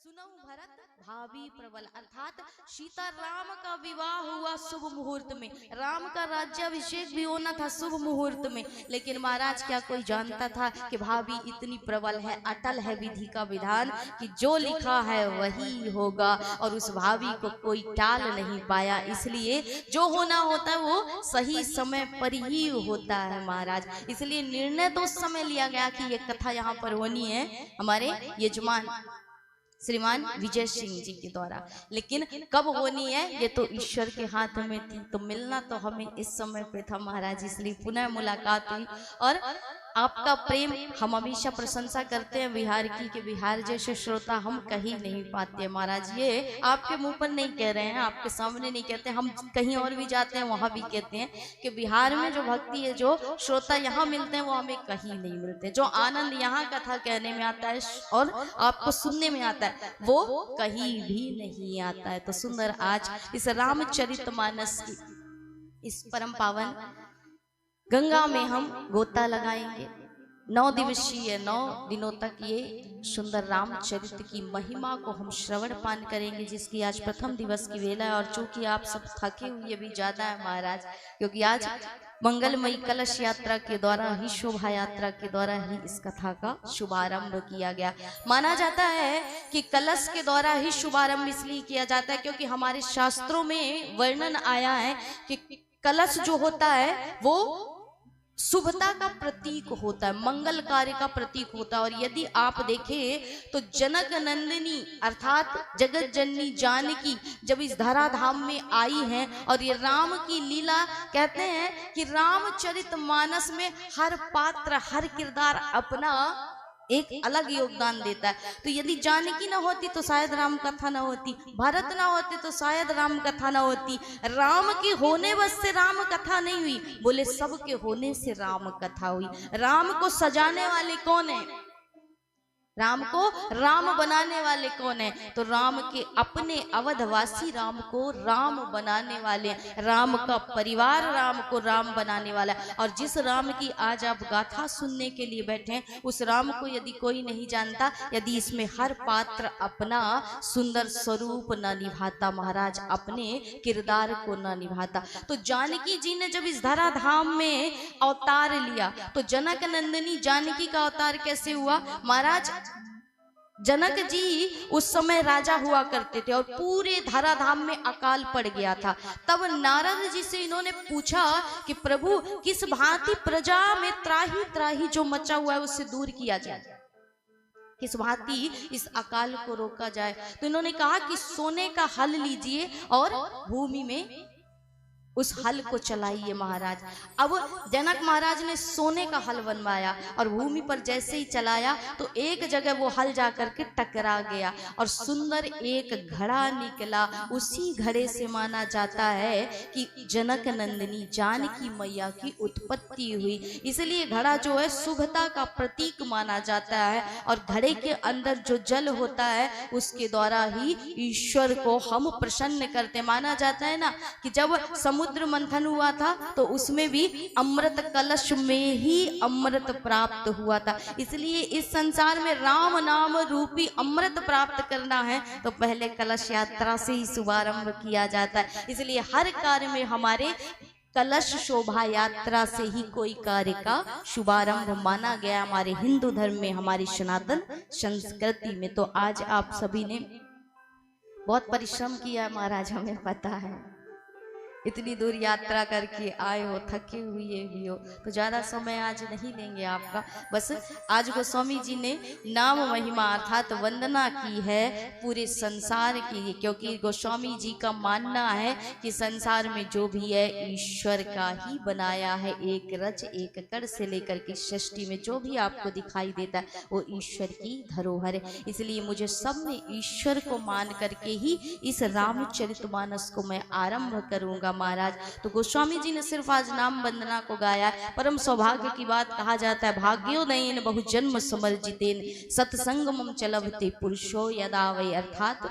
सुनऊ भरत भावी प्रबल, अर्थात सीता राम का विवाह हुआ शुभ मुहूर्त में, राम का राज्याभिषेक भी होना था शुभ मुहूर्त में। लेकिन महाराज क्या कोई जानता था कि भाभी इतनी प्रबल है, अटल है विधि का विधान कि जो लिखा है वही होगा, और उस भाभी को कोई टाल नहीं पाया। इसलिए जो होना होता है वो सही समय पर ही होता है महाराज। इसलिए निर्णय तो उस समय लिया गया कि ये कथा यहाँ पर होनी है हमारे यजमान श्रीमान विजय सिंह जी के द्वारा, लेकिन कब होनी है ये तो ईश्वर के हाथ में थी। तो मिलना तो हमें इस समय पे था महाराज, इसलिए पुनः मुलाकात हुई। और आपका प्रेम हम हमेशा प्रशंसा करते हैं बिहार की, कि बिहार जैसे श्रोता हम कहीं नहीं पाते महाराज। ये आपके मुंह पर नहीं कह रहे हैं, आपके सामने नहीं कहते, हम कहीं और भी जाते हैं वहां भी कहते हैं कि बिहार में जो भक्ति है, जो श्रोता यहाँ मिलते हैं वो हमें कहीं नहीं मिलते। जो आनंद यहाँ कथा कहने में आता है और आपको सुनने में आता है वो कहीं भी नहीं आता है। तो सुंदर आज इस रामचरितमानस की इस परम पावन गंगा में हम गोता लगाएंगे। 9 दिवसीय 9 दिनों तक ये सुंदर रामचरित की महिमा को हम श्रवण पान करेंगे, जिसकी आज प्रथम दिवस की वेला है। और चूंकि आप सब थके हुए भी ज्यादा है महाराज, क्योंकि आज मंगलमयी कलश यात्रा के द्वारा ही, शोभा यात्रा के द्वारा ही इस कथा का शुभारंभ किया गया। माना जाता है कि कलश के द्वारा ही शुभारंभ इसलिए किया जाता है क्योंकि हमारे शास्त्रों में वर्णन आया है कि कलश जो होता है वो शुभता का प्रतीक होता है, मंगल कार्य का प्रतीक होता है। और यदि आप देखें तो जनक नंदिनी अर्थात जगत जननी जानकी जब इस धराधाम में आई हैं, और ये राम की लीला कहते हैं कि रामचरितमानस में हर पात्र हर किरदार अपना एक अलग योगदान देता है। तो यदि जानकी ना होती तो शायद राम कथा ना होती, भरत ना होते तो शायद राम कथा ना होती, राम के होने बस से राम कथा नहीं हुई, बोले सबके होने से राम कथा हुई। राम को सजाने वाले कौन है? राम को राम बनाने वाले कौन है? तो राम के अपने अवधवासी राम को राम बनाने वाले, राम का परिवार राम को राम बनाने वाला। और जिस राम की आज आप गाथा सुनने के लिए बैठे हैं, उस राम को यदि कोई नहीं जानता, यदि इसमें हर पात्र अपना सुंदर स्वरूप न निभाता महाराज, अपने किरदार को न निभाता। तो जानकी जी ने जब इस धराधाम में अवतार लिया, तो जनक नंदिनी जानकी का अवतार कैसे हुआ महाराज? जनक जी उस समय राजा हुआ करते थे और पूरे धराधाम में अकाल पड़ गया था। तब नारद जी से इन्होंने पूछा कि प्रभु किस भांति प्रजा में त्राही त्राही जो मचा हुआ है उससे दूर किया जाए, किस भांति इस अकाल को रोका जाए। तो इन्होंने कहा कि सोने का हल लीजिए और भूमि में उस हल को चलाइए महाराज। अब जनक महाराज ने सोने का हल बनवाया और भूमि पर जैसे ही चलाया तो एक जगह वो हल जाकर के टकरा गया और सुंदर एक घड़ा निकला। उसी घड़े से माना जाता है कि जनक नंदिनी जानकी मैया की उत्पत्ति हुई। इसलिए घड़ा जो है शुभता का प्रतीक माना जाता है, और घड़े के अंदर जो जल होता है उसके द्वारा ही ईश्वर को हम प्रसन्न करते। माना जाता है ना कि जब समुद्र मंथन हुआ था तो उसमें भी अमृत कलश में ही अमृत प्राप्त हुआ था। इसलिए इस संसार में राम नाम रूपी अमृत प्राप्त करना है तो पहले कलश यात्रा से ही शुभारंभ किया जाता है। इसलिए हर कार्य में हमारे कलश शोभा यात्रा से ही कोई कार्य का शुभारंभ माना गया हमारे हिंदू धर्म में, हमारी सनातन संस्कृति में। तो आज आप सभी ने बहुत परिश्रम किया महाराज, हमें पता है, इतनी दूर यात्रा करके आए हो, थके हुए भी हो, तो ज़्यादा समय आज नहीं लेंगे आपका। बस आज गोस्वामी जी ने नाम महिमा अर्थात वंदना की है पूरे संसार की, क्योंकि गोस्वामी जी का मानना है कि संसार में जो भी है ईश्वर का ही बनाया है। एक रच एक कण से लेकर के सृष्टि में जो भी आपको दिखाई देता है वो ईश्वर की धरोहर है। इसलिए मुझे सब में ईश्वर को मान करके ही इस रामचरितमानस को मैं आरंभ करूंगा महाराज। तो गोस्वामी जी ने सिर्फ आज नाम वंदना को गाया। परम सौभाग्य की बात कहा जाता है, भाग्योदयेन बहु जन्म समर्जितेन सत्संगमम चलभते पुरुषो यदा वै, अर्थात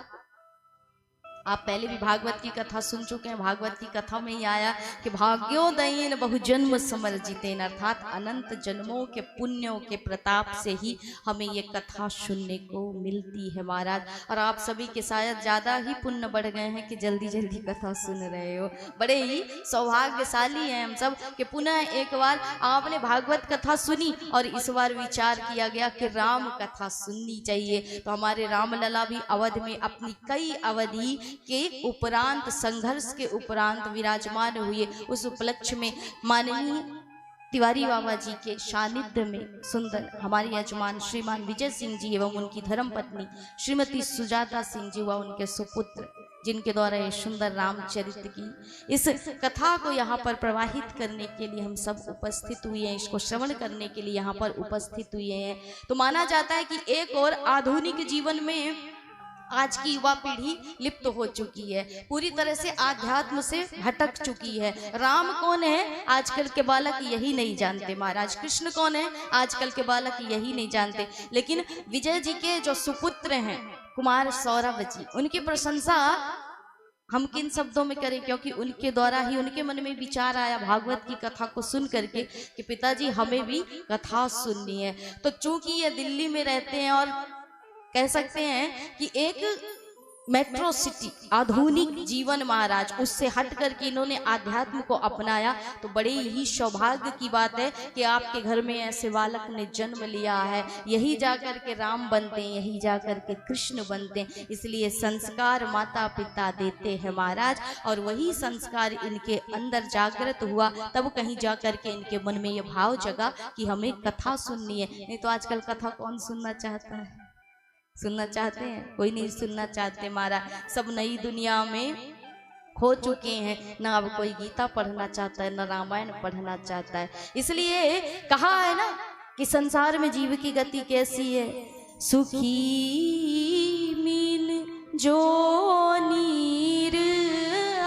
आप पहले भी भागवत की कथा सुन चुके हैं। भागवत की कथा में ही आया कि भाग्योदयेन बहुजन्म समर्जितेन, अर्थात अनंत जन्मों के पुण्यों के प्रताप से ही हमें ये कथा सुनने को मिलती है महाराज। और आप सभी के शायद ज़्यादा ही पुण्य बढ़ गए हैं कि जल्दी जल्दी कथा सुन रहे हो। बड़े ही सौभाग्यशाली हैं हम सब कि पुनः एक बार आपने भागवत कथा सुनी और इस बार विचार किया गया कि राम कथा सुननी चाहिए। तो हमारे रामलला भी अवध में अपनी कई अवधि के उपरांत, संघर्ष के उपरांत विराजमान हुए। उस उपलक्ष्य में माननीय तिवारी बाबा जी के सानिध्य में सुंदर हमारे यजमान श्रीमान विजय सिंह जी एवं उनकी धर्मपत्नी श्रीमती सुजाता सिंह जी व उनके सुपुत्र, जिनके द्वारा ये सुंदर रामचरित्र की इस कथा को यहाँ पर प्रवाहित करने के लिए हम सब उपस्थित हुए हैं, इसको श्रवण करने के लिए यहाँ पर उपस्थित हुए हैं। तो माना जाता है कि एक और आधुनिक जीवन में आज की युवा पीढ़ी लिप्त हो चुकी है, पूरी तरह से आध्यात्म से भटक चुकी है। राम कौन है आजकल के बालक यही नहीं जानते महाराज, कृष्ण कौन है आजकल के बालक यही नहीं जानते। लेकिन विजय जी के जो सुपुत्र हैं कुमार सौरभ जी, उनकी प्रशंसा हम किन शब्दों में करें, क्योंकि उनके द्वारा ही उनके मन में विचार आया भागवत की कथा को सुन करके कि पिताजी हमें भी कथा सुननी है। तो चूंकि ये दिल्ली में रहते हैं और कह सकते हैं कि एक मेट्रो सिटी आधुनिक जीवन महाराज, उससे हट करके इन्होंने आध्यात्म को अपनाया। तो बड़े ही सौभाग्य की बात है कि आपके घर में ऐसे बालक ने जन्म लिया है। यही जाकर के राम बनते हैं, यही जाकर के कृष्ण बनते हैं। इसलिए संस्कार माता पिता देते हैं महाराज, और वही संस्कार इनके अंदर जागृत हुआ, तब कहीं जाकर के इनके मन में ये भाव जगा कि हमें कथा सुननी है। नहीं तो आजकल कथा कौन सुनना चाहता है? सुनना चाहते हैं? कोई नहीं सुनना चाहते महाराज। सब नई दुनिया में खो चुके हैं, ना अब कोई गीता पढ़ना चाहता है, ना रामायण पढ़ना चाहता है। इसलिए कहा है ना कि संसार में जीव की गति कैसी है, सुखी मीन जो नीर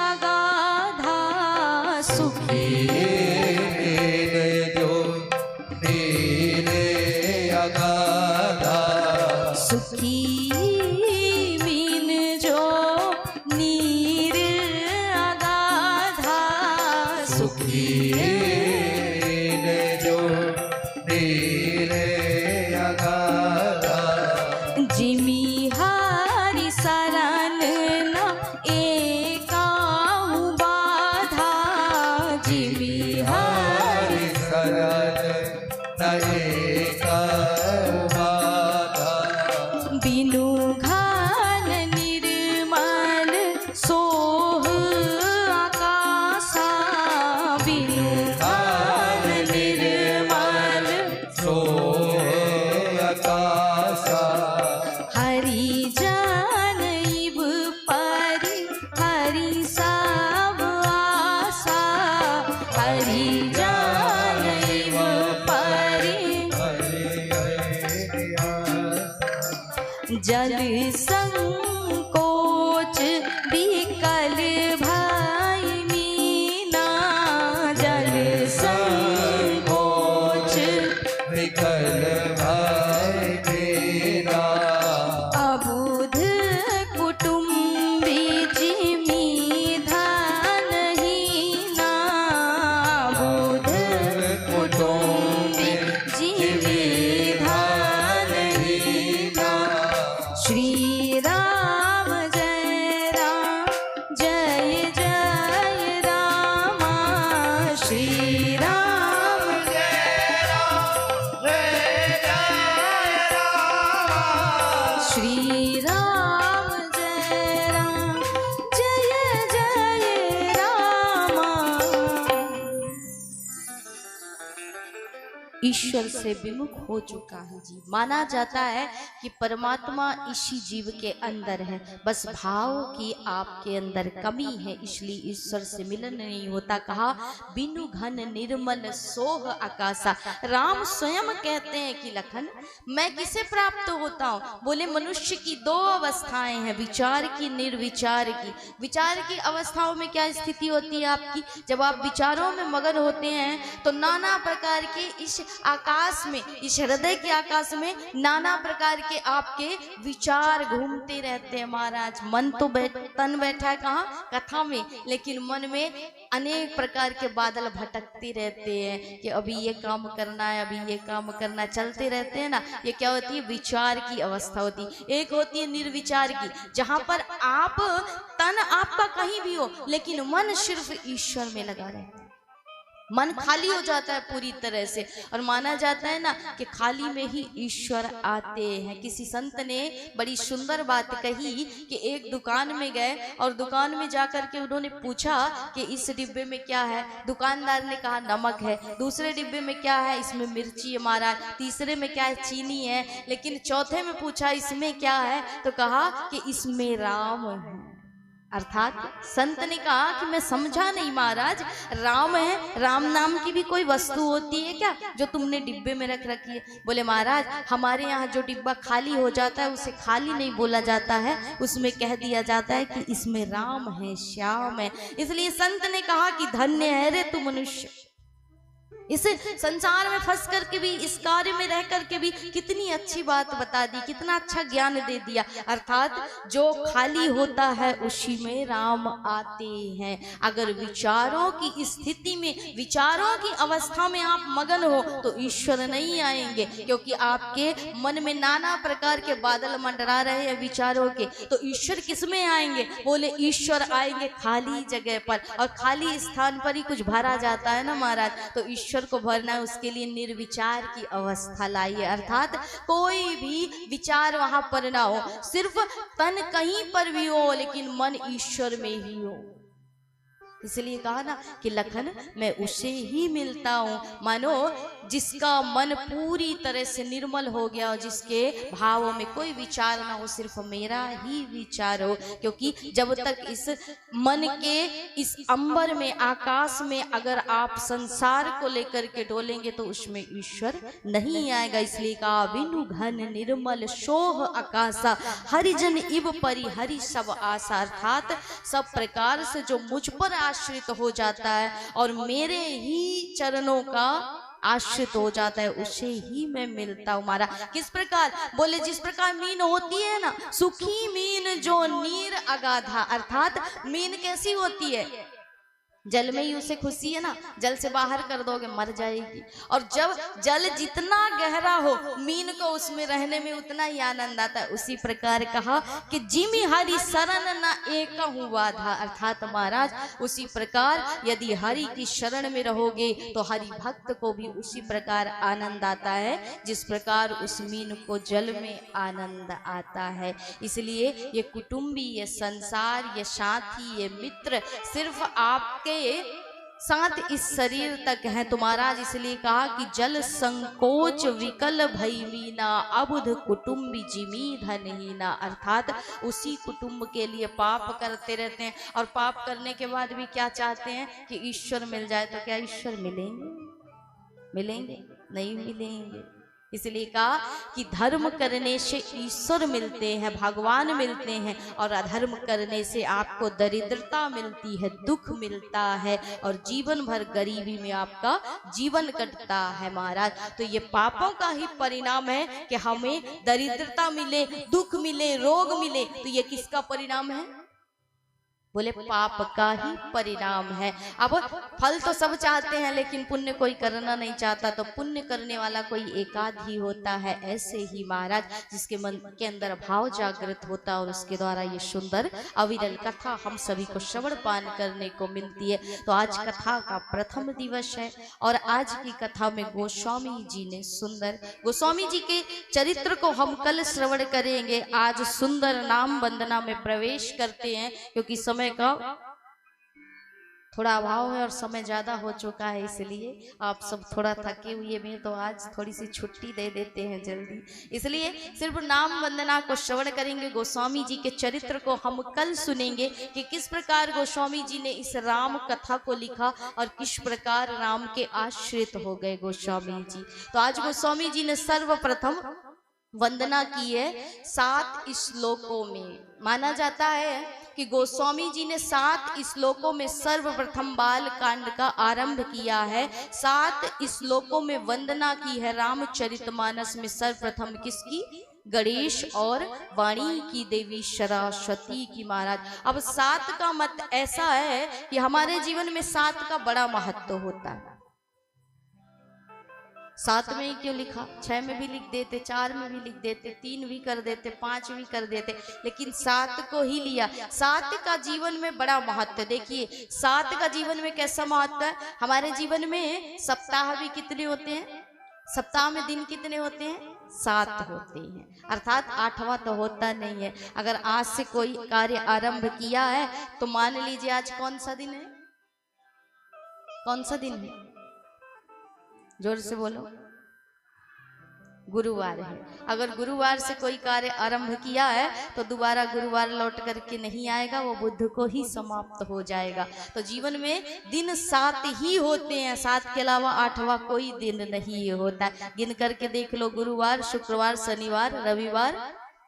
अगाधा, सुखी सुखी मीन जो नीर अगाधा, सुखी जो नीर अगाधा, जिमी हरि शरण न एकाहु बाधा, जिमी हरि शरण न एकाहु बाधा, बिनु घन निर्मल सोह आकाशा, बिनु घन निर्मल सोह आकाशा, हरि जन इब परि हरि सब आशा, हरि जन इब परि जल संकोच विकल भाई मीना, जल संकोच विकल भाई मीना, अबुध कुटुंबी जिमी धनहीना, अबुध कुटुंबी जिमी धनहीना, श्री राम जय राम जय जय राम, श्री राम जय राम जय जय राम, श्री राम जय राम जय जय राम। ईश्वर से विमुख हो चुका है जी। माना जाता है कि परमात्मा इसी जीव के अंदर है, बस भाव की आपके अंदर कमी है, इसलिए ईश्वर से मिलन नहीं होता। कहा बिनु घन निर्मल सोह आकाशा। राम स्वयं कहते हैं कि लखन मैं किसे प्राप्त होता हूँ? बोले मनुष्य की दो अवस्थाएं हैं, विचार की, निर्विचार की। विचार की अवस्थाओं में क्या स्थिति होती है आपकी? जब आप विचारों में मगन होते हैं तो नाना प्रकार के इस आकाश में, इस हृदय के आकाश में नाना प्रकार के आपके विचार घूमते रहते हैं महाराज। मन तो तन बैठा है कहाँ, कथा में, लेकिन मन में अनेक प्रकार के बादल भटकते रहते हैं कि अभी ये काम करना है, अभी ये काम करना, चलते रहते हैं ना। ये क्या होती है, विचार की अवस्था होती है। एक होती है निर्विचार की, जहां पर आप तन आपका कहीं भी हो लेकिन मन सिर्फ ईश्वर में लगा रहता है, मन खाली हो जाता है पूरी तरह से। और माना जाता है ना कि खाली में ही ईश्वर आते हैं। किसी संत ने बड़ी सुंदर बात कही कि एक दुकान में गए और दुकान में जाकर के उन्होंने पूछा कि इस डिब्बे में क्या है। दुकानदार ने कहा नमक है। दूसरे डिब्बे में क्या है, इसमें मिर्ची है महाराज। तीसरे में क्या है, चीनी है। लेकिन चौथे में पूछा इसमें क्या है, तो कहा कि इसमें राम है। अर्थात संत ने कहा कि मैं समझा नहीं महाराज, राम है, राम नाम की भी कोई वस्तु होती है क्या जो तुमने डिब्बे में रख रखी है। बोले महाराज हमारे यहाँ जो डिब्बा खाली हो जाता है उसे खाली नहीं बोला जाता है, उसमें कह दिया जाता है कि इसमें राम है, श्याम है। इसलिए संत ने कहा कि धन्य है रे तू मनुष्य, इस संसार में फंस करके भी, इस कार्य में रह करके भी कितनी अच्छी बात बता दी, कितना अच्छा ज्ञान दे दिया। अर्थात जो खाली होता है उसी में राम आते हैं। अगर विचारों की स्थिति में, विचारों की अवस्था में आप मगन हो तो ईश्वर नहीं आएंगे, क्योंकि आपके मन में नाना प्रकार के बादल मंडरा रहे हैं विचारों के। तो ईश्वर किस में आएंगे, बोले ईश्वर आएंगे खाली जगह पर, और खाली स्थान पर ही कुछ भरा जाता है ना महाराज। तो ईश्वर को भरना है, उसके लिए निर्विचार की अवस्था लाइए। अर्थात कोई भी विचार वहां पर ना हो, सिर्फ तन कहीं पर भी हो लेकिन मन ईश्वर में ही हो। इसलिए कहा ना कि लखन मैं उसे ही मिलता हूं, मानो जिसका मन पूरी तरह से निर्मल हो गया हो, जिसके भावों में कोई विचार ना हो, सिर्फ मेरा ही विचार हो। क्योंकि जब तक इस मन के इस अंबर में, आकाश में अगर आप संसार को लेकर के डोलेंगे तो उसमें ईश्वर नहीं आएगा। इसलिए कहा बिनु घन निर्मल सोह आकाशा, हरिजन इव परि हरि सब आशा। अर्थात सब प्रकार से जो मुझ पर आश्रित हो जाता है और मेरे ही चरणों का आश्रित हो जाता है, उसे ही मैं मिलता हूँ महाराज। किस प्रकार, बोले जिस प्रकार मीन होती है ना, सुखी मीन जो नीर अगाधा। अर्थात मीन कैसी होती है, जल में ही उसे खुशी है ना, जल से बाहर कर दोगे मर जाएगी। और जब जल जितना गहरा हो, मीन को उसमें रहने में उतना ही आनंद आता है। उसी प्रकार कहा कि जिमि हरि शरण न एक हुआ था। अर्थात महाराज उसी प्रकार यदि हरि की शरण में रहोगे तो हरि भक्त को भी उसी प्रकार आनंद आता है जिस प्रकार उस मीन को जल में आनंद आता है। इसलिए ये कुटुंबी, ये संसार, ये साथी, ये मित्र सिर्फ आपके साथ इस शरीर तक है तो महाराज इसलिए कहा कि जल संकोच विकल भई मीना, अबुध कुटुंबी जिमी धनहीना। अर्थात उसी कुटुंब के लिए पाप करते रहते हैं और पाप करने के बाद भी क्या चाहते हैं कि ईश्वर मिल जाए। तो क्या ईश्वर मिलेंगे? मिलेंगे? नहीं मिलेंगे। इसलिए कहा कि धर्म करने से ईश्वर मिलते हैं, भगवान मिलते हैं, और अधर्म करने से आपको दरिद्रता मिलती है, दुख मिलता है, और जीवन भर गरीबी में आपका जीवन कटता है महाराज। तो ये पापों का ही परिणाम है कि हमें दरिद्रता मिले, दुख मिले, रोग मिले। तो ये किसका परिणाम है? बोले पाप का ही परिणाम है। अब फल तो सब चाहते हैं लेकिन पुण्य कोई करना नहीं चाहता, तो पुण्य करने वाला कोई एकाध ही होता है। ऐसे ही महाराज जिसके मन के अंदर भाव जागृत होता है और उसके द्वारा ये सुंदर अविरल कथा हम सभी को श्रवण पान करने को मिलती है। तो आज कथा का प्रथम दिवस है और आज की कथा में गोस्वामी जी ने सुंदर, गोस्वामी जी के चरित्र को हम कल श्रवण करेंगे। आज सुंदर नाम वंदना में प्रवेश करते हैं क्योंकि समय का थोड़ा अभाव है और समय ज्यादा हो चुका है, इसलिए आप सब थोड़ा थके हुए भी, तो आज थोड़ी सी छुट्टी दे देते हैं जल्दी। इसलिए सिर्फ नाम वंदना को श्रवण करेंगे, गोस्वामी जी के चरित्र को हम कल सुनेंगे कि किस प्रकार गोस्वामी जी ने इस राम कथा को लिखा और किस प्रकार राम के आश्रित हो गए गोस्वामी जी। तो आज गोस्वामी जी ने सर्वप्रथम वंदना की है 7 श्लोकों में। माना जाता है कि गोस्वामी जी ने 7 श्लोकों में सर्वप्रथम बाल कांड का आरंभ किया है। 7 श्लोकों में वंदना की है रामचरितमानस में सर्वप्रथम किसकी? गणेश और वाणी की देवी सरस्वती की महाराज। अब 7 का मत ऐसा है कि हमारे जीवन में 7 का बड़ा महत्व होता है। 7 में ही क्यों लिखा? 6 में भी लिख देते, 4 में भी लिख देते, 3 भी कर देते, 5 भी कर देते, लेकिन 7 को ही लिया। 7 का जीवन में बड़ा महत्व है। देखिए 7 का जीवन में कैसा महत्व है। हमारे जीवन में सप्ताह भी कितने होते हैं? सप्ताह में दिन कितने होते हैं? 7 होते हैं, अर्थात 8वां तो होता नहीं है। अगर आज से कोई कार्य आरंभ किया है तो मान लीजिए आज कौन सा दिन है? कौन सा दिन है? जोर से बोलो। गुरुवार है। अगर गुरुवार से कोई कार्य आरंभ किया है तो दोबारा गुरुवार लौट करके नहीं आएगा, वो बुध को ही समाप्त हो जाएगा। तो जीवन में दिन 7 ही होते हैं, 7 के अलावा 8वां कोई दिन नहीं होता। गिन करके देख लो, गुरुवार, शुक्रवार, शनिवार, रविवार,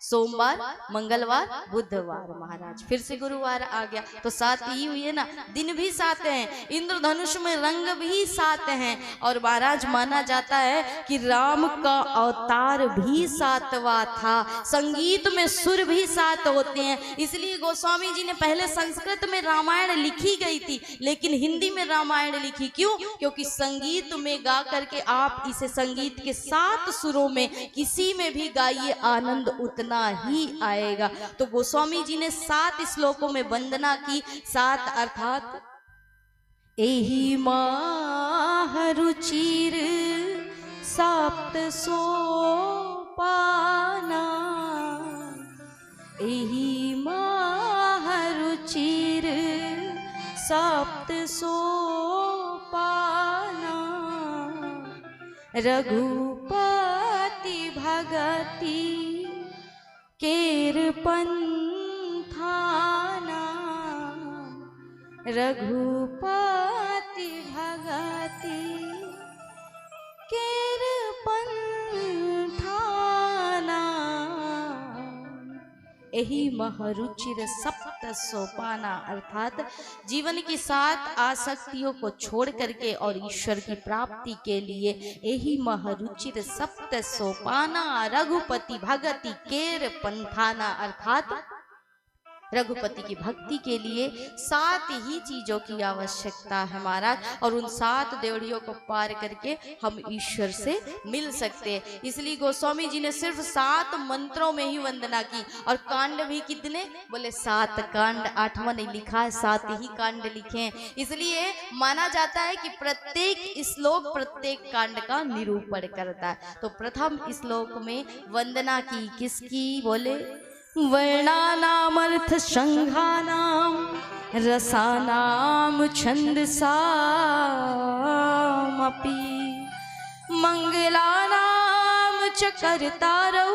सोमवार, मंगलवार, बुधवार, महाराज फिर से गुरुवार आ गया, तो 7 ही हुई है ना। दिन भी 7 हैं, इंद्रधनुष में रंग भी 7 हैं, और महाराज माना जाता है कि राम का अवतार भी 7वां था। संगीत में सुर भी 7 होते हैं, इसलिए गोस्वामी जी ने पहले संस्कृत में रामायण लिखी गई थी, लेकिन हिंदी में रामायण लिखी। क्यों? क्योंकि संगीत में गा करके आप इसे संगीत के 7 सुरों में किसी में भी गाइए, आनंद उतना ही आएगा। तो गोस्वामी जी ने 7 श्लोकों में वंदना की। 7 अर्थात एहि रुचिर सप्त सोपाना, एहि रुचिर सप्त सोपाना, रघुपति भगति केर पंथाना, रघुपति भगति केर पंथाना, यही महरुचिर सप्त सोपाना, अर्थात जीवन की 7 आसक्तियों को छोड़ करके और ईश्वर की प्राप्ति के लिए यही महरुचिर सप्त सोपाना, रघुपति भगति केर पंथाना, अर्थात रघुपति की भक्ति के लिए 7 ही चीजों की आवश्यकता है महाराज, और उन 7 देवड़ियों को पार करके हम ईश्वर से मिल सकते हैं। इसलिए गोस्वामी जी ने सिर्फ 7 मंत्रों में ही वंदना की। और कांड भी कितने? बोले 7 कांड, 8वां नहीं लिखा है, 7 ही कांड लिखे हैं। इसलिए माना जाता है कि प्रत्येक श्लोक प्रत्येक कांड का निरूपण करता है। तो प्रथम श्लोक में वंदना की किसकी? बोले वर्णानामर्थ संघानाम रसानाम छंदसामपि मंगलानाम च कर्तारौ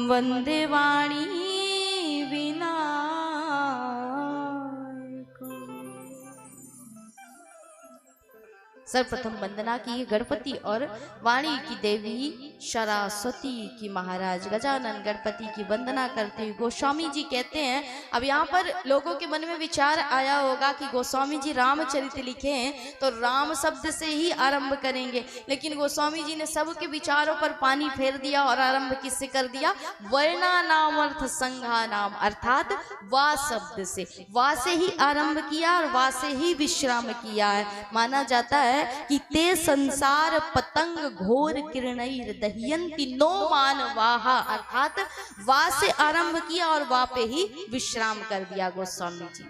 वंदे वाणी विनायको। सर्वप्रथम वंदना की गणपति और वाणी की देवी सरस्वती की महाराज। गजानन गणपति की वंदना करते हुए गोस्वामी जी कहते हैं, अब यहाँ पर लोगों के मन में विचार आया होगा कि गोस्वामी जी रामचरित लिखे हैं तो राम शब्द से ही आरंभ करेंगे, लेकिन गोस्वामी जी ने सबके विचारों पर पानी फेर दिया और आरंभ किससे कर दिया? वर्णा नाम अर्थ संघा नाम, अर्थात वा शब्द से, वा से ही आरंभ किया और वा से ही विश्राम किया है। माना जाता है कि ते संसार पतंग घोर किरणैर दह्यन्ति नो मानवाहा, अर्थात वा से आरंभ किया और वा पे ही विश्राम कर दिया गोस्वामी जी।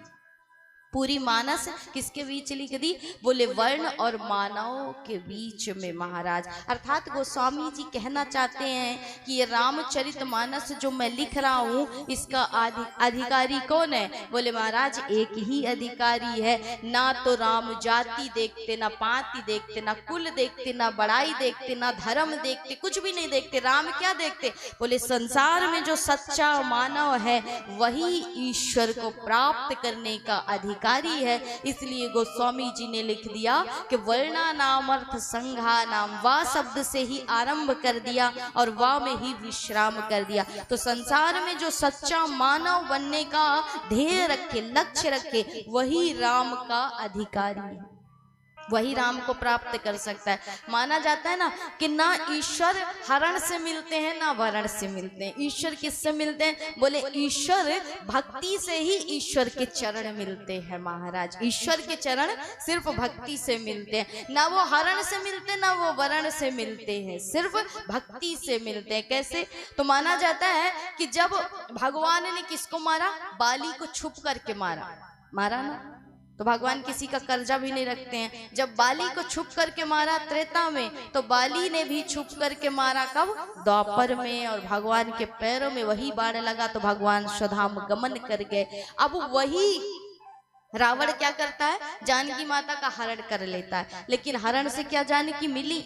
पूरी मानस किसके बीच लिख दी? बोले वर्ण और मानव के बीच में महाराज। अर्थात गोस्वामी जी कहना चाहते हैं कि ये रामचरित मानस जो मैं लिख रहा हूँ इसका अधिकारी कौन है? बोले महाराज एक ही अधिकारी है। ना तो राम जाति देखते, ना पाति देखते, ना कुल देखते, ना बड़ाई देखते, ना धर्म देखते, कुछ भी नहीं देखते। राम क्या देखते? बोले संसार में जो सच्चा मानव है वही ईश्वर को प्राप्त करने का अधिकारी अधिकारी है। इसलिए गोस्वामी जी ने लिख दिया कि वर्णा नाम अर्थ संघा नाम, वा शब्द से ही आरंभ कर दिया और वा में ही विश्राम कर दिया। तो संसार में जो सच्चा मानव बनने का ध्येय रखे, लक्ष्य रखे, वही राम का अधिकारी है, वही राम को प्राप्त कर सकता है। माना जाता है ना कि ना ईश्वर हरण से मिलते हैं ना वरण से मिलते हैं। ईश्वर किससे मिलते हैं? बोले ईश्वर भक्ति से ही ईश्वर के चरण मिलते हैं महाराज। ईश्वर के चरण सिर्फ भक्ति से मिलते हैं, ना वो हरण से मिलते ना वो वरण से मिलते हैं, सिर्फ भक्ति से मिलते हैं। कैसे? तो माना जाता है कि जब भगवान ने किसको मारा? बाली को छुप करके मारा ना, तो भगवान किसी का कर्जा भी नहीं रखते हैं। जब बाली को छुप करके मारा त्रेता में, तो बाली ने भी छुप करके मारा कब? द्वापर में। और भगवान के पैरों में वही बाण लगा तो भगवान स्वधाम गमन कर गए। अब वही रावण क्या करता है? जानकी माता का हरण कर लेता है, लेकिन हरण से क्या जानकी मिली?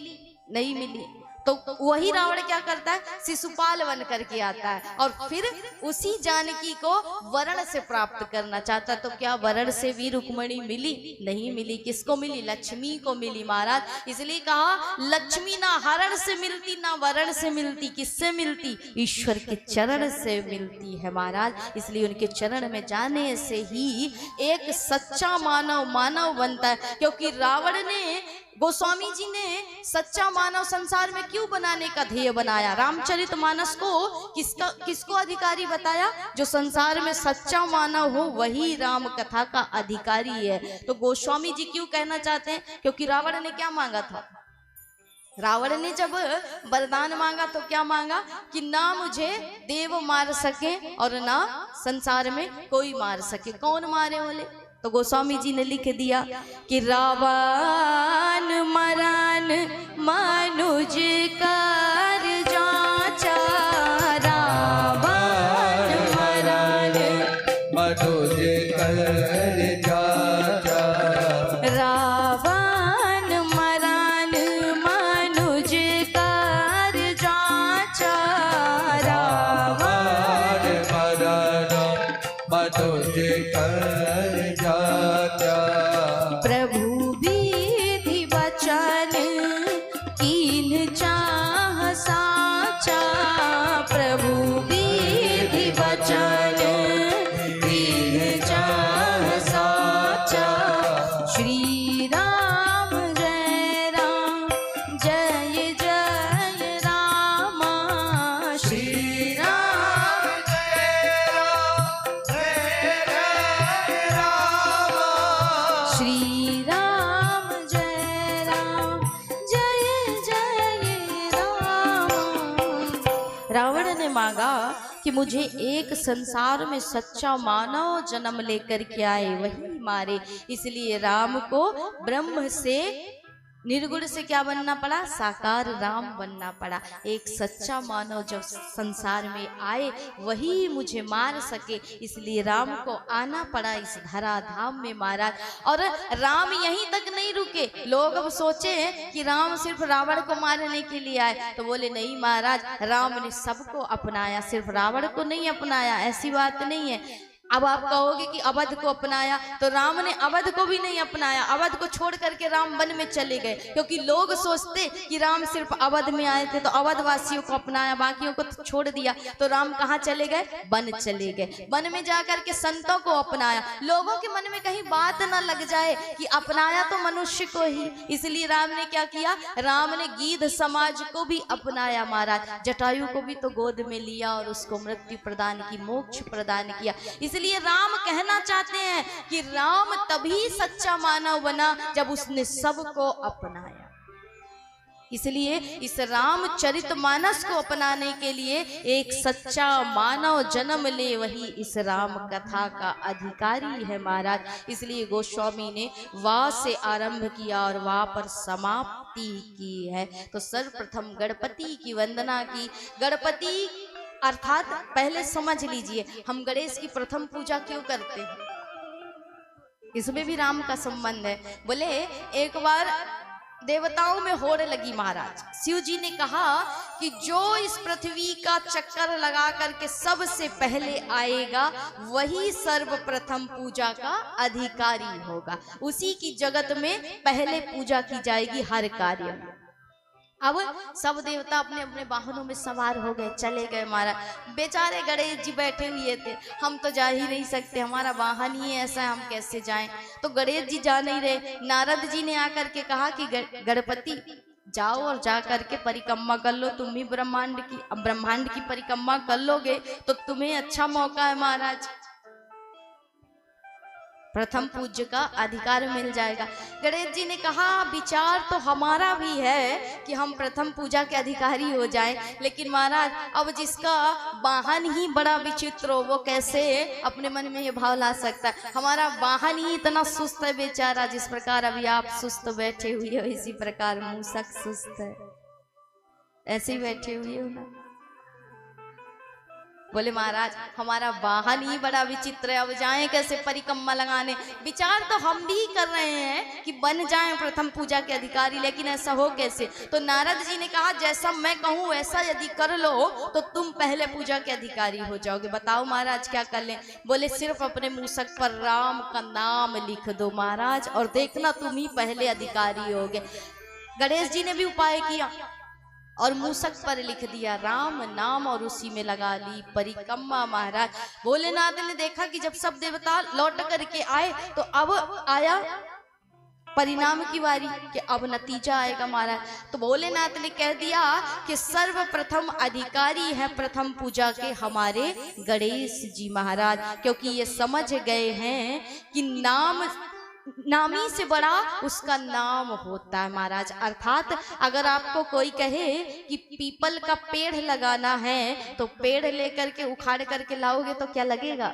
नहीं मिली। तो वही रावण क्या करता है? शिशुपाल बन करके आता है और फिर उसी जानकी को वरण से प्राप्त करना चाहता। तो क्या वरण से भी रुक्मणी मिली? नहीं मिली। किसको मिली? लक्ष्मी को मिली महाराज। इसलिए कहा लक्ष्मी ना हरण से मिलती ना वरण से मिलती, किससे मिलती? ईश्वर के चरण से मिलती है महाराज। इसलिए उनके चरण में जाने से ही एक सच्चा मानव बनता है। क्योंकि रावण ने, गोस्वामी जी ने सच्चा मानव संसार में क्यों बनाने का ध्येय बनाया? रामचरितमानस को किसको अधिकारी बताया? जो संसार में सच्चा मानव हो वही राम कथा का अधिकारी है। तो गोस्वामी जी क्यों कहना चाहते हैं? क्योंकि रावण ने क्या मांगा था? रावण ने जब वरदान मांगा तो क्या मांगा? कि ना मुझे देव मार सके और ना संसार में कोई मार सके। कौन मारे बोले? तो गोस्वामी जी ने लिख दिया कि रावण मरण मनुज कर जाचा, रावण मरण मनुज कर जाचा, रावण मरण मनुज कर जाचा, रावण मरण मनुज कर जाचा। प्रभु विधि वचन कीन चाह साचा, प्रभु विधि वचन कीन चाह साचा। श्री राम जय राम जय जय राम, श्री राम जय राम जय जय राम, श्री राम जय राम जय जय राम। रावण ने मांगा कि मुझे एक संसार में सच्चा मानव जन्म लेकर के आए वही मारे। इसलिए राम को ब्रह्म से निर्गुण से क्या बनना पड़ा? साकार राम बनना पड़ा। एक सच्चा मानव जब संसार में आए वही मुझे मार सके, इसलिए राम को आना पड़ा इस धराधाम में महाराज। और राम यहीं तक नहीं रुके। लोग अब सोचे कि राम सिर्फ रावण को मारने के लिए आए, तो बोले नहीं महाराज, राम ने सबको अपनाया, सिर्फ रावण को नहीं अपनाया। ऐसी बात नहीं है। अब आप कहोगे कि अवध को अपनाया, तो राम ने अवध को भी नहीं अपनाया। अवध को छोड़ करके राम वन में चले गए, क्योंकि लोग सोचते कि राम सिर्फ अवध में आए थे तो अवध वासियों को अपनाया, बाकियों को तो छोड़ दिया। तो राम कहाँ चले गए? वन चले गए। वन में जाकर के संतों को अपनाया। लोगों के मन में कहीं बात ना लग जाए कि अपनाया तो मनुष्य को ही, इसलिए राम ने क्या किया? राम ने गीध समाज को भी अपनाया महाराज। जटायु को भी तो गोद में लिया और उसको मृत्यु प्रदान की, मोक्ष प्रदान किया। इसलिए राम कहना चाहते हैं कि राम तभी सच्चा मानव बना जब उसने सबको अपनाया। इसलिए इस रामचरितमानस को अपनाने के लिए एक सच्चा मानव जन्म ले वही इस राम कथा का अधिकारी है महाराज। इसलिए गोस्वामी ने वा से आरंभ किया और वा पर समाप्ति की है। तो सर्वप्रथम गणपति की वंदना की। गणपति अर्थात पहले समझ लीजिए, हम गणेश की प्रथम पूजा क्यों करते हैं? इसमें भी राम का संबंध है। बोले एक बार देवताओं में होड़ लगी महाराज। शिव जी ने कहा कि जो इस पृथ्वी का चक्कर लगा करके सबसे पहले आएगा वही सर्वप्रथम पूजा का अधिकारी होगा। उसी की जगत में पहले पूजा की जाएगी हर कार्य में। अब सब देवता अपने अपने वाहनों में सवार हो गए, चले गए। महाराज बेचारे गणेश जी बैठे हुए थे, हम तो जा ही नहीं सकते, हमारा वाहन ही ऐसा है, हम कैसे जाएं। तो गणेश जी जा नहीं रहे। नारद जी ने आकर के कहा कि गणपति जाओ और जा करके परिक्रमा कर लो, तुम ही ब्रह्मांड की परिक्रमा कर लोगे तो तुम्हें अच्छा मौका है महाराज, प्रथम पूज्य का अधिकार मिल जाएगा। गणेश जी ने कहा विचार तो हमारा भी है कि हम प्रथम पूजा के अधिकारी हो जाएं, लेकिन महाराज अब जिसका वाहन ही बड़ा विचित्र हो वो कैसे अपने मन में ये भाव ला सकता है। हमारा वाहन ही इतना सुस्त है बेचारा, जिस प्रकार अभी आप सुस्त बैठे हुए हो इसी प्रकार मूसक सुस्त है, ऐसे ही बैठे हुए हो ना। बोले महाराज हमारा वाहन ही बड़ा विचित्र है, अब जाएं कैसे परिक्रमा लगाने। विचार तो हम भी कर रहे हैं कि बन जाएं प्रथम पूजा के अधिकारी, लेकिन ऐसा हो कैसे। तो नारद जी ने कहा जैसा मैं कहूँ ऐसा यदि कर लो तो तुम पहले पूजा के अधिकारी हो जाओगे। बताओ महाराज क्या कर लें। बोले सिर्फ अपने मूसक पर राम का नाम लिख दो महाराज और देखना तुम ही पहले अधिकारी होगे। गणेश जी ने भी उपाय किया और मूसक पर लिख दिया राम नाम और उसी में लगा ली परिक्रमा। महाराज भोलेनाथ ने देखा कि जब सब देवता लौट करके आए तो अब आया परिणाम की बारी कि अब नतीजा आएगा महाराज। तो भोलेनाथ ने कह दिया कि सर्वप्रथम अधिकारी है प्रथम पूजा के हमारे गणेश जी महाराज, क्योंकि ये समझ गए हैं कि नामी से बड़ा उसका नाम होता है महाराज। अर्थात अगर आपको कोई कहे कि पीपल का पेड़ लगाना है तो पेड़ लेकर के उखाड़ करके लाओगे तो क्या लगेगा।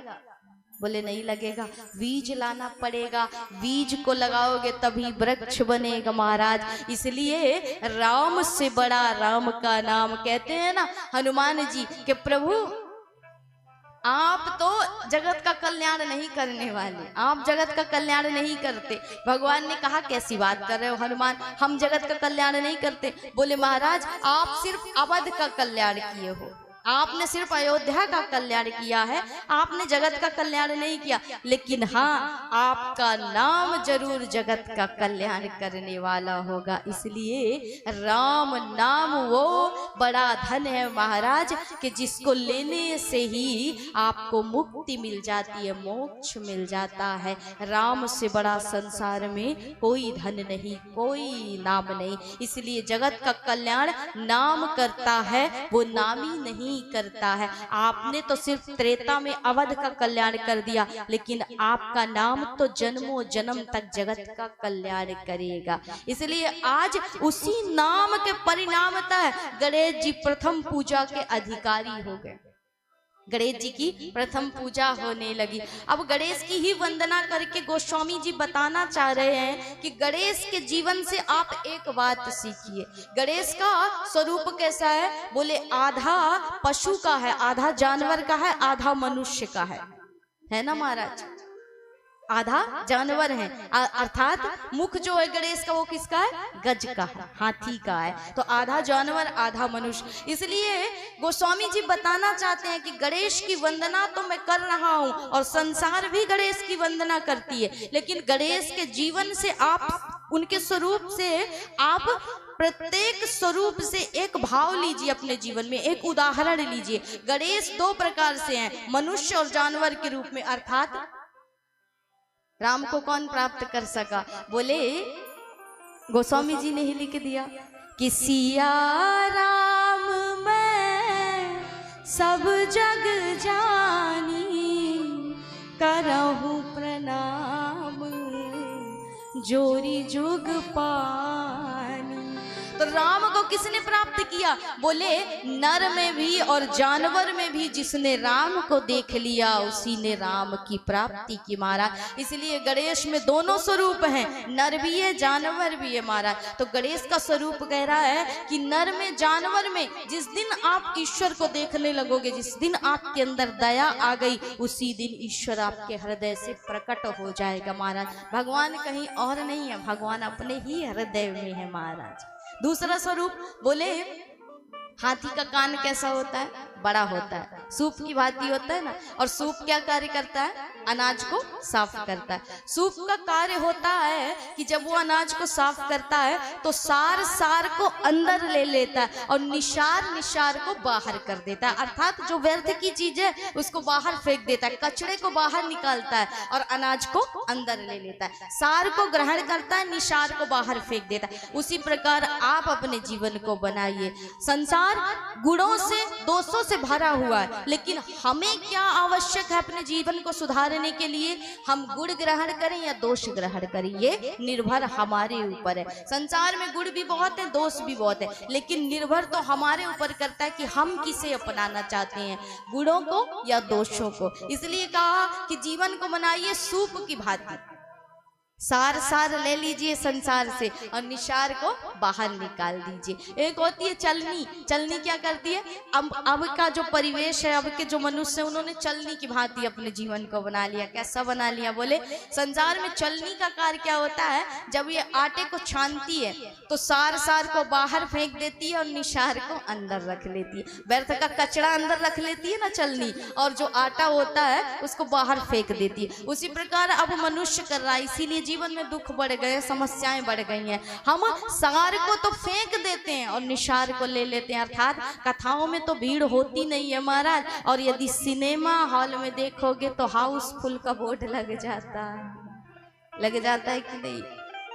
बोले नहीं लगेगा, बीज लाना पड़ेगा, बीज को लगाओगे तभी वृक्ष बनेगा महाराज। इसलिए राम से बड़ा राम का नाम। कहते हैं ना हनुमान जी कि प्रभु आप तो जगत का कल्याण नहीं करने वाले, आप जगत का कल्याण नहीं करते। भगवान ने कहा कैसी बात कर रहे हो हनुमान, हम जगत का कल्याण नहीं करते। बोले महाराज आप सिर्फ अवध का कल्याण किए हो, आपने सिर्फ अयोध्या का कल्याण किया है, आपने जगत का कल्याण नहीं किया। लेकिन हाँ आपका नाम जरूर जगत का कल्याण करने वाला होगा। इसलिए राम नाम वो बड़ा धन है महाराज कि जिसको लेने से ही आपको मुक्ति मिल जाती है, मोक्ष मिल जाता है। राम से बड़ा संसार में कोई धन नहीं, कोई नाम नहीं। इसलिए जगत का कल्याण नाम करता है, वो नामी नहीं करता है। आपने तो सिर्फ त्रेता में अवध का कल्याण कर दिया, लेकिन आपका नाम तो जन्मों जन्म तक जगत का कल्याण करेगा। इसलिए आज उसी नाम के परिणामतः गणेश जी प्रथम पूजा के अधिकारी हो गए। गणेश जी की प्रथम पूजा होने लगी। अब गणेश की ही वंदना करके गोस्वामी जी बताना चाह रहे हैं कि गणेश के जीवन से आप एक बात सीखिए। गणेश का स्वरूप कैसा है। बोले आधा पशु का है, आधा जानवर का है, आधा मनुष्य का है ना महाराज। आधा जानवर है, अर्थात मुख जो है गणेश का वो किसका है, गज का है, हाथी का है। तो आधा जानवर आधा मनुष्य। इसलिए गोस्वामी जी बताना चाहते हैं कि गणेश की वंदना तो मैं कर रहा हूं और संसार भी गणेश की वंदना करती है, लेकिन गणेश के जीवन से आप, उनके स्वरूप से आप प्रत्येक स्वरूप से एक भाव लीजिए अपने जीवन में, एक उदाहरण लीजिए। गणेश दो प्रकार से हैं, मनुष्य और जानवर के रूप में। अर्थात राम को कौन प्राप्त कर सका। बोले गोस्वामी जी ने ही लिख दिया कि सिया राम मैं सब जग जानी, करहूं प्रणाम जोरी जुग पानी। तो राम को किसने प्राप्त किया? बोले नर में भी और जानवर में भी जिसने राम को देख लिया उसी ने राम की प्राप्ति की महाराज। इसलिए गणेश में दोनों स्वरूप हैं, नर भी है जानवर भी है महाराज। तो गणेश का स्वरूप कह रहा है कि नर में जानवर में जिस दिन आप ईश्वर को देखने लगोगे, जिस दिन आपके अंदर दया आ गई, उसी दिन ईश्वर आपके हृदय से प्रकट हो जाएगा महाराज। भगवान कहीं और नहीं है, भगवान अपने ही हृदय में है महाराज। दूसरा स्वरूप बोले हाथी का कान कैसा होता है? बड़ा होता है, सूप की भांति होता है ना। और सूप क्या कार्य करता है? अनाज को साफ करता है। सूप का कार्य होता है कि जब वो अनाज को साफ करता है तो सार सार को अंदर ले लेता है और निशार निशार को बाहर कर देता है। अर्थात जो व्यर्थ की चीज है उसको बाहर फेंक देता है, कचड़े को बाहर निकालता है और अनाज को अंदर ले लेता है। सार को ग्रहण करता है, निशार को बाहर फेंक देता है। उसी प्रकार आप अपने जीवन को बनाइए। संसार गुणों से, दोषों से भरा हुआ है, लेकिन हमें क्या आवश्यक है अपने जीवन को सुधारने के लिए? हम गुण ग्रहण करें या दोष ग्रहण करें, ये निर्भर हमारे ऊपर है। संसार में गुण भी बहुत है, दोष भी बहुत है, लेकिन निर्भर तो हमारे ऊपर करता है कि हम किसे अपनाना चाहते हैं, गुणों को या दोषों को। इसलिए कहा कि जीवन को बनाइए सूप की भांति। सार सार ले लीजिए संसार से और निशार को बाहर निकाल दीजिए। एक होती है चलनी। चलनी क्या करती है? अब का जो परिवेश है, अब के जो मनुष्य है, उन्होंने चलनी की भांति अपने जीवन को बना लिया। कैसा बना लिया? बोले संसार में चलनी का कार्य क्या होता है? जब ये आटे को छानती है तो सार सार को बाहर फेंक देती है और निशार को अंदर रख लेती है। व्यर्थ का कचरा अंदर रख लेती है ना चलनी, और जो आटा होता है उसको बाहर फेंक देती है। उसी प्रकार अब मनुष्य कर रहा है। इसीलिए जीवन में दुख बढ़ गए, समस्याएं बढ़ गई हैं। हम सार को तो फेंक देते हैं और निशार को ले लेते हैं। अर्थात कथाओं में तो भीड़ होती नहीं है महाराज, और यदि सिनेमा हॉल में देखोगे तो हाउसफुल का बोर्ड लग जाता है कि नहीं?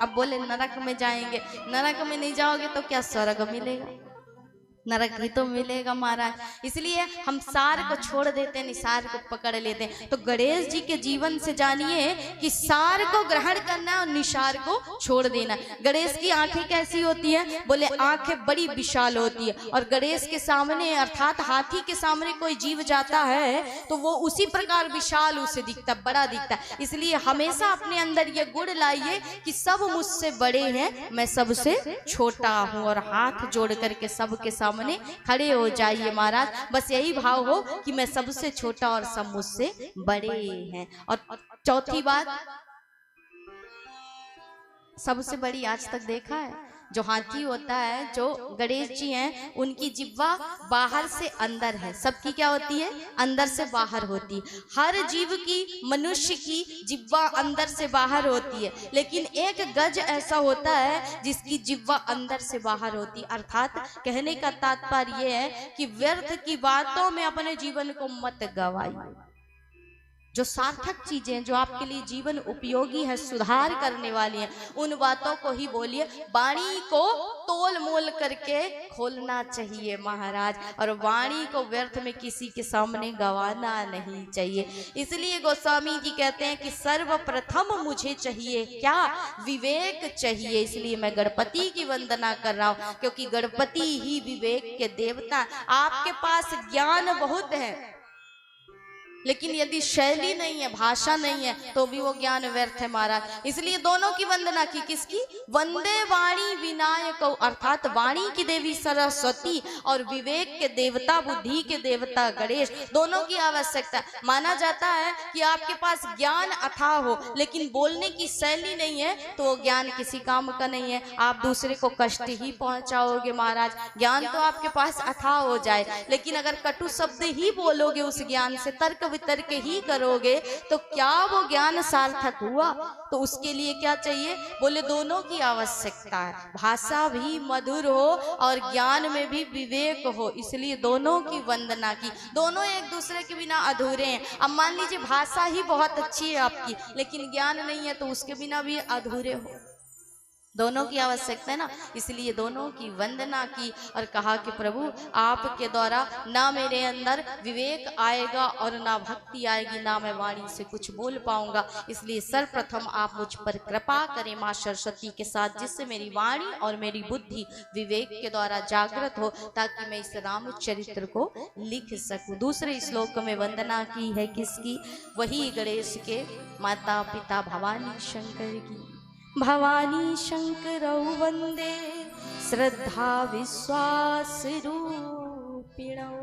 अब बोले नरक में जाएंगे, नरक में नहीं जाओगे तो क्या स्वर्ग मिलेगा? नरक भी तो मिलेगा महाराज। इसलिए हम सार को छोड़ देते हैं, निसार को पकड़ लेते हैं। तो गणेश जी के जीवन से जानिए कि सार को ग्रहण करना और निसार को छोड़ देना। गणेश की आंखें कैसी होती है? बोले आंखें बड़ी विशाल होती है, और गणेश के सामने अर्थात हाथी के सामने कोई जीव जाता है तो वो उसी प्रकार विशाल उसे दिखता, बड़ा दिखता। इसलिए हमेशा अपने अंदर ये गुण लाइए कि सब मुझसे बड़े हैं, मैं सबसे छोटा हूँ, और हाथ जोड़ करके सबके सामने खड़े हो जाइए महाराज। बस यही भाव हो कि मैं सबसे छोटा और सब मुझसे बड़े हैं। और चौथी बात, सबसे बड़ी आज तक देखा है जो हाथी होता है, जो गणेश जी हैं, उनकी जिह्वा बाहर से अंदर है। सबकी क्या होती है? अंदर से बाहर होती है। हर जीव की, मनुष्य की जिह्वा अंदर से बाहर होती है, लेकिन एक गज ऐसा होता है जिसकी जिह्वा अंदर से बाहर होती है। अर्थात कहने का तात्पर्य यह है कि व्यर्थ की बातों में अपने जीवन को मत गवाइए। जो सार्थक चीजें, जो आपके लिए जीवन उपयोगी है, सुधार करने वाली हैं, उन बातों को ही बोलिए। वाणी को तोल मोल करके खोलना चाहिए महाराज, और वाणी को व्यर्थ में किसी के सामने गवाना नहीं चाहिए। इसलिए गोस्वामी जी कहते हैं कि सर्वप्रथम मुझे चाहिए क्या? विवेक चाहिए। इसलिए मैं गणपति की वंदना कर रहा हूं, क्योंकि गणपति ही विवेक के देवता। आपके पास ज्ञान बहुत है, लेकिन यदि शैली नहीं है, भाषा नहीं है, तो भी वो ज्ञान व्यर्थ है महाराज। इसलिए दोनों की वंदना की। किसकी? वंदे वाणी विनायक, अर्थात वाणी की देवी सरस्वती और विवेक के देवता, बुद्धि के देवता गणेश, दोनों की आवश्यकता। माना जाता है कि आपके पास ज्ञान अथाह हो, लेकिन बोलने की शैली नहीं है तो वो ज्ञान किसी काम का नहीं है। आप दूसरे को कष्ट ही पहुंचाओगे महाराज। ज्ञान तो आपके पास अथाह हो जाए, लेकिन अगर कटु शब्द ही बोलोगे उस ज्ञान से, तर्क वितर्क ही करोगे, तो क्या वो ज्ञान सार्थक हुआ? तो उसके लिए क्या चाहिए? बोले दोनों की आवश्यकता है। भाषा भी मधुर हो और ज्ञान में भी विवेक हो। इसलिए दोनों की वंदना की। दोनों एक दूसरे के बिना अधूरे हैं। अब मान लीजिए भाषा ही बहुत अच्छी है आपकी, लेकिन ज्ञान नहीं है, तो उसके बिना भी अधूरे हो। दोनों की आवश्यकता है ना, इसलिए दोनों की वंदना की और कहा कि प्रभु आपके द्वारा ना मेरे अंदर विवेक आएगा और ना भक्ति आएगी, ना मैं वाणी से कुछ बोल पाऊंगा, इसलिए सर्वप्रथम आप मुझ पर कृपा करें माँ सरस्वती के साथ, जिससे मेरी वाणी और मेरी बुद्धि विवेक के द्वारा जागृत हो, ताकि मैं इस रामचरित्र को लिख सकूं। दूसरे श्लोक में वंदना की है किसकी? वही गणेश के माता पिता भवानी शंकर की। भवानी शंकरौ वंदे श्रद्धा विश्वास रूपिणौ,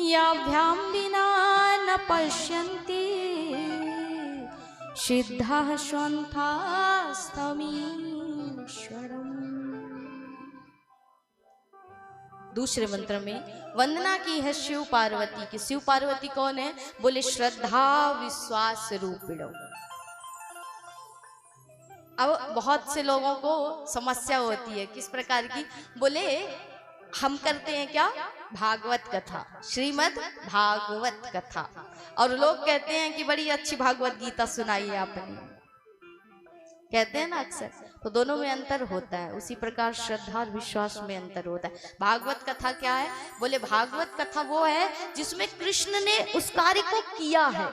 याभ्यां विना न पश्यन्ति सिद्धाः स्वान्तास्तमीश्वरम्। दूसरे मंत्र में वंदना की है शिव पार्वती की। शिव पार्वती कौन है? बोले श्रद्धा विश्वास रूपिणौ। अब बहुत से लोगों को समस्या होती है, किस प्रकार की? बोले हम करते हैं क्या? भागवत कथा, श्रीमद् भागवत कथा, और लोग कहते हैं कि बड़ी अच्छी भागवत गीता सुनाई है आपने, कहते हैं ना अक्सर। तो दोनों में अंतर होता है, उसी प्रकार श्रद्धा और विश्वास में अंतर होता है। भागवत कथा क्या है? बोले भागवत कथा वो है जिसमें कृष्ण ने उस कार्य को किया है,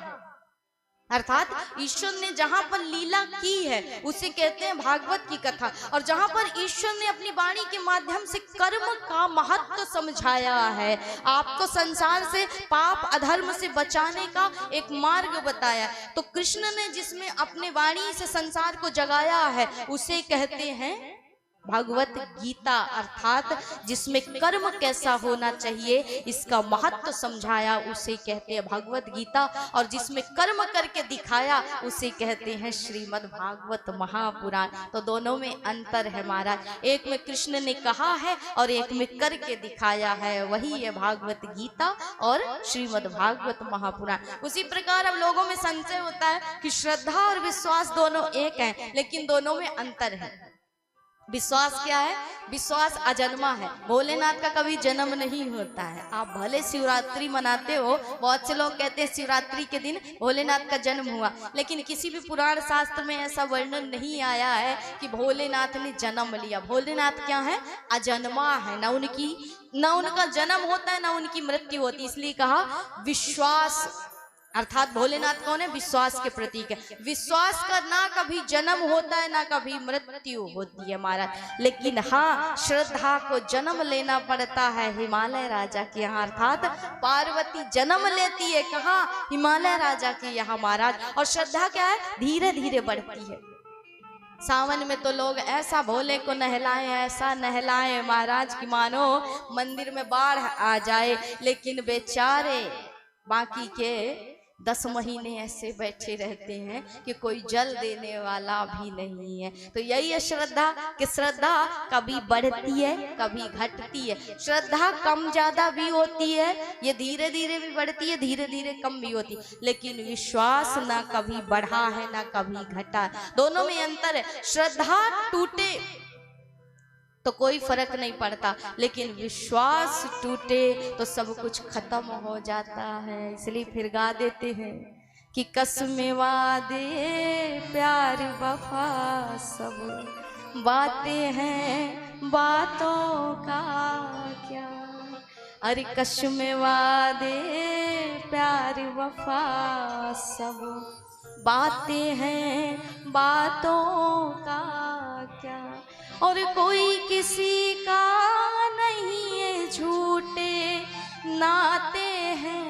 अर्थात ईश्वर ने जहां पर लीला की है उसे कहते हैं भागवत की कथा। और जहां पर ईश्वर ने अपनी वाणी के माध्यम से कर्म का महत्व समझाया है, आपको संसार से पाप अधर्म से बचाने का एक मार्ग बताया, तो कृष्ण ने जिसमें अपने वाणी से संसार को जगाया है उसे कहते हैं भगवत गीता, अर्थात जिसमें कर्म कैसा होना चाहिए इसका महत्व समझाया उसे कहते हैं भगवत गीता, और जिसमें कर्म करके दिखाया उसे कहते हैं श्रीमद् भागवत महापुराण। तो दोनों में अंतर है महाराज, एक में कृष्ण ने कहा है और एक में करके दिखाया है, वही है भागवत गीता और श्रीमद् भागवत महापुराण। उसी प्रकार अब लोगों में संशय होता है कि श्रद्धा और विश्वास दोनों एक हैं, लेकिन दोनों में अंतर है। विश्वास क्या है? विश्वास अजन्मा है, भोलेनाथ का कभी जन्म नहीं होता है। आप भले शिवरात्रि मनाते हो, बहुत से लोग कहते हैं शिवरात्रि के दिन भोलेनाथ का जन्म हुआ, लेकिन किसी भी पुराण शास्त्र में ऐसा वर्णन नहीं आया है कि भोलेनाथ ने जन्म लिया। भोलेनाथ क्या है? अजन्मा है, न उनका जन्म होता है न उनकी मृत्यु होती, इसलिए कहा विश्वास, अर्थात भोलेनाथ कौन है? विश्वास के प्रतीक है। विश्वास का ना कभी जन्म होता है ना कभी मृत्यु होती है महाराज, लेकिन हाँ श्रद्धा को जन्म लेना पड़ता है हिमालय राजा के यहाँ, अर्थात पार्वती जन्म लेती है कहाँ? हिमालय राजा के यहाँ महाराज। और श्रद्धा क्या है? धीरे धीरे बढ़ती है। सावन में तो लोग ऐसा भोले को नहलाए, ऐसा नहलाए महाराज कि मानो मंदिर में बाढ़ आ जाए, लेकिन बेचारे बाकी के 10 महीने ऐसे बैठे रहते हैं कि कोई जल देने वाला भी नहीं है। तो यही है श्रद्धा, कि श्रद्धा कभी बढ़ती है कभी घटती है। श्रद्धा कम ज्यादा भी होती है, ये धीरे धीरे भी बढ़ती है, धीरे धीरे कम भी होती है, लेकिन विश्वास ना कभी बढ़ा है ना कभी घटा है, दोनों में अंतर है। श्रद्धा टूटे तो कोई फर्क नहीं पड़ता, लेकिन विश्वास टूटे तो सब कुछ खत्म हो जाता है। इसलिए फिर गा देते हैं कि कसमें वादे प्यार वफा सब बातें हैं बातों का क्या, अरे कसमें वादे प्यार वफा सब बातें हैं बातों का क्या, और कोई किसी का नहीं है, झूठे नाते हैं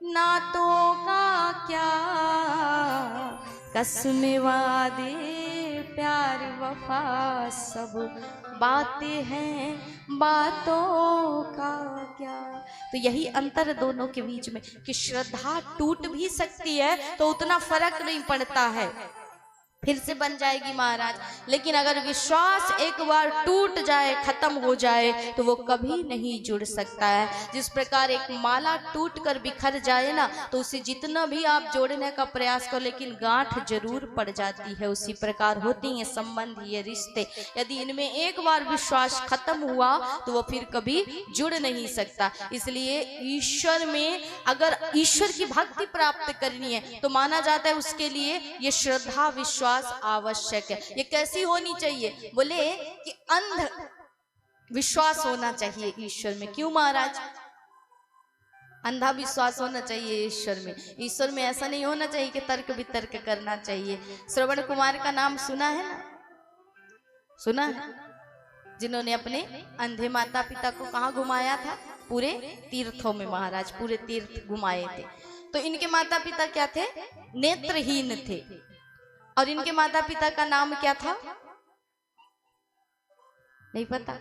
नातों का क्या, कसमें वादे प्यार वफा सब बातें हैं बातों का क्या। तो यही अंतर है दोनों के बीच में कि श्रद्धा टूट भी सकती है तो उतना फर्क नहीं पड़ता है, फिर से बन जाएगी महाराज, लेकिन अगर विश्वास एक बार टूट जाए खत्म हो जाए तो वो कभी नहीं जुड़ सकता है। जिस प्रकार एक माला टूटकर बिखर जाए ना तो उसे जितना भी आप जोड़ने का प्रयास करो लेकिन गांठ जरूर पड़ जाती है, उसी प्रकार होती है संबंध ये रिश्ते। यदि इनमें एक बार विश्वास खत्म हुआ तो वो फिर कभी जुड़ नहीं सकता। इसलिए ईश्वर में अगर ईश्वर की भक्ति प्राप्त करनी है तो माना जाता है उसके लिए ये श्रद्धा विश्वास विश्वास आवश्यक है। ये कैसी होनी चाहिए? बोले कि अंध विश्वास होना चाहिए ईश्वर में। क्यों महाराज? अंधा विश्वास होना चाहिए ईश्वर में। ईश्वर में ऐसा नहीं होना चाहिए कि तर्क वितर्क करना चाहिए। श्रवण कुमार का नाम सुना है ना? सुना है? जिन्होंने अपने अंधे माता पिता को कहाँ घुमाया था? पूरे तीर्थों में महाराज, पूरे तीर्थ घुमाए थे। तो इनके माता पिता क्या थे? नेत्रहीन थे। और इनके माता पिता का नाम क्या था? नहीं पता।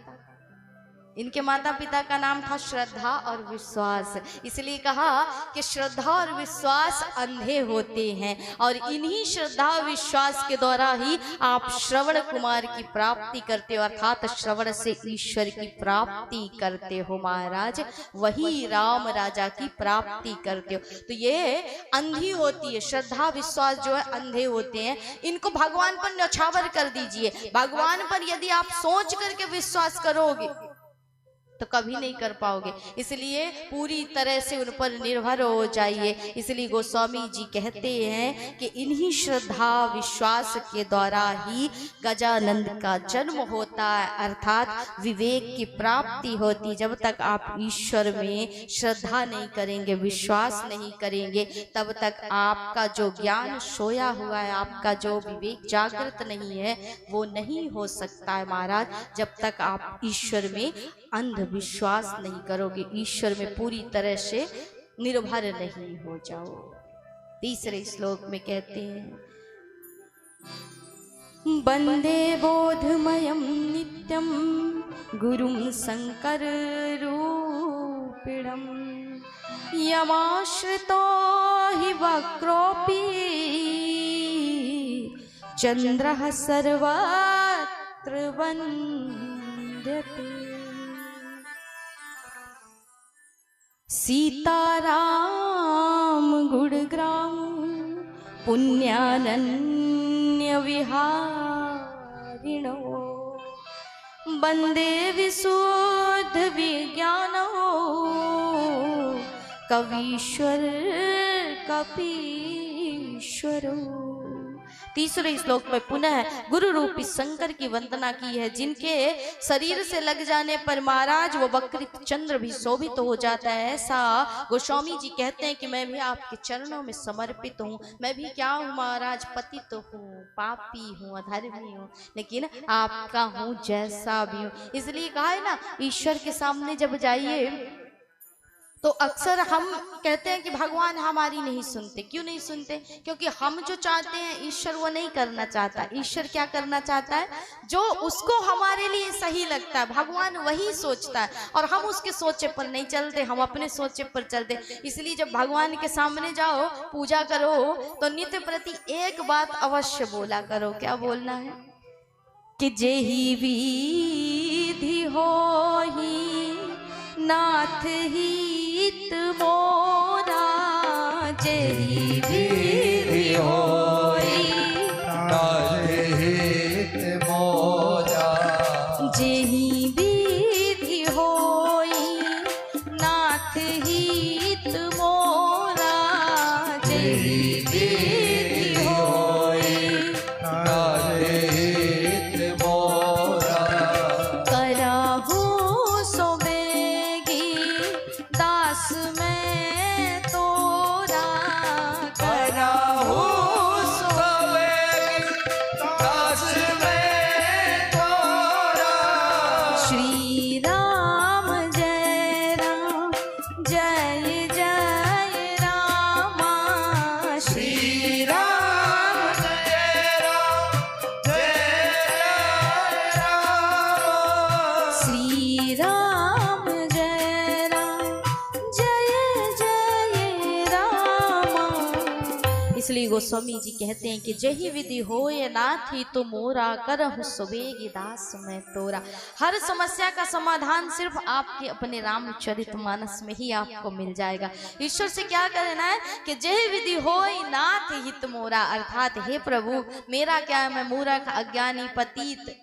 इनके माता पिता का नाम था श्रद्धा और विश्वास। इसलिए कहा कि श्रद्धा और विश्वास अंधे होते हैं, और इन्हीं श्रद्धा और विश्वास के द्वारा ही आप श्रवण कुमार की प्राप्ति करते हो, अर्थात श्रवण से ईश्वर की प्राप्ति करते हो महाराज। वही राम राजा की प्राप्ति करते हो। तो ये अंधी होती है, श्रद्धा विश्वास जो है अंधे होते हैं। इनको भगवान पर न्यौछावर कर दीजिए। भगवान पर यदि आप सोच करके विश्वास करोगे तो कभी नहीं कर पाओगे। इसलिए पूरी तरह से उन पर निर्भर हो जाइए। इसलिए गोस्वामी जी कहते हैं कि इन्हीं श्रद्धा विश्वास के द्वारा ही गजानंद का जन्म होता है, अर्थात विवेक की प्राप्ति होती। जब तक आप ईश्वर में श्रद्धा नहीं करेंगे, विश्वास नहीं करेंगे, तब तक आपका जो ज्ञान सोया हुआ है, आपका जो विवेक जागृत नहीं है, वो नहीं हो सकता है महाराज, जब तक आप ईश्वर में अंधविश्वास नहीं करोगे, ईश्वर में पूरी तरह से निर्भर नहीं हो जाओ। तीसरे श्लोक में कहते हैं, वंदे बोधमयं नित्यं गुरुं शंकर रूपिणं यमाश्रितो हि वक्रोऽपि चंद्रः सर्वत्र वन्द्यते। सीताराम गुणग्राम पुण्यानन्य विहारिणो वंदे विशुद्ध विज्ञानो कवीश्वर कपीश्वरो। तीसरे श्लोक में पुनः गुरु रूपी शंकर की वंदना की है, जिनके शरीर से लग जाने पर महाराज वो वक्रित चंद्र भी शोभित हो जाता है। ऐसा गोस्वामी जी कहते हैं कि मैं भी आपके चरणों में समर्पित हूँ। मैं भी क्या हूँ महाराज? पति तो हूँ, पापी हूँ, अधर्मी हूँ, लेकिन आपका हूँ जैसा भी हूँ। इसलिए कहा है ना, ईश्वर के सामने जब जाइए तो अक्सर हम कहते हैं कि भगवान हमारी नहीं सुनते। क्यों नहीं सुनते? क्योंकि हम जो चाहते हैं ईश्वर वो नहीं करना चाहता। ईश्वर क्या करना चाहता है? जो उसको हमारे लिए सही लगता है भगवान वही सोचता है, और हम उसके सोचे पर नहीं चलते, हम अपने सोचे पर चलते। इसलिए जब भगवान के सामने जाओ, पूजा करो, तो नित्य प्रति एक बात अवश्य बोला करो। क्या बोलना है? कि जेहि विधि होहि नाथ हित मोरा, जेहि विधि होई नाथ हित मोरा, जेहि विधि होई नाथ हित मोरा, जेहि विधि होई नाथ हित मोरा। करहु सो बेगी दास में तोरा, करहु सो बेगी दास में तोरा। श्री राम जय जय रामा, श्री राम जय राम जय राम। श्री राम जय रामा। इसलिए गोस्वामी जी कहते हैं कि जही विधि होय नाथ ही तो मोरा, करहु सुबेगी दास में तोरा। हर समस्या का समाधान सिर्फ आपके अपने रामचरितमानस में ही आपको मिल जाएगा। ईश्वर से क्या करना है? कि जही विधि होय नाथ हित मोरा, अर्थात हे प्रभु मेरा क्या है, मैं मूर्ख अज्ञानी पतित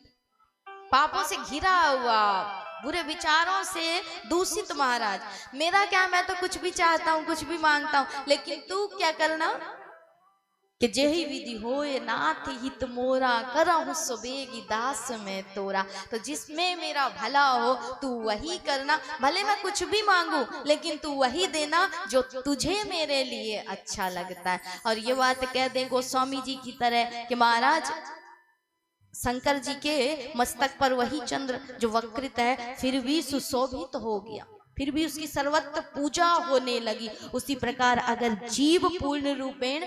पापों से घिरा हुआ, बुरे विचारों से दूषित महाराज, मेरा क्या, मैं तो कुछ भी चाहता हूँ, कुछ भी मांगता हूँ, लेकिन तू क्या करना? कि जेहि विधि होए नाथ हित मोरा, करहु सुबेगी दास में तोरा। तो जिसमें मेरा भला हो तू वही करना, भले मैं कुछ भी मांगू लेकिन तू वही देना जो तुझे मेरे लिए अच्छा लगता है। और ये बात कह दें गोस्वामी जी की तरह कि महाराज शंकर जी के मस्तक पर वही चंद्र जो वक्रित है फिर भी सुशोभित हो गया, फिर भी उसकी सर्वत्र पूजा होने लगी। उसी प्रकार अगर जीव पूर्ण रूपेण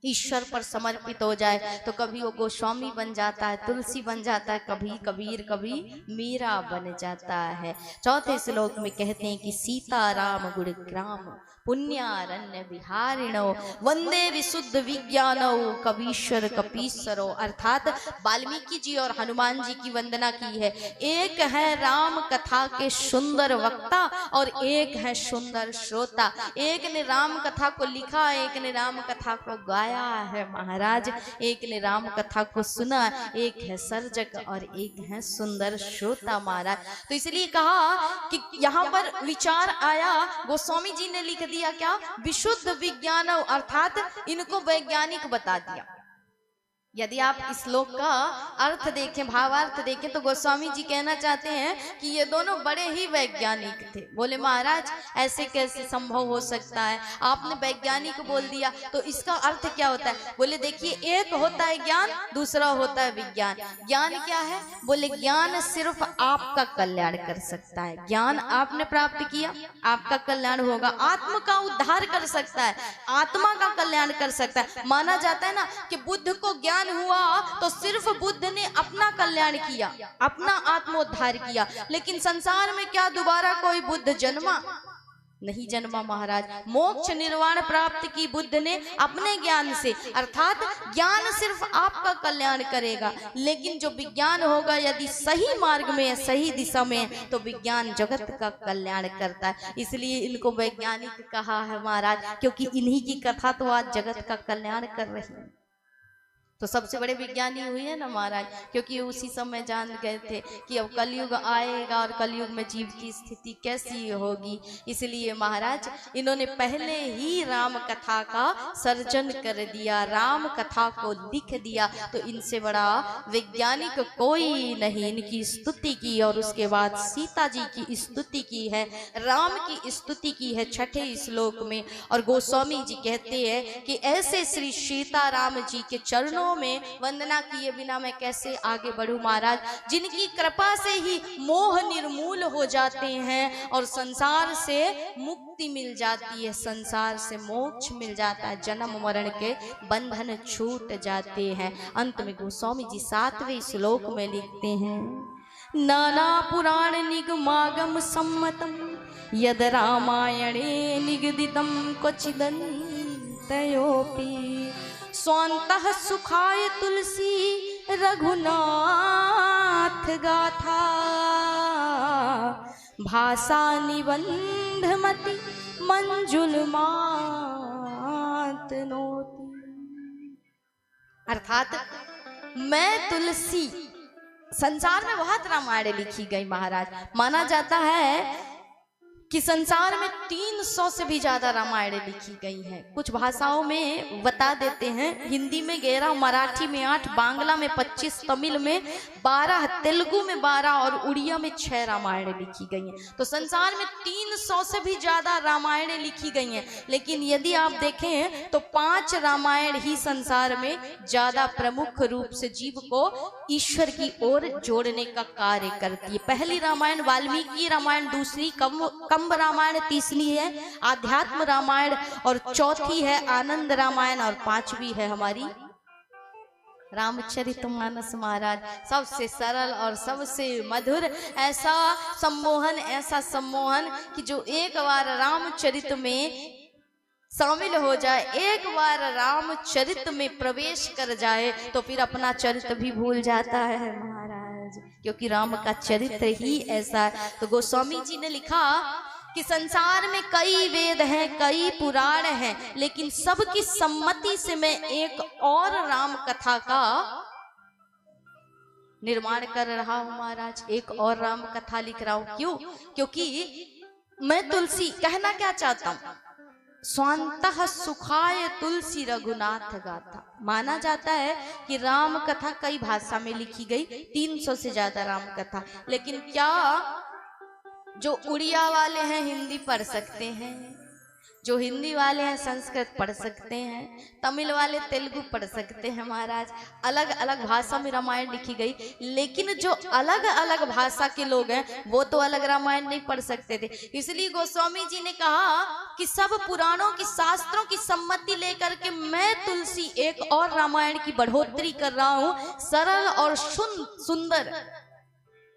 ईश्वर पर समर्पित हो जाए तो कभी वो गोस्वामी बन जाता है, तुलसी बन जाता है, कभी कबीर, कभी मीरा बन जाता है। चौथे श्लोक में कहते हैं कि सीता राम गुणग्राम पुण्यारण्य विहारिणो वंदे विशुद्ध विज्ञानो कवीश्वर कपीश्वरो। अर्थात वाल्मीकि जी और हनुमान जी की वंदना की है। एक है राम कथा के सुंदर वक्ता और एक है सुंदर श्रोता। एक ने राम कथा को लिखा, एक ने राम कथा को गाया है महाराज, एक ने राम कथा को सुना, एक है सर्जक और एक है सुंदर श्रोता महाराज। तो इसलिए कहा कि यहाँ पर विचार आया, गोस्वामी जी ने लिख दिया क्या, विशुद्ध विज्ञान, अर्थात इनको वैज्ञानिक बता दिया। यदि आप इस श्लोक का अर्थ देखें, भावार्थ देखें, तो गोस्वामी जी कहना चाहते हैं कि ये दोनों बड़े ही वैज्ञानिक थे। बोले महाराज ऐसे कैसे संभव हो सकता है, आपने वैज्ञानिक बोल दिया तो इसका अर्थ क्या होता है। बोले देखिए, एक होता है ज्ञान, दूसरा होता है विज्ञान। ज्ञान क्या है, बोले ज्ञान सिर्फ आपका कल्याण कर सकता है। ज्ञान आपने प्राप्त किया, आपका कल्याण होगा, आत्मा का उद्धार कर सकता है, आत्मा का कल्याण कर सकता है। माना जाता है ना कि बुद्ध को ज्ञान हुआ तो सिर्फ बुद्ध ने अपना कल्याण किया, अपना आत्मोद्धार किया, लेकिन संसार में क्या दोबारा कोई बुद्ध जन्मा? नहीं जन्मा महाराज। मोक्ष निर्वाण प्राप्त की बुद्ध ने अपने ज्ञान से, अर्थात ज्ञान सिर्फ आपका कल्याण करेगा, लेकिन जो विज्ञान होगा यदि सही मार्ग में, सही दिशा में, तो विज्ञान जगत का कल्याण करता है। इसलिए इनको वैज्ञानिक कहा है महाराज, क्योंकि इन्हीं की कथा तो आज जगत का कल्याण कर रही है। तो सबसे बड़े विज्ञानी हुए हैं ना महाराज, क्योंकि उसी समय जान गए थे कि अब कलयुग आएगा और कलयुग में जीव की स्थिति कैसी होगी। इसलिए महाराज इन्होंने पहले ही राम कथा का सर्जन कर दिया, राम कथा को लिख दिया। तो इनसे बड़ा वैज्ञानिक कोई नहीं। इनकी स्तुति की और उसके बाद सीता जी की स्तुति की है, राम की स्तुति की है छठे श्लोक में। और गोस्वामी जी कहते हैं कि ऐसे श्री सीता राम जी के चरणों में वंदना किए बिना मैं कैसे आगे बढ़ूं महाराज, जिनकी कृपा से ही मोह निर्मूल हो जाते हैं और संसार से मुक्ति मिल जाती है, संसार से मोक्ष मिल जाता है, जन्म मरण के बंधन छूट जाते हैं। अंत में गोस्वामी जी 7वें श्लोक में लिखते हैं, नाना पुराण निगमागम सम्मतम यद रामायणे निगदितम क्वचिदन्तयोऽपि स्वान्तः सुखाय तुलसी रघुनाथ गाथा भाषा निबंधमति मंजुल मातनोति। अर्थात मैं तुलसी, संसार में बहुत रामायण लिखी गई महाराज। माना जाता है कि संसार में 300 से भी ज्यादा रामायण लिखी गई है। कुछ भाषाओं में बता देते हैं, हिंदी में 11, मराठी में 8, बांग्ला में 25, तमिल में 12, तेलुगु में 12 और उड़िया में 6 रामायण लिखी गई हैं। तो संसार में 300 से भी ज्यादा रामायण लिखी गई हैं, लेकिन यदि आप देखें तो 5 रामायण ही संसार में ज्यादा प्रमुख रूप से जीव को ईश्वर की ओर जोड़ने का कार्य करती है। पहली रामायण वाल्मीकि रामायण, दूसरी कंब रामायण, तीसरी है आध्यात्म रामायण और चौथी है आनंद रामायण और 5वीं है हमारी रामचरितमानस महाराज। सबसे सरल और सबसे मधुर ऐसा सम्मोहन कि जो एक बार रामचरित में शामिल हो जाए, एक बार रामचरित में प्रवेश कर जाए तो फिर अपना चरित्र भी भूल जाता है महाराज, क्योंकि राम का चरित्र ही ऐसा है। तो गोस्वामी जी ने लिखा कि संसार में कई वेद हैं, कई पुराण हैं, लेकिन सबकी सम्मति से मैं एक और राम कथा का निर्माण कर रहा हूं महाराज, एक और राम कथा लिख रहा हूं। क्यों? क्योंकि मैं तुलसी, कहना क्या चाहता हूं, स्वांतः सुखाय तुलसी रघुनाथ गाथा। माना जाता है कि राम कथा कई भाषा में लिखी गई, 300 से ज्यादा राम कथा। लेकिन क्या जो उड़िया वाले हैं हिंदी पढ़ सकते हैं, जो हिंदी वाले हैं संस्कृत पढ़ सकते हैं, तमिल वाले तेलुगु पढ़ सकते हैं महाराज। अलग अलग भाषा में रामायण लिखी गई, लेकिन जो अलग अलग भाषा के लोग हैं वो तो अलग रामायण नहीं पढ़ सकते थे। इसलिए गोस्वामी जी ने कहा कि सब पुराणों की शास्त्रों की सम्मति लेकर के मैं तुलसी एक और रामायण की बढ़ोतरी कर रहा हूं, सरल और सुंदर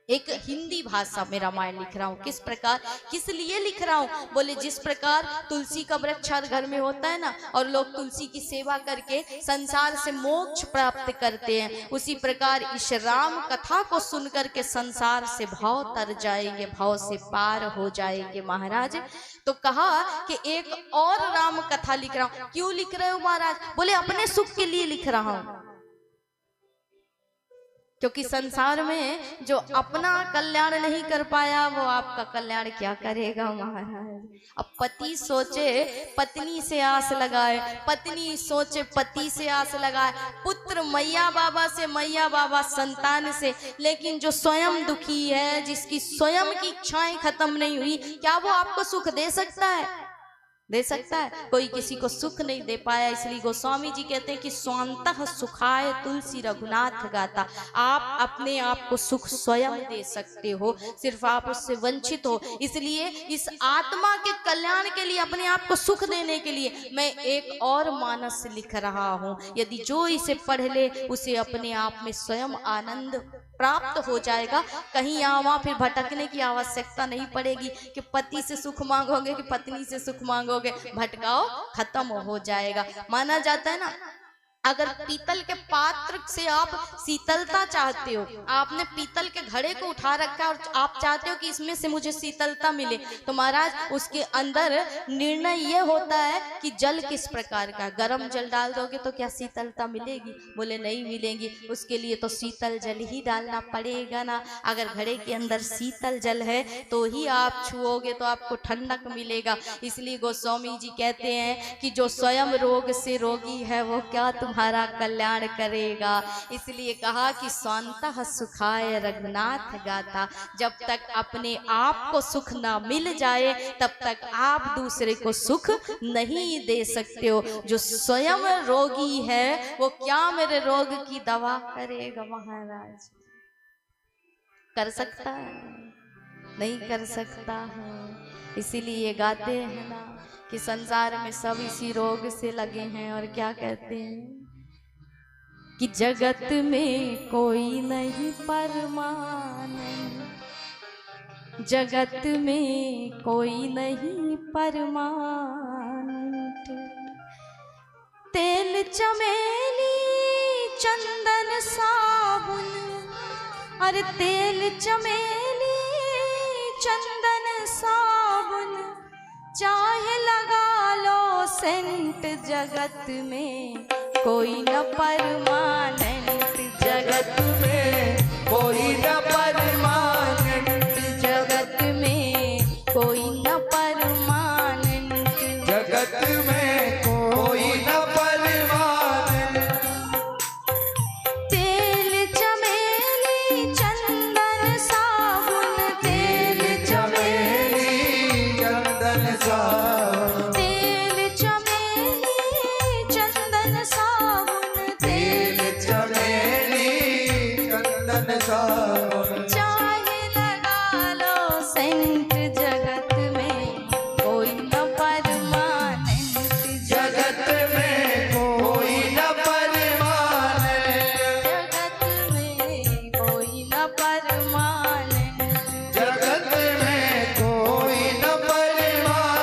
एक हिंदी भाषा में रामायण लिख रहा हूँ। किस प्रकार, किस लिए लिख रहा हूँ? बोले जिस प्रकार तुलसी का वृक्ष हर घर में होता है ना, और लोग तुलसी की सेवा करके संसार से मोक्ष प्राप्त करते हैं, उसी प्रकार इस राम कथा को सुन करके संसार से भाव तर जाएंगे, भाव से पार हो जाएंगे महाराज। तो कहा कि एक और राम कथा लिख रहा हूँ। क्यों लिख रहे हो महाराज? बोले अपने सुख के लिए लिख रहा हूँ, क्योंकि संसार में जो अपना कल्याण नहीं कर पाया वो आपका कल्याण क्या करेगा महाराज। अब पति सोचे पत्नी से आस लगाए, पत्नी सोचे पति से आस लगाए, पुत्र मैया बाबा से, मैया बाबा संतान से, लेकिन जो स्वयं दुखी है, जिसकी स्वयं की इच्छाएं खत्म नहीं हुई, क्या वो आपको सुख दे सकता है? दे सकता है? कोई किसी को सुख नहीं दे पाया। इसलिए गोस्वामी जी कहते हैं कि स्वांतः सुखाय तुलसी रघुनाथ गाथा। आप अपने आप को सुख स्वयं दे सकते हो, सिर्फ आप उससे वंचित हो। इसलिए इस आत्मा के कल्याण के लिए, अपने आप को सुख देने के लिए मैं एक और मानस लिख रहा हूँ। यदि जो इसे पढ़ ले उसे अपने आप में स्वयं आनंद प्राप्त हो जाएगा। कहीं यहाँ वहां फिर भटकने की आवश्यकता नहीं पड़ेगी कि पति से सुख मांगोगे कि पत्नी से सुख मांगोगे, भटकाओ खत्म हो जाएगा। माना जाता है ना, अगर पीतल के पात्र से आप शीतलता चाहते हो, आपने पीतल के घड़े को उठा रखा और आप चाहते हो कि इसमें से मुझे शीतलता मिले, तो महाराज उसके अंदर निर्णय ये होता है कि जल किस प्रकार का। गर्म जल डाल दोगे तो क्या शीतलता मिलेगी? बोले नहीं मिलेगी। उसके लिए तो शीतल जल ही डालना पड़ेगा ना। अगर घड़े के अंदर शीतल जल है तो ही आप छुओगे तो आपको ठंडक मिलेगा। इसलिए गोस्वामी जी कहते हैं कि जो स्वयं रोग से रोगी है वो क्या तुम्हारा कल्याण करेगा। इसलिए कहा कि स्वांतः सुखाय रघुनाथ गाथा। जब तक अपने आप को सुख ना मिल जाए तब तक आप दूसरे को सुख नहीं दे सकते हो। जो स्वयं रोगी है वो क्या मेरे रोग की दवा करेगा महाराज? कर सकता है? नहीं कर सकता है। इसीलिए गाते हैं ना कि संसार में सब इसी रोग से लगे हैं। और क्या कहते हैं कि जगत में कोई नहीं परमानंद, जगत में कोई नहीं परमानंद। तेल चमेली चंदन साबुन, अरे तेल चमेली चंदन साबुन, चाहे लगा लो सेंट, जगत में कोई न परमानेंट, जगत में कोई न परमानेंट, जगत में कोई न परमानेंट, जगत में कोई न परमानेंट। तेल चमेली चंदन साबुन, तेल चमेली चंदन साबुन, तेल चमेली चंदन साबुन, तेल चमेली चंदन साबुन, चाहे लगा लो सेंट, जगत में कोई न परमानेंट, जगत में कोई न परमानेंट, जगत में कोई न परमानेंट। जगत में कोई न परमानेंट।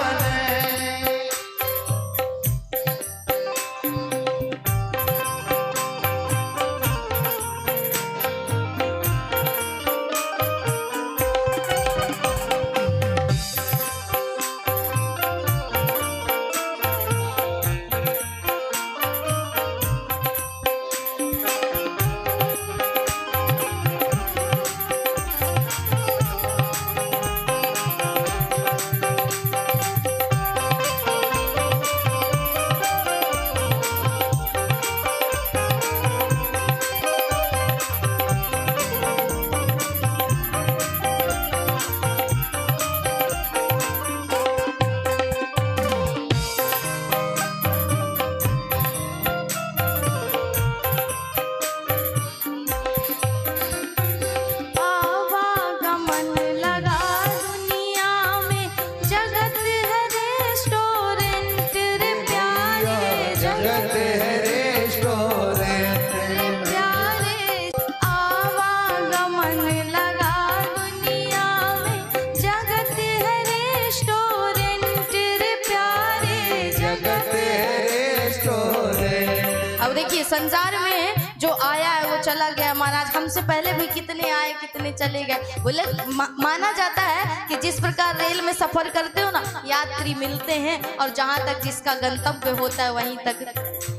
संसार में जो आया है वो चला गया महाराज। हमसे पहले भी कितने आए कितने चले गए। बोले माना जाता है कि जिस प्रकार रेल में सफर करते हो ना, यात्री मिलते हैं और जहाँ तक जिसका गंतव्य होता है वहीं तक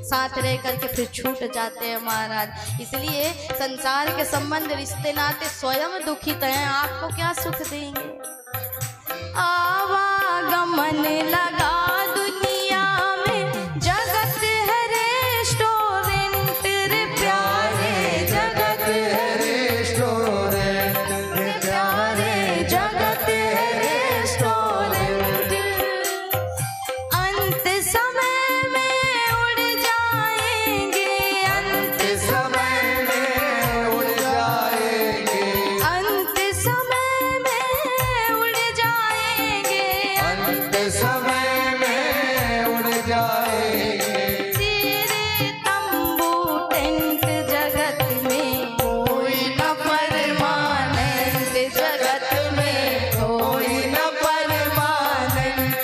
साथ रह करके फिर छूट जाते हैं महाराज। इसलिए संसार के संबंध रिश्ते नाते स्वयं दुखित हैं, आपको क्या सुख देंगे। आवागमन लगा दुनिया में, जगत है रेस्टोरेंट रे प्यारे, जगत है रेस्टोरेंट रे प्यारे, जगत है रेस्टोरेंट। अंत समय में उड़ जाएंगे, अंत समय में उड़ जाएंगे, अंत समय में उड़ जाएंगे, अंत समय में उड़ जाएंगे। तेरे तंबू टेंट जगत में कोई न परमानेंट, जगत में कोई न परमानेंट।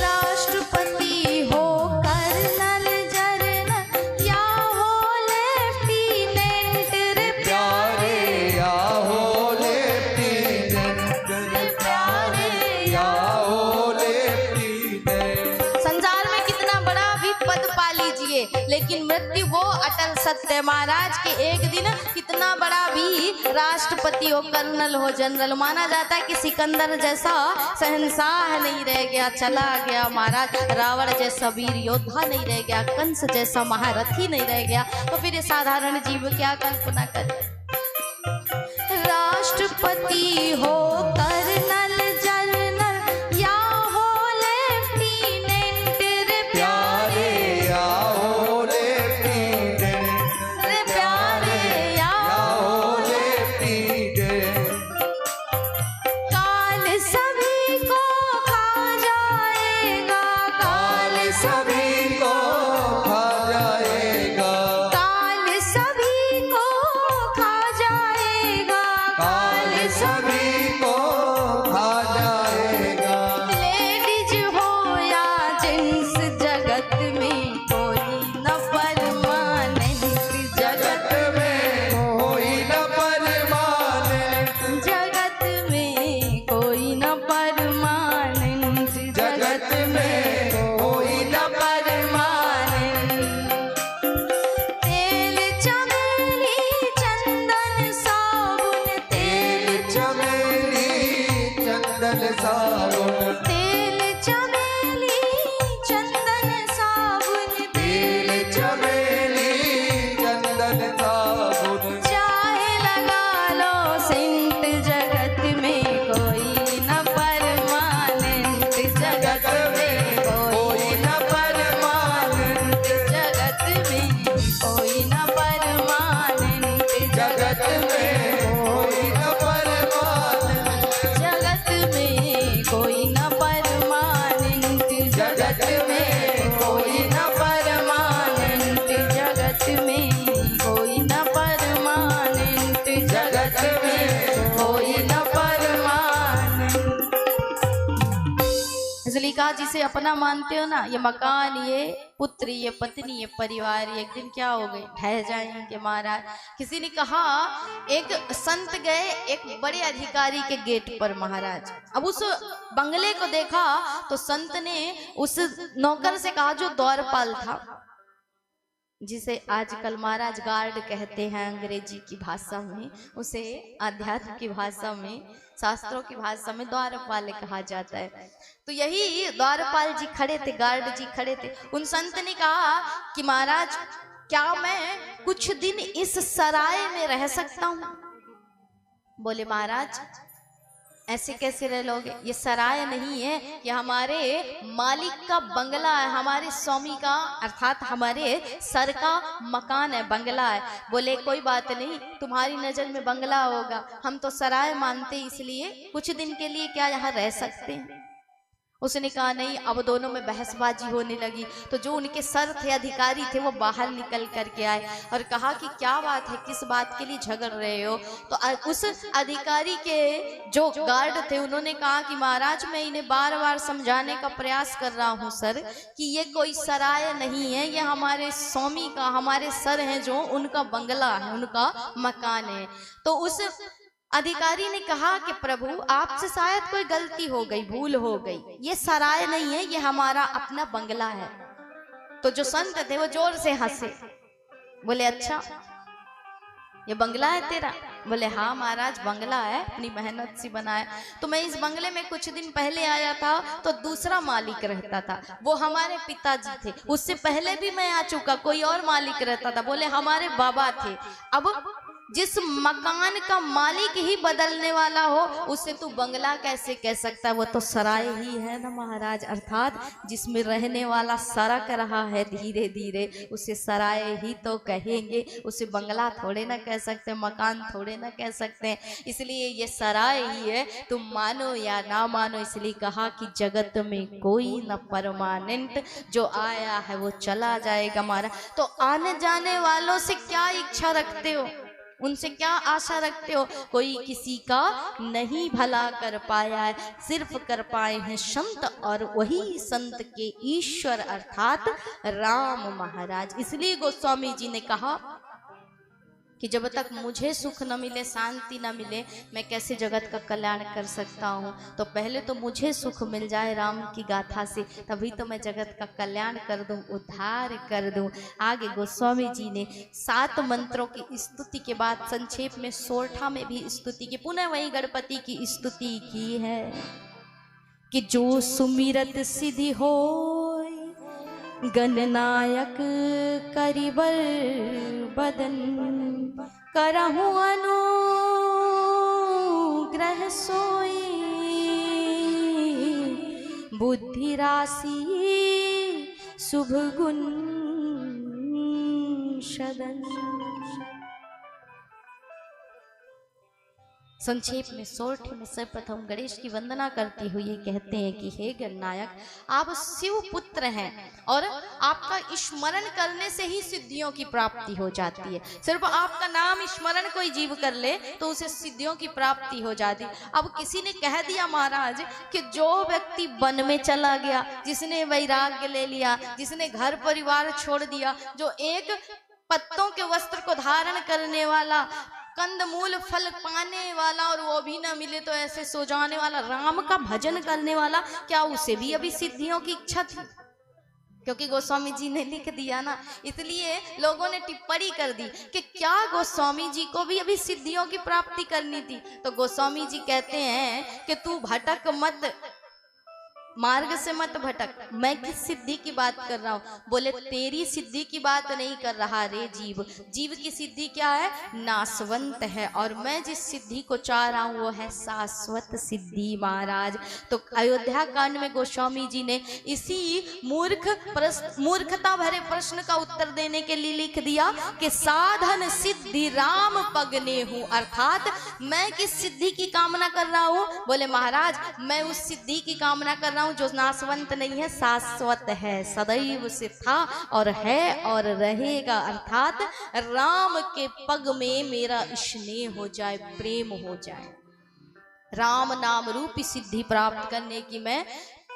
राष्ट्रपति हो कर्नल जरनल या हो लेफ्टिनेंट रे प्यारे, या हो लेफ्टिनेंट रे प्यारे, या हो लेफ्टिनेंट। संसार में कितना बड़ा भी पद पा लीजिए, लेकिन मृत्यु वो अटल सत्य है महाराज के। एक दिन कितना बड़ा भी राष्ट्रपति हो, कर्नल हो, जनरल, माना जाता है कि सिकंदर जैसा शहंशाह नहीं रह गया, चला गया महाराज। रावण जैसा वीर योद्धा नहीं रह गया, कंस जैसा महारथी नहीं रह गया, तो फिर ये साधारण जीव क्या कल्पना करे। राष्ट्रपति हो कर्नल जनरल या हो लेफ्टिनेंट रे प्यारे, या हो लेफ्टिनेंट रे प्यारे, या हो लेफ्टिनेंट। काल सभी को खा जाएगा, काल सभी को खा जाएगा, काल सभी को खा जाएगा, काल सभी को खा जाएगा। लेडीज हो या जेंट्स, जगत में कोई न परमानेंट, जगत में कोई न परमानेंट, जगत में कोई न परमानेंट, जगत में कोई न परमानेंट। तेल चमेली चंदन साबुन, तेल चमेली चंदन साबुन, तेल चमेली चंदन साबुन, तेल चमेली चंदन साबुन। चाहे लगा लो सेंट, जगत में कोई न परमानेंट, जगत में कोई न परमानेंट, जगत में कोई न परमानेंट, जगत में कोई न परमानेंट, जगत में कोई न परमानेंट, जगत में कोई न परमानेंट, जगत में कोई न परमानेंट, जगत में कोई न परमानेंट। इसलिए कहा जिसे अपना मानते हो ना, ये मकान, ये पुत्र, ये पत्नी, ये परिवार, ये एक दिन क्या हो गए, ढह जाएंगे महाराज। किसी ने कहा एक संत गए एक बड़े अधिकारी के गेट पर महाराज। अब उस बंगले को देखा तो संत ने उस नौकर से कहा जो द्वारपाल था, जिसे आजकल महाराज गार्ड कहते हैं अंग्रेजी की भाषा में, उसे आध्यात्म की भाषा में, शास्त्रों की भाषा में द्वारपाल कहा जाता है। तो यही द्वारपाल जी खड़े थे, गार्ड जी खड़े थे। उन संत ने कहा कि महाराज क्या मैं कुछ दिन इस सराय में रह सकता हूं? बोले महाराज ऐसे कैसे रह लोगे, ये सराय नहीं है, ये हमारे मालिक का बंगला है, हमारे स्वामी का अर्थात हमारे सर का मकान है, बंगला है। बोले कोई बात नहीं, तुम्हारी नजर में बंगला होगा, हम तो सराय मानते, इसलिए कुछ दिन के लिए क्या यहाँ रह सकते हैं? उसने कहा नहीं। अब दोनों में बहसबाजी होने लगी। तो जो उनके सर थे, अधिकारी थे, वो बाहर निकल करके आए और कहा कि क्या बात है, किस बात के लिए झगड़ रहे हो? तो उस अधिकारी के जो गार्ड थे उन्होंने कहा कि महाराज मैं इन्हें बार बार समझाने का प्रयास कर रहा हूँ सर कि ये कोई सराय नहीं है, ये हमारे स्वामी का, हमारे सर हैं जो, उनका बंगला है, उनका मकान है। तो उस अधिकारी ने कहा कि प्रभु आपसे शायद कोई गलती हो गई, भूल हो गई, ये सराय नहीं है, ये हमारा अपना बंगला है। तो जो संत थे वो जोर से हंसे, बोले अच्छा ये बंगला है तेरा? बोले हाँ महाराज बंगला है, अपनी मेहनत से बनाया। तो मैं इस बंगले में कुछ दिन पहले आया था तो दूसरा मालिक रहता था, वो हमारे पिताजी थे। उससे पहले भी मैं आ चुका, कोई और मालिक रहता था, बोले हमारे बाबा थे। अब जिस मकान का मालिक ही बदलने वाला हो उसे तू बंगला कैसे कह सकता है? वो तो सराय ही है ना महाराज, अर्थात जिसमें रहने वाला सरक रहा है धीरे धीरे, उसे सराय ही तो कहेंगे, उसे बंगला थोड़े ना कह सकते, मकान थोड़े ना कह सकते हैं। इसलिए ये सराय ही है, तुम मानो या ना मानो। इसलिए कहा कि जगत में कोई न परमानेंट, जो आया है वो चला जाएगा महाराज। तो आने जाने वालों से क्या इच्छा रखते हो, उनसे क्या आशा रखते हो? कोई किसी का नहीं भला कर पाया है, सिर्फ कर पाए हैं संत, और वही संत के ईश्वर अर्थात राम महाराज। इसलिए गोस्वामी जी ने कहा कि जब तक मुझे सुख न मिले, शांति न मिले, मैं कैसे जगत का कल्याण कर सकता हूँ? तो पहले तो मुझे सुख मिल जाए राम की गाथा से, तभी तो मैं जगत का कल्याण कर दूं, उद्धार कर दूं। आगे गोस्वामी जी ने 7 मंत्रों की स्तुति के बाद संक्षेप में सोरठा में भी स्तुति की, पुनः वही गणपति की स्तुति की है कि जो सुमिरत सिद्धि हो गणनायक करिबर बदन, करहु अनुग्रह सोई, बुद्धि राशि शुभ गुण सदन। संक्षेप में सोरठे में सर्वप्रथम गणेश की वंदना करते हुए कहते हैं कि हे गणनायक, आप शिव पुत्र हैं और आपका स्मरण करने से ही सिद्धियों की प्राप्ति हो जाती है। सिर्फ आपका नाम स्मरण कोई जीव कर ले तो उसे सिद्धियों की प्राप्ति हो जाती है। अब किसी ने कह दिया महाराज कि जो व्यक्ति वन में चला गया, जिसने वैराग्य ले लिया, जिसने घर परिवार छोड़ दिया, जो एक पत्तों के वस्त्र को धारण करने वाला, कंदमूल फल पाने वाला और वो भी ना मिले तो ऐसे सो जाने वाला, राम का भजन करने वाला, क्या उसे भी अभी सिद्धियों की इच्छा थी? क्योंकि गोस्वामी जी ने लिख दिया ना, इसलिए लोगों ने टिप्पणी कर दी कि क्या गोस्वामी जी को भी अभी सिद्धियों की प्राप्ति करनी थी? तो गोस्वामी जी कहते हैं कि तू भटक मत, मार्ग से मत भटक। मैं किस सिद्धि की बात कर रहा हूँ? बोले तेरी सिद्धि की बात नहीं कर रहा रे जीव। जीव की सिद्धि क्या है? नाशवंत है, और मैं जिस सिद्धि को चाह रहा हूँ वो है शाश्वत सिद्धि महाराज। तो अयोध्या कांड में गोस्वामी जी ने इसी मूर्खता भरे प्रश्न का उत्तर देने के लिए लिख दिया कि साधन सिद्धि राम पगने हूँ, अर्थात मैं किस सिद्धि की कामना कर रहा हूँ? बोले महाराज मैं उस सिद्धि की कामना कर रहा हूं जो नाशवंत नहीं है, शाश्वत है, सदैव से था और है और रहेगा, अर्थात राम के पग में मेरा स्नेह हो जाए, प्रेम हो जाए। राम नाम रूपी सिद्धि प्राप्त करने की मैं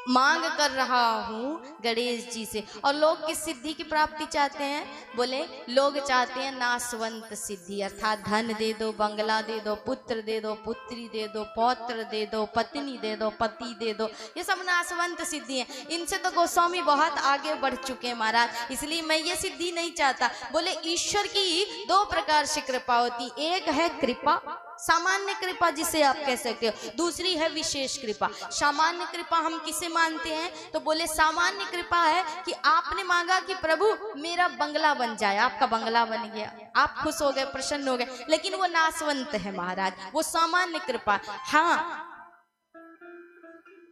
मांग कर रहा हूँ गणेश जी से। और लोग किस सिद्धि की प्राप्ति चाहते हैं? बोले लोग चाहते हैं नाशवंत सिद्धि, अर्थात धन दे दो, बंगला दे दो, पुत्र दे दो, पुत्री दे दो, पौत्र दे दो, पत्नी दे दो, पति दे दो। ये सब नाशवंत सिद्धि है। इनसे तो गोस्वामी बहुत आगे बढ़ चुके हैं महाराज, इसलिए मैं ये सिद्धि नहीं चाहता। बोले ईश्वर की दो प्रकार से कृपा होती, एक है कृपा सामान्य कृपा जिसे आप कह सकते हो, दूसरी है विशेष कृपा। सामान्य कृपा हम किसे मानते हैं? तो बोले सामान्य कृपा है कि आपने मांगा कि प्रभु मेरा बंगला बन जाए, आपका बंगला बन गया, आप खुश हो गए, प्रसन्न हो गए, लेकिन वो नाशवंत है महाराज, वो सामान्य कृपा। हाँ,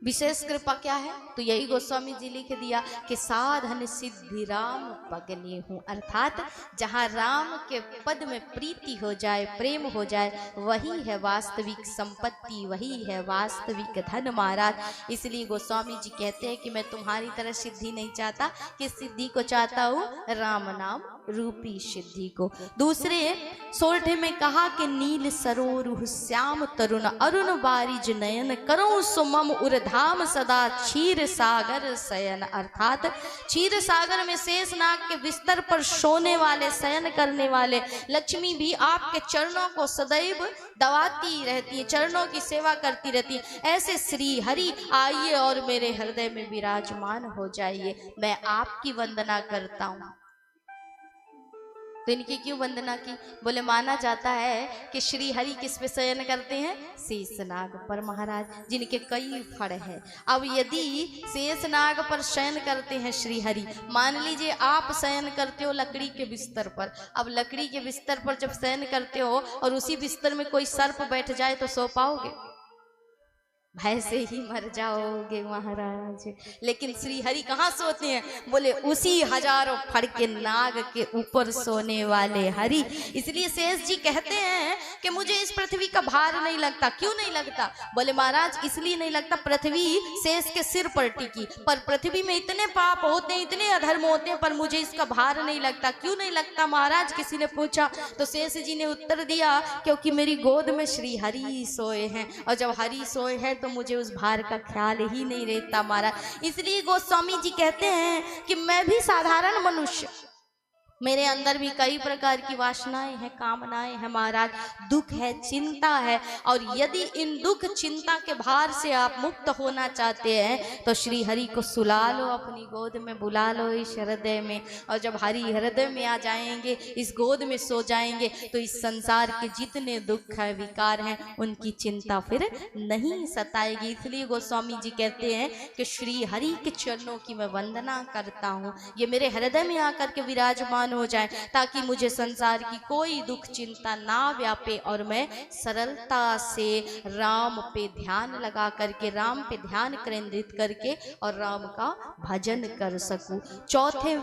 विशेष कृपा क्या है? तो यही गोस्वामी जी लिख दिया कि साधन सिद्धि राम पगले हूँ, अर्थात जहाँ राम के पद में प्रीति हो जाए, प्रेम हो जाए, वही है वास्तविक संपत्ति, वही है वास्तविक धन महाराज। इसलिए गोस्वामी जी कहते हैं कि मैं तुम्हारी तरह सिद्धि नहीं चाहता, कि सिद्धि को चाहता हूँ राम नाम रूपी सिद्धि को। दूसरे सोरठे में कहा कि नील सरोरुह श्याम तरुण अरुण बारिज नयन करो सुमम उर्धाम सदा क्षीर सागर शयन, अर्थात क्षीर सागर में शेषनाग के बिस्तर पर सोने वाले, शयन करने वाले लक्ष्मी भी आपके चरणों को सदैव दबाती रहती है, चरणों की सेवा करती रहती है। ऐसे श्री हरि आइए और मेरे हृदय में विराजमान हो जाइए, मैं आपकी वंदना करता हूँ। तो इनकी क्यों वंदना की? बोले माना जाता है कि श्री हरि किस पे शयन करते हैं? शेषनाग पर महाराज, जिनके कई फड़ हैं। अब यदि शेषनाग पर शयन करते हैं श्री हरि, मान लीजिए आप शयन करते हो लकड़ी के बिस्तर पर, अब लकड़ी के बिस्तर पर जब शयन करते हो और उसी बिस्तर में कोई सर्प बैठ जाए तो सो पाओगे? भय से ही मर जाओगे महाराज। लेकिन श्री हरि कहाँ सोते हैं? बोले उसी हजारों फड़ के नाग के ऊपर सोने वाले हरि। इसलिए शेष जी कहते हैं कि मुझे इस पृथ्वी का भार नहीं लगता। क्यों नहीं लगता? बोले महाराज इसलिए नहीं लगता, पृथ्वी शेष के सिर पर टिकी, पर पृथ्वी में इतने पाप होते हैं, इतने अधर्म होते हैं, पर मुझे इसका भार नहीं लगता। क्यों नहीं लगता महाराज? किसी ने पूछा तो शेष जी ने उत्तर दिया, क्योंकि मेरी गोद में श्री हरि सोए हैं, और जब हरि सोए हैं तो मुझे उस भार का ख्याल ही नहीं रहता महाराज। इसलिए गोस्वामी जी कहते हैं कि मैं भी साधारण मनुष्य, मेरे अंदर भी कई प्रकार की वासनाएं हैं, कामनाएं हैं महाराज, दुख है, चिंता है, और यदि इन दुख चिंता के भार से आप मुक्त होना चाहते हैं तो श्री हरि को सुला लो, अपनी गोद में बुला लो इस हृदय में, और जब हरि हृदय में आ जाएंगे, इस गोद में सो जाएंगे, तो इस संसार के जितने दुख है, विकार हैं, उनकी चिंता फिर नहीं सताएगी। इसलिए गोस्वामी जी कहते हैं कि श्री हरि के चरणों की मैं वंदना करता हूँ, ये मेरे हृदय में आकर के विराजमान हो जाए, ताकि मुझे संसार की कोई दुख चिंता ना व्यापे, और मैं सरलता से राम पे ध्यान लगा करके, राम पे ध्यान केंद्रित करके और राम का भजन कर सकूं। चौथे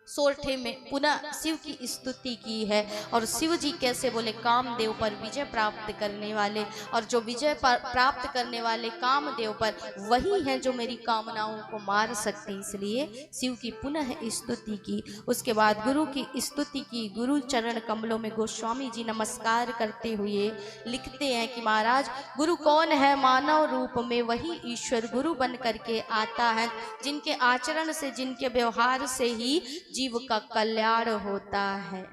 सोरठे में पुनः शिव की स्तुति की है, और शिव जी कैसे? बोले कामदेव पर विजय प्राप्त करने वाले, और जो विजय प्राप्त करने वाले कामदेव पर वही हैं जो मेरी कामनाओं को मार सकते, इसलिए शिव की पुनः स्तुति की। उसके बाद गुरु की स्तुति की। गुरु चरण कमलों में गोस्वामी जी नमस्कार करते हुए लिखते हैं कि महाराज गुरु कौन है? मानव रूप में वही ईश्वर गुरु बन करके आता है, जिनके आचरण से, जिनके व्यवहार से ही जीव का कल्याण होता है।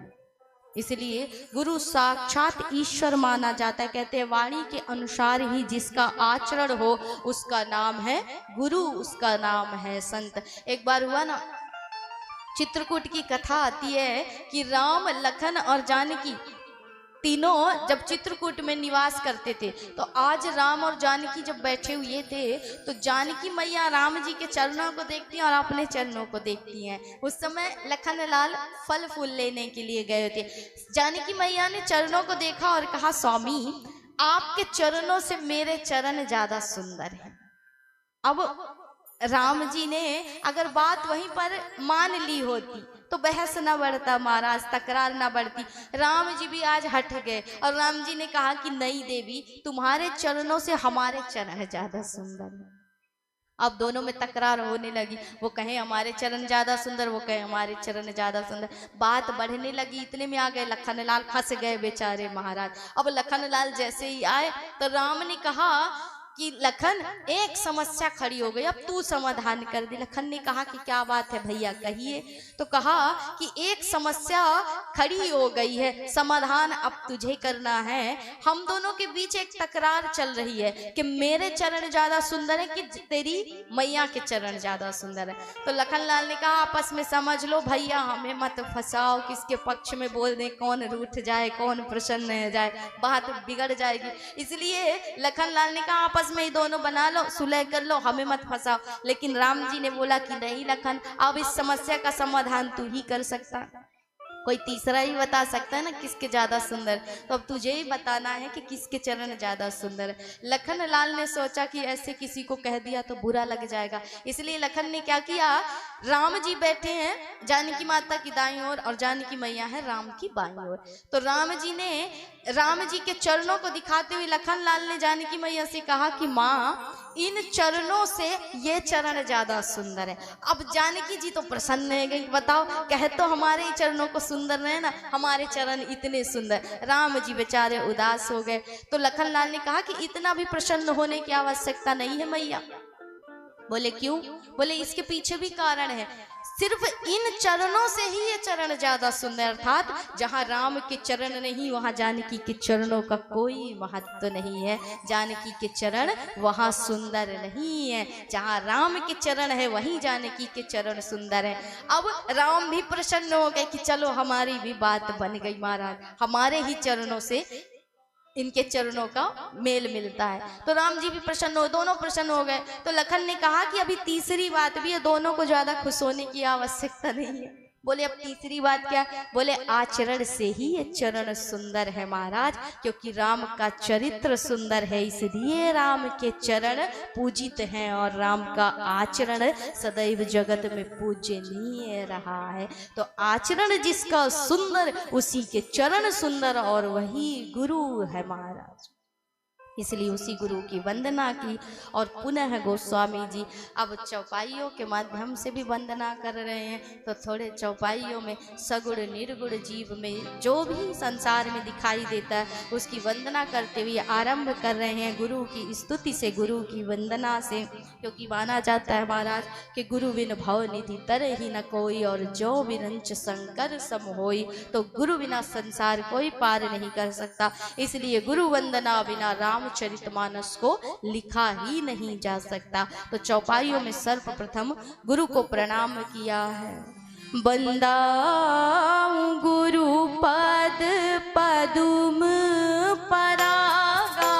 इसलिए गुरु साक्षात ईश्वर माना जाता है। कहते हैं वाणी के अनुसार ही जिसका आचरण हो उसका नाम है गुरु, उसका नाम है संत। एक बार हुआ ना, चित्रकूट की कथा आती है कि राम, लखन और जानकी तीनों जब चित्रकूट में निवास करते थे, तो आज राम और जानकी जब बैठे हुए थे तो जानकी मैया राम जी के चरणों को देखती हैं और अपने चरणों को देखती हैं। उस समय लखन लाल फल फूल लेने के लिए गए थे। जानकी मैया ने चरणों को देखा और कहा स्वामी आपके चरणों से मेरे चरण ज्यादा सुंदर हैं। अब राम जी ने अगर बात वहीं पर मान ली होती तो बहस ना बढ़ता महाराज, तकरार ना बढ़ती। राम जी भी आज हट गए और राम जी ने कहा कि नहीं देवी, तुम्हारे चरणों से हमारे चरण ज्यादा सुंदर हैं। अब दोनों में तकरार होने लगी, वो कहे हमारे चरण ज्यादा सुंदर, वो कहे हमारे चरण ज्यादा सुंदर। बात बढ़ने लगी, इतने में आ गए लखन लाल, फंस गए बेचारे महाराज। अब लखन लाल जैसे ही आए तो राम ने कहा कि लखन एक समस्या खड़ी हो गई, अब तू समाधान कर दे। लखन ने कहा कि क्या बात है भैया कहिए। तो कहा कि एक समस्या खड़ी हो गई है, समाधान अब तुझे करना है। हम दोनों के बीच एक तकरार चल रही है कि मेरे चरण ज्यादा सुंदर है कि तेरी मैया के चरण ज्यादा सुंदर है। तो लखन लाल ने कहा आपस में समझ लो भैया, हमें मत फंसाओ, किसके पक्ष में बोल दें, कौन रूठ जाए कौन प्रसन्न हो जाए, बात बिगड़ जाएगी। इसलिए लखन लाल ने कहा आपस में ही दोनों बना लो, सुलह कर लो, हमें मत फंसाओ। लेकिन राम जी ने बोला कि नहीं लखन, अब इस समस्या का समाधान तू ही कर सकता, कोई तीसरा ही बता सकता है ना किसके ज्यादा सुंदर। तो अब तुझे ही बताना है कि किसके चरण ज्यादा सुंदर है। लखन लाल ने सोचा कि ऐसे किसी को कह दिया तो बुरा लग जाएगा, इसलिए लखन ने क्या किया, राम जी बैठे हैं जानकी माता की दाईं ओर और जानकी मैया है राम की बाईं ओर। तो राम जी के चरणों को दिखाते हुए लखन लाल ने जानकी मैया से कहा कि माँ, इन चरणों से ये चरण ज्यादा सुंदर है। अब जानकी जी तो प्रसन्न है गई, बताओ कहे तो हमारे ही चरणों को सुंदर रहे ना, हमारे चरण इतने सुंदर। राम जी बेचारे उदास हो गए। तो लखन लाल ने कहा कि इतना भी प्रसन्न होने की आवश्यकता नहीं है मैया। बोले क्यों? बोले इसके पीछे भी कारण है, सिर्फ इन चरणों से ही ये चरण ज्यादा सुंदर, अर्थात जहाँ राम के चरण नहीं वहाँ जानकी के चरणों का कोई महत्व नहीं है। जानकी के चरण वहाँ सुंदर नहीं है, जहाँ राम के चरण है वहीं जानकी के चरण सुंदर है। अब राम भी प्रसन्न हो गए कि चलो हमारी भी बात बन गई महाराज, हमारे ही चरणों से इनके चरणों का मेल मिलता है। तो राम जी भी प्रसन्न हो, दोनों प्रसन्न हो गए। तो लखन ने कहा कि अभी तीसरी बात भी है, दोनों को ज्यादा खुश होने की आवश्यकता नहीं है। बोले अब तीसरी बात क्या? बोले आचरण से ही ये चरण सुंदर है महाराज, क्योंकि राम का चरित्र सुंदर है इसलिए राम के चरण पूजित हैं और राम का आचरण सदैव जगत में पूजनीय रहा है। तो आचरण जिसका सुंदर उसी के चरण सुंदर, और वही गुरु है महाराज। इसलिए उसी गुरु की वंदना की। और पुनः गोस्वामी जी अब चौपाइयों के माध्यम से भी वंदना कर रहे हैं। तो थोड़े चौपाइयों में सगुण निर्गुण जीव में जो भी संसार में दिखाई देता है उसकी वंदना करते हुए आरंभ कर रहे हैं गुरु की स्तुति से, गुरु की वंदना से। क्योंकि माना जाता है महाराज कि गुरु बिन भव निधि तरहि ही न कोई, और जो विरंच शंकर सम होई। तो गुरु बिना संसार कोई पार नहीं कर सकता, इसलिए गुरु वंदना बिना राम चरितमानस को लिखा ही नहीं जा सकता। तो चौपाइयों में सर्वप्रथम गुरु को प्रणाम किया है। बंदाऊं गुरु पद पदुम परागा,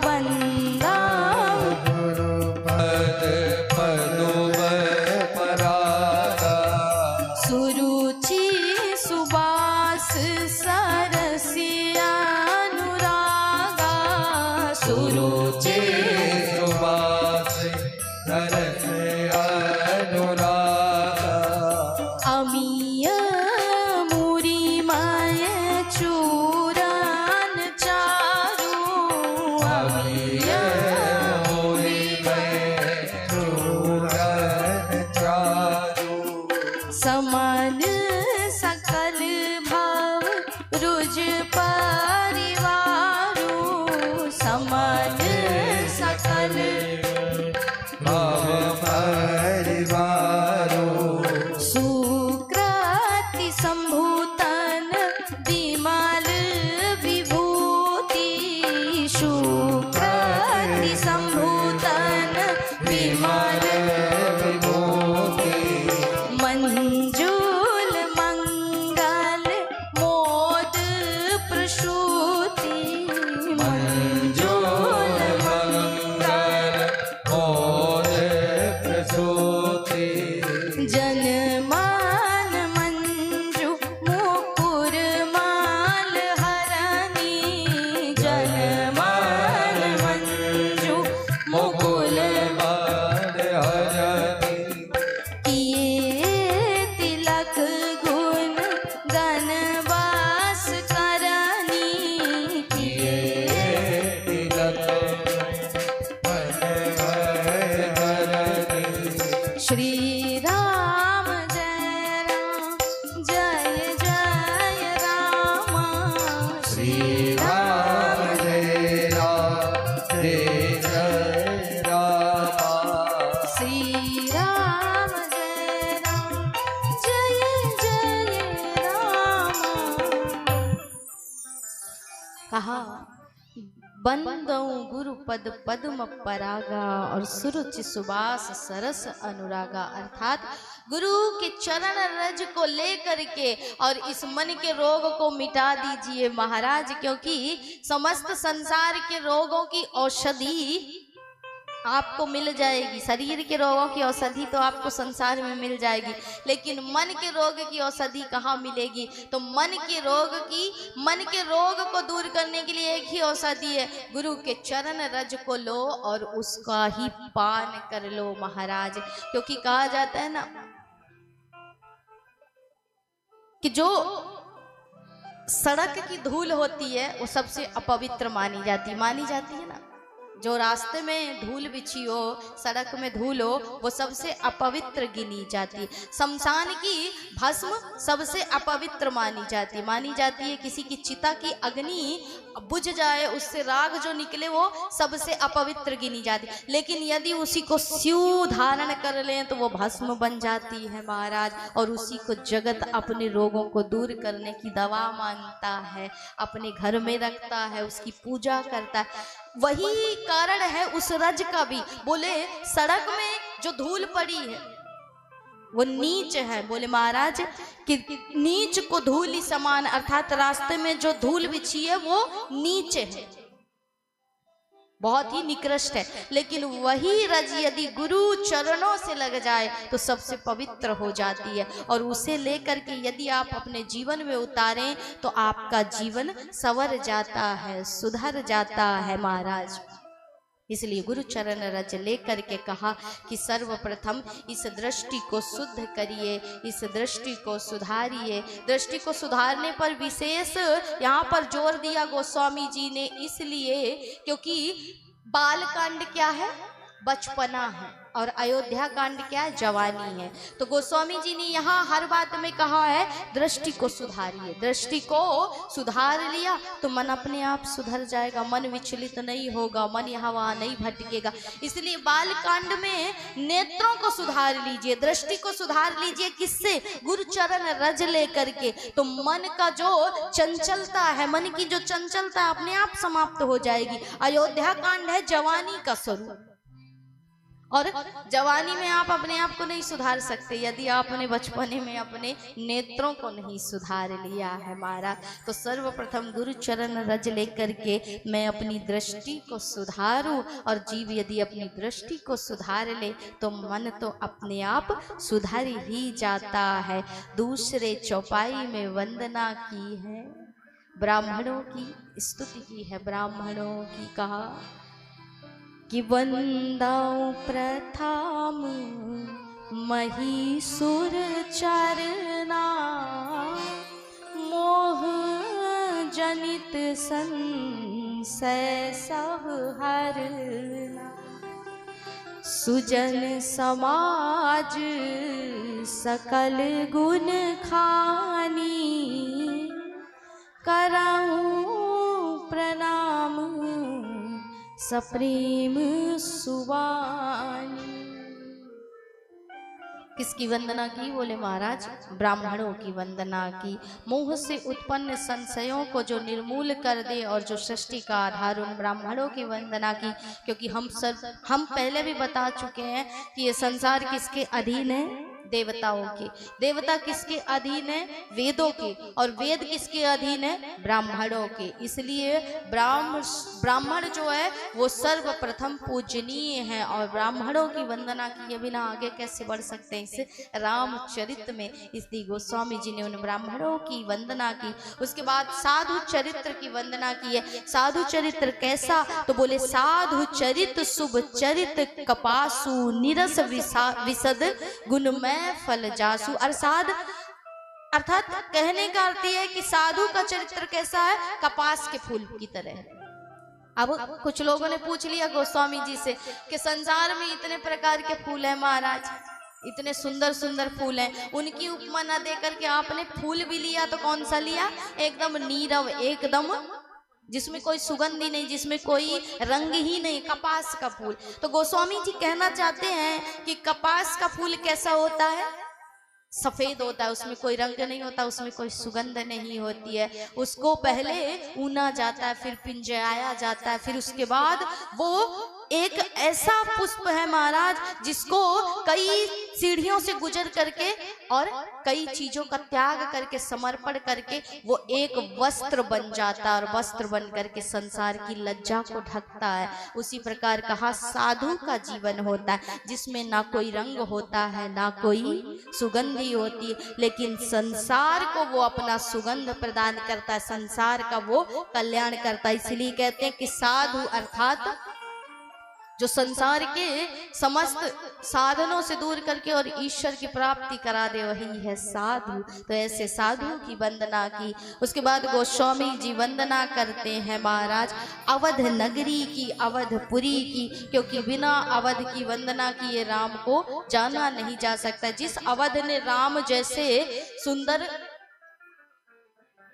बंदाऊं गुरु पद पदुम परागा, सुरुचि सुबास सरसिया सुरुचि सुबास सरस अनुरागा, अमीय मुरिमय चूरन कहा बंदऊ गुरु पद पद्म परागा और सुरुचि सुबास सरस अनुरागा, अर्थात गुरु के चरण रज को लेकर के और इस मन के रोग को मिटा दीजिए महाराज, क्योंकि समस्त संसार के रोगों की औषधि आपको मिल जाएगी। शरीर के रोगों की औषधि तो आपको संसार में मिल जाएगी, लेकिन मन के रोग की औषधि कहाँ मिलेगी? तो मन के रोग को दूर करने के लिए एक ही औषधि है, गुरु के चरण रज को लो और उसका ही पान कर लो महाराज। क्योंकि कहा जाता है ना कि जो सड़क की धूल होती है वो सबसे अपवित्र मानी जाती है ना। जो रास्ते में धूल बिछी हो, सड़क में धूल हो, वो सबसे अपवित्र गिनी जाती। शमशान की भस्म सबसे अपवित्र मानी जाती है। किसी की चिता की अग्नि बुझ जाए, उससे राग जो निकले वो सबसे अपवित्र गिनी जाती। लेकिन यदि उसी को स्यू धारण कर लें तो वो भस्म बन जाती है महाराज, और उसी को जगत अपने रोगों को दूर करने की दवा मानता है, अपने घर में रखता है, उसकी पूजा करता है। वही कारण है उस रज का भी। बोले सड़क में जो धूल पड़ी है वो नीच है। बोले महाराज कि नीच को धूल ही समान, अर्थात रास्ते में जो धूल बिछी है वो नीच है, बहुत ही निकृष्ट है। लेकिन वही रज यदि गुरु चरणों से लग जाए तो सबसे पवित्र हो जाती है, और उसे लेकर के यदि आप अपने जीवन में उतारें तो आपका जीवन संवर जाता है, सुधर जाता है महाराज। इसलिए गुरु चरण रज लेकर के कहा कि सर्वप्रथम इस दृष्टि को शुद्ध करिए, इस दृष्टि को सुधारिए। दृष्टि को सुधारने पर विशेष यहाँ पर जोर दिया गोस्वामी जी ने, इसलिए क्योंकि बाल कांड क्या है? बचपना है, और अयोध्या कांड क्या है? जवानी है। तो गोस्वामी जी ने यहाँ हर बात में कहा है दृष्टि को सुधारिए। दृष्टि को सुधार लिया तो मन अपने आप सुधर जाएगा, मन विचलित नहीं होगा, मन यहाँ वहाँ नहीं भटकेगा। इसलिए बाल कांड में नेत्रों को सुधार लीजिए, दृष्टि को सुधार लीजिए। किससे? गुरु चरण रज लेकर के। तो मन का जो चंचलता है, मन की जो चंचलता अपने आप समाप्त हो जाएगी। अयोध्या कांड है जवानी का स्वरूप, और जवानी में आप अपने आप को नहीं सुधार सकते यदि आपने बचपने में अपने नेत्रों को नहीं सुधार लिया है महाराज। तो सर्वप्रथम गुरु चरण रज लेकर के मैं अपनी दृष्टि को सुधारूं, और जीव यदि अपनी दृष्टि को सुधार ले तो मन तो अपने आप सुधर ही जाता है। दूसरे चौपाई में वंदना की है, ब्राह्मणों की स्तुति की है, ब्राह्मणों की कहा कि वंदाऊं प्रथम महिषुर चरना, मोह जनित संशय सब हरना। सुजन समाज सकल गुण खानी, कराऊं प्रणाम सप्रेम सुवानी। किसकी वंदना की? बोले महाराज ब्राह्मणों की वंदना की। मोह से उत्पन्न संशयों को जो निर्मूल कर दे और जो सृष्टि का आधार, उन ब्राह्मणों की वंदना की। क्योंकि हम पहले भी बता चुके हैं कि ये संसार किसके अधीन है? देवताओं के। देवता किसके अधीन है? वेदों के। और वेद किसके अधीन है? ब्राह्मणों के। इसलिए ब्राह्मण जो है वो सर्वप्रथम पूजनीय है, और ब्राह्मणों की वंदना किए बिना आगे कैसे बढ़ सकते हैं? इस रामचरित में इसलिए गोस्वामी जी ने उन ब्राह्मणों की वंदना की। उसके बाद साधु चरित्र की वंदना की है। साधु चरित्र कैसा? तो बोले साधु चरित शुभ चरित कपासु, निरस विशद गुणमय फल जासु। अर्थात कहने का अर्थ है कि साधु का चरित्र कैसा है? कपास के फूल की तरह। अब कुछ लोगों ने पूछ लिया गोस्वामी जी से कि संसार में इतने प्रकार के फूल हैं महाराज, इतने सुंदर सुंदर फूल हैं, उनकी उपमा न देकर के आपने फूल भी लिया तो कौन सा लिया? एकदम नीरव, एकदम जिसमें कोई सुगंध ही नहीं, जिसमें कोई रंग ही नहीं, कपास का फूल। तो गोस्वामी जी कहना चाहते हैं कि कपास का फूल कैसा होता है? सफेद होता है, उसमें कोई रंग नहीं होता, उसमें कोई सुगंध नहीं होती है। उसको पहले ऊना जाता है, फिर पिंजराया जाता है, फिर उसके बाद वो एक ऐसा पुष्प है महाराज जिसको कई सीढ़ियों से गुजर करके और कई चीजों का त्याग करके समर्पण करके वो एक वस्त्र बन जाता है और वस्त्र बन करके संसार की लज्जा को ढकता है। उसी प्रकार कहा साधु का जीवन होता है जिसमें ना कोई रंग होता है ना कोई सुगंधी होती है, लेकिन संसार को वो अपना सुगंध प्रदान करता है, संसार का वो कल्याण करता है। इसलिए कहते हैं कि साधु अर्थात जो संसार के समस्त साधनों से दूर करके और ईश्वर की प्राप्ति करा दे, वही है साधु। तो ऐसे साधु की वंदना की। उसके बाद गोस्वामी जी वंदना करते हैं महाराज अवध नगरी की, अवधपुरी की, क्योंकि बिना अवध की वंदना किए राम को जाना नहीं जा सकता। जिस अवध ने राम जैसे सुंदर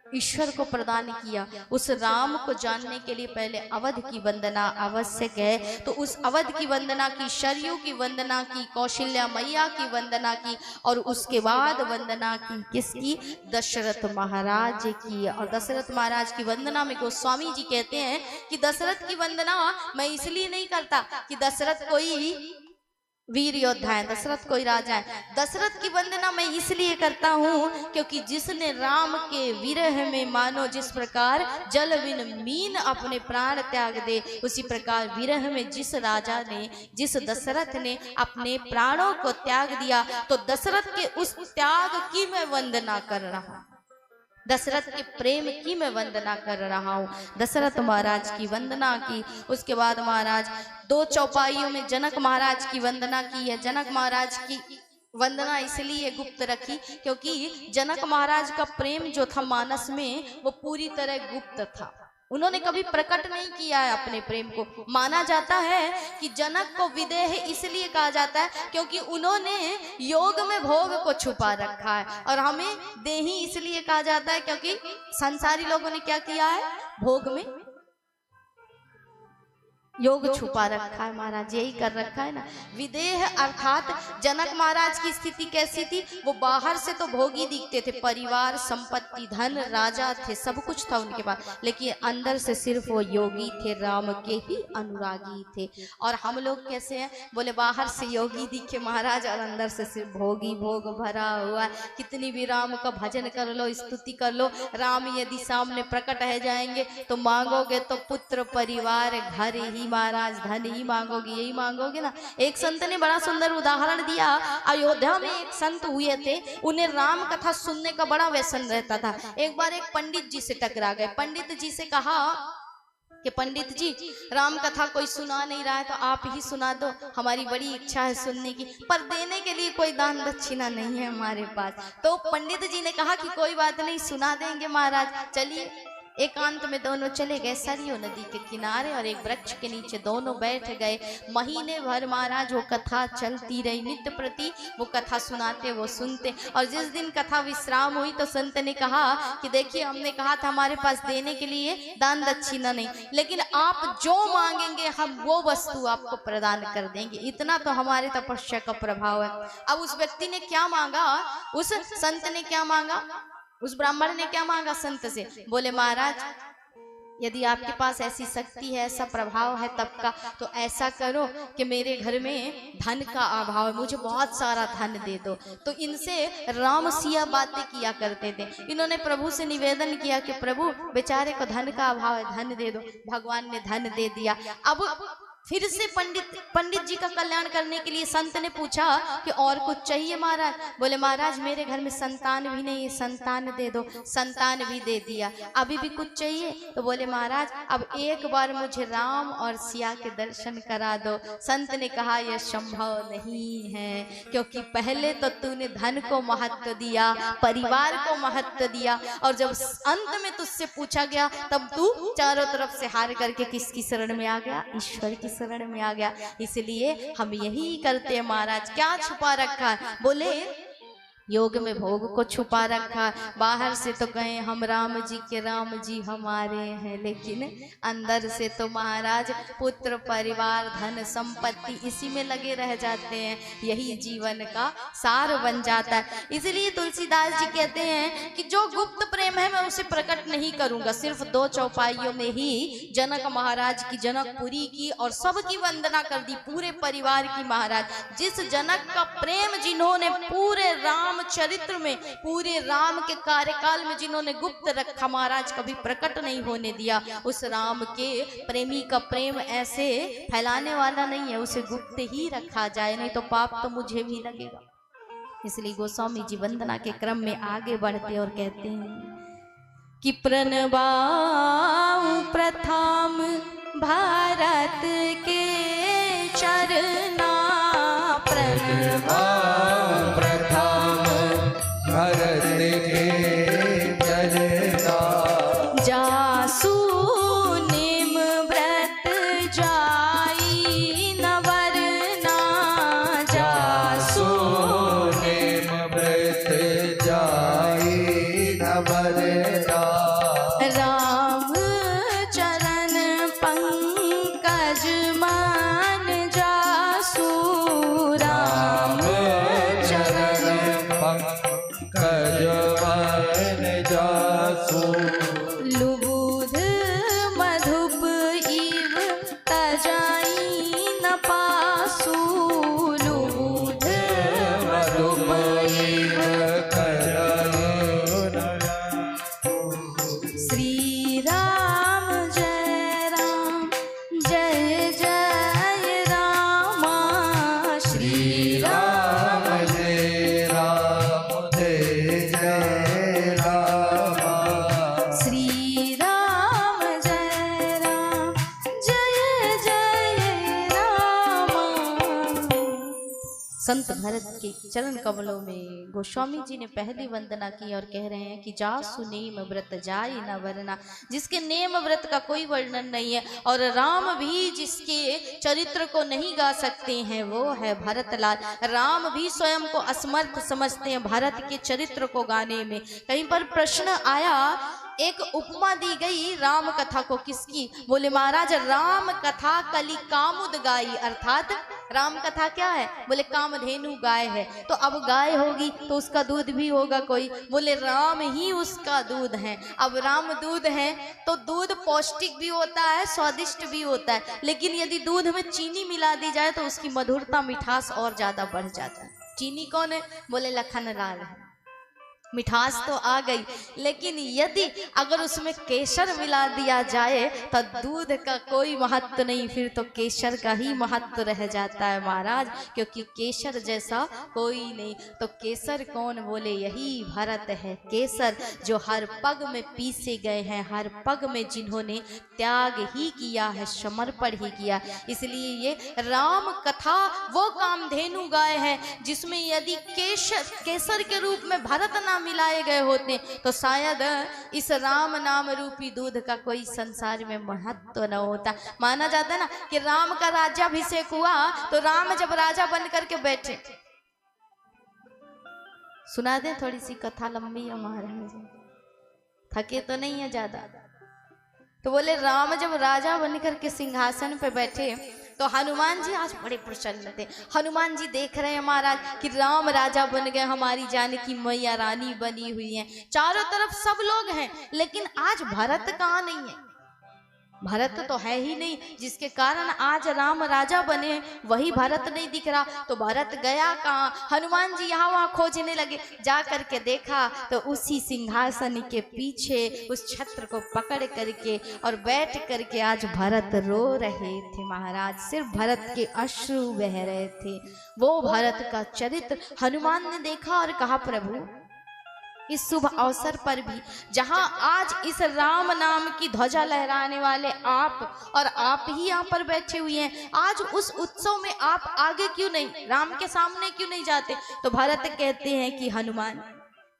ईश्वर को प्रदान किया, उस राम को जानने के लिए पहले अवध की वंदना आवश्यक है। तो उस अवध की वंदना की, शरयू की वंदना की, कौशल्या मैया की वंदना की, और उसके बाद वंदना की किसकी? दशरथ महाराज की। और दशरथ महाराज की वंदना में गोस्वामी जी कहते हैं कि दशरथ की वंदना मैं इसलिए नहीं करता कि दशरथ कोई वीर योद्धा है, दशरथ कोई राजा है। दशरथ की वंदना मैं इसलिए करता हूँ क्योंकि जिसने राम के विरह में मानो जिस प्रकार जल बिन मीन अपने प्राण त्याग दे, उसी प्रकार विरह में जिस राजा ने, जिस दशरथ ने अपने प्राणों को त्याग दिया, तो दशरथ के उस त्याग की मैं वंदना कर रहा हूँ, दशरथ के प्रेम की मैं वंदना कर रहा हूँ। दशरथ महाराज की वंदना की। उसके बाद महाराज दो चौपाइयों में जनक महाराज की वंदना की है। जनक महाराज की वंदना इसलिए गुप्त रखी क्योंकि जनक महाराज का प्रेम जो था मानस में वो पूरी तरह गुप्त था, उन्होंने कभी प्रकट नहीं किया है अपने प्रेम को। माना जाता है कि जनक को विदेह इसलिए कहा जाता है क्योंकि उन्होंने योग में भोग को छुपा रखा है, और हमें देही इसलिए कहा जाता है क्योंकि संसारी लोगों ने क्या किया है? भोग में योग छुपा रखा है, महाराज यही कर रखा है ना। विदेह अर्थात जनक महाराज की स्थिति कैसी थी? वो बाहर से तो भोगी दिखते थे, परिवार, संपत्ति, धन, राजा थे, सब कुछ था उनके पास, लेकिन अंदर से सिर्फ वो योगी थे, राम के ही अनुरागी थे। और हम लोग कैसे हैं? बोले बाहर से योगी दिखे महाराज और अंदर से सिर्फ भोगी, भोग भरा हुआ। कितनी भी राम का भजन कर लो, स्तुति कर लो, राम यदि सामने प्रकट है जाएंगे तो मांगोगे तो पुत्र, परिवार, घर ही महाराज, धन ही मांगोगे, यही मांगोगे ना। एक संत ने बड़ा सुंदर उदाहरण दिया। अयोध्या में एक संत हुए थे, उन्हें राम कथा सुनने का बड़ा व्यसन रहता था। एक बार एक पंडित जी से टकरा गए। पंडित जी से कहा कि पंडित जी, राम कथा कोई सुना नहीं रहा है तो आप ही सुना दो, हमारी बड़ी इच्छा है सुनने की, पर देने के लिए कोई दान दक्षिणा नहीं है हमारे पास। तो पंडित जी ने कहा कि कोई बात नहीं, सुना देंगे महाराज। चलिए एकांत में दोनों चले गए सरयू नदी के किनारे और एक वृक्ष के नीचे दोनों बैठ गए। महीने भर महाराज वो कथा चलती रही, नित्य प्रति वो कथा सुनाते, वो सुनते। और जिस दिन कथा विश्राम हुई तो संत ने कहा कि देखिए, हमने कहा था हमारे पास देने के लिए दान दक्षिणा नहीं, लेकिन आप जो मांगेंगे हम वो वस्तु आपको प्रदान कर देंगे, इतना तो हमारे तपस्या का प्रभाव है। अब उस व्यक्ति ने क्या मांगा? उस संत ने क्या मांगा? उस ब्राह्मण ने क्या मांगा संत से? बोले महाराज, यदि आपके पास ऐसी शक्ति है, ऐसा प्रभाव है तब का, तो ऐसा करो कि मेरे घर में धन का अभाव है, मुझे बहुत सारा धन दे दो। तो इनसे राम सिया बातें किया करते थे। इन्होंने प्रभु से निवेदन किया कि प्रभु, बेचारे को धन का अभाव है, धन दे दो। भगवान ने धन दे दिया। अब फिर से पंडित जी का कल्याण करने के लिए संत ने पूछा कि और कुछ चाहिए महाराज? बोले महाराज, मेरे घर में संतान भी नहीं है, संतान दे दो। संतान भी दे दिया। अभी भी कुछ चाहिए? तो बोले महाराज, अब एक बार मुझे राम और सिया के दर्शन करा दो। संत ने कहा यह संभव नहीं है, क्योंकि पहले तो तूने धन को महत्व दिया, परिवार को महत्व दिया, और जब अंत में तुझसे पूछा गया तब तू चारों तरफ से हार करके किसकी शरण में आ गया? ईश्वर की शरण में आ गया। इसलिए हम यही करते हैं महाराज। क्या छुपा रखा है? बोले योग में भोग को छुपा रखा, बाहर से तो कहें हम राम जी के राम जी हमारे हैं, लेकिन अंदर से तो महाराज पुत्र परिवार धन संपत्ति इसी में लगे रह जाते हैं। यही जीवन का सार बन जाता है। इसलिए तुलसीदास जी कहते हैं कि जो गुप्त प्रेम है मैं उसे प्रकट नहीं करूंगा। सिर्फ 2 चौपाइयों में ही जनक महाराज की जनकपुरी की और सबकी वंदना कर दी, पूरे परिवार की महाराज। जिस जनक का प्रेम जिन्होंने पूरे राम चरित्र में, पूरे राम के कार्यकाल में जिन्होंने गुप्त रखा, महाराज कभी प्रकट नहीं होने दिया। उस राम के प्रेमी का प्रेम ऐसे फैलाने वाला नहीं है, उसे गुप्त ही रखा जाए, नहीं तो पाप तो मुझे भी लगेगा। इसलिए गोस्वामी जी वंदना के क्रम में आगे बढ़ते और कहते हैं कि प्रणवाऊं प्रथम भारत के चरना, प्रणवाऊं प्रथम भारत के चरना, जासु नेम व्रत जाई न वरना, जासु नेम व्रत जाई न वरना, राम चरण पंकज मान जासु, राम चरण पंकज मान जासु, लुबुध मधुप इव तजाई न पासु, लुबुध मधुप इव तजाई न श्री राम जय राम जय जय रामा, श्री राम जय राम जय जय रामा, श्री राम जय राम जय जय रामा। संत भरत के चरण कमलों में गोस्वामी जी ने पहली वंदना की और कह रहे हैं कि जासु नेम व्रत जाय न वरना, जिसके नेम व्रत का कोई वर्णन नहीं है और राम भी जिसके चरित्र को नहीं गा सकते हैं वो है भरतलाल। राम भी स्वयं को असमर्थ समझते हैं भारत के चरित्र को गाने में। कहीं पर प्रश्न आया, एक उपमा दी गई राम कथा को, किसकी? बोले महाराज राम कथा कली कामुद गाई, अर्थात राम कथा क्या है? बोले कामधेनु गाय है। तो अब गाय होगी तो उसका दूध भी होगा कोई, बोले राम ही उसका दूध है। अब राम दूध है तो दूध पौष्टिक भी होता है, स्वादिष्ट भी होता है, लेकिन यदि दूध में चीनी मिला दी जाए तो उसकी मधुरता मिठास और ज्यादा बढ़ जाता है। चीनी कौन है? बोले लखनलाल है। मिठास तो आ गई, लेकिन यदि अगर उसमें केसर मिला दिया जाए तो दूध का कोई महत्व नहीं, फिर तो केसर का ही महत्व रह जाता है महाराज, क्योंकि केसर जैसा कोई नहीं। तो केसर कौन? बोले यही भरत है। केसर जो हर पग में पीसे गए हैं, हर पग में जिन्होंने त्याग ही किया है, समर्पण ही किया। इसलिए ये राम कथा वो कामधेनु गाय है जिसमें यदि केसर के रूप में भरत नाम मिलाए गए होते तो शायद इस राम नाम रूपी दूध का कोई संसार में महत्व न होता। माना जाता है ना कि राम का राज्याभिषेक हुआ तो राम जब राजा बन करके बैठे, सुना दे थोड़ी सी कथा, लंबी है महाराज, थके तो नहीं है ज्यादा। तो बोले राम जब राजा बन करके सिंहासन पे बैठे तो हनुमान जी आज बड़े प्रसन्न थे। हनुमान जी देख रहे हैं महाराज कि राम राजा बन गए, हमारी जानकी मैया रानी बनी हुई हैं, चारों तरफ सब लोग हैं, लेकिन आज भरत कहाँ नहीं है। भरत तो है ही नहीं, जिसके कारण आज राम राजा बने, वही भरत नहीं दिख रहा। तो भरत गया कहाँ? हनुमान जी यहाँ वहाँ खोजने लगे। जा करके देखा तो उसी सिंहासन के पीछे उस छत्र को पकड़ करके और बैठ करके आज भरत रो रहे थे महाराज। सिर्फ भरत के अश्रु बह रहे थे। वो भरत का चरित्र हनुमान ने देखा और कहा प्रभु इस शुभ अवसर पर भी जहां आज इस राम नाम की ध्वजा लहराने वाले आप और आप ही यहाँ पर बैठे हुए हैं, आज उस उत्सव में आप आगे क्यों नहीं, राम के सामने क्यों नहीं जाते? तो भरत कहते हैं कि हनुमान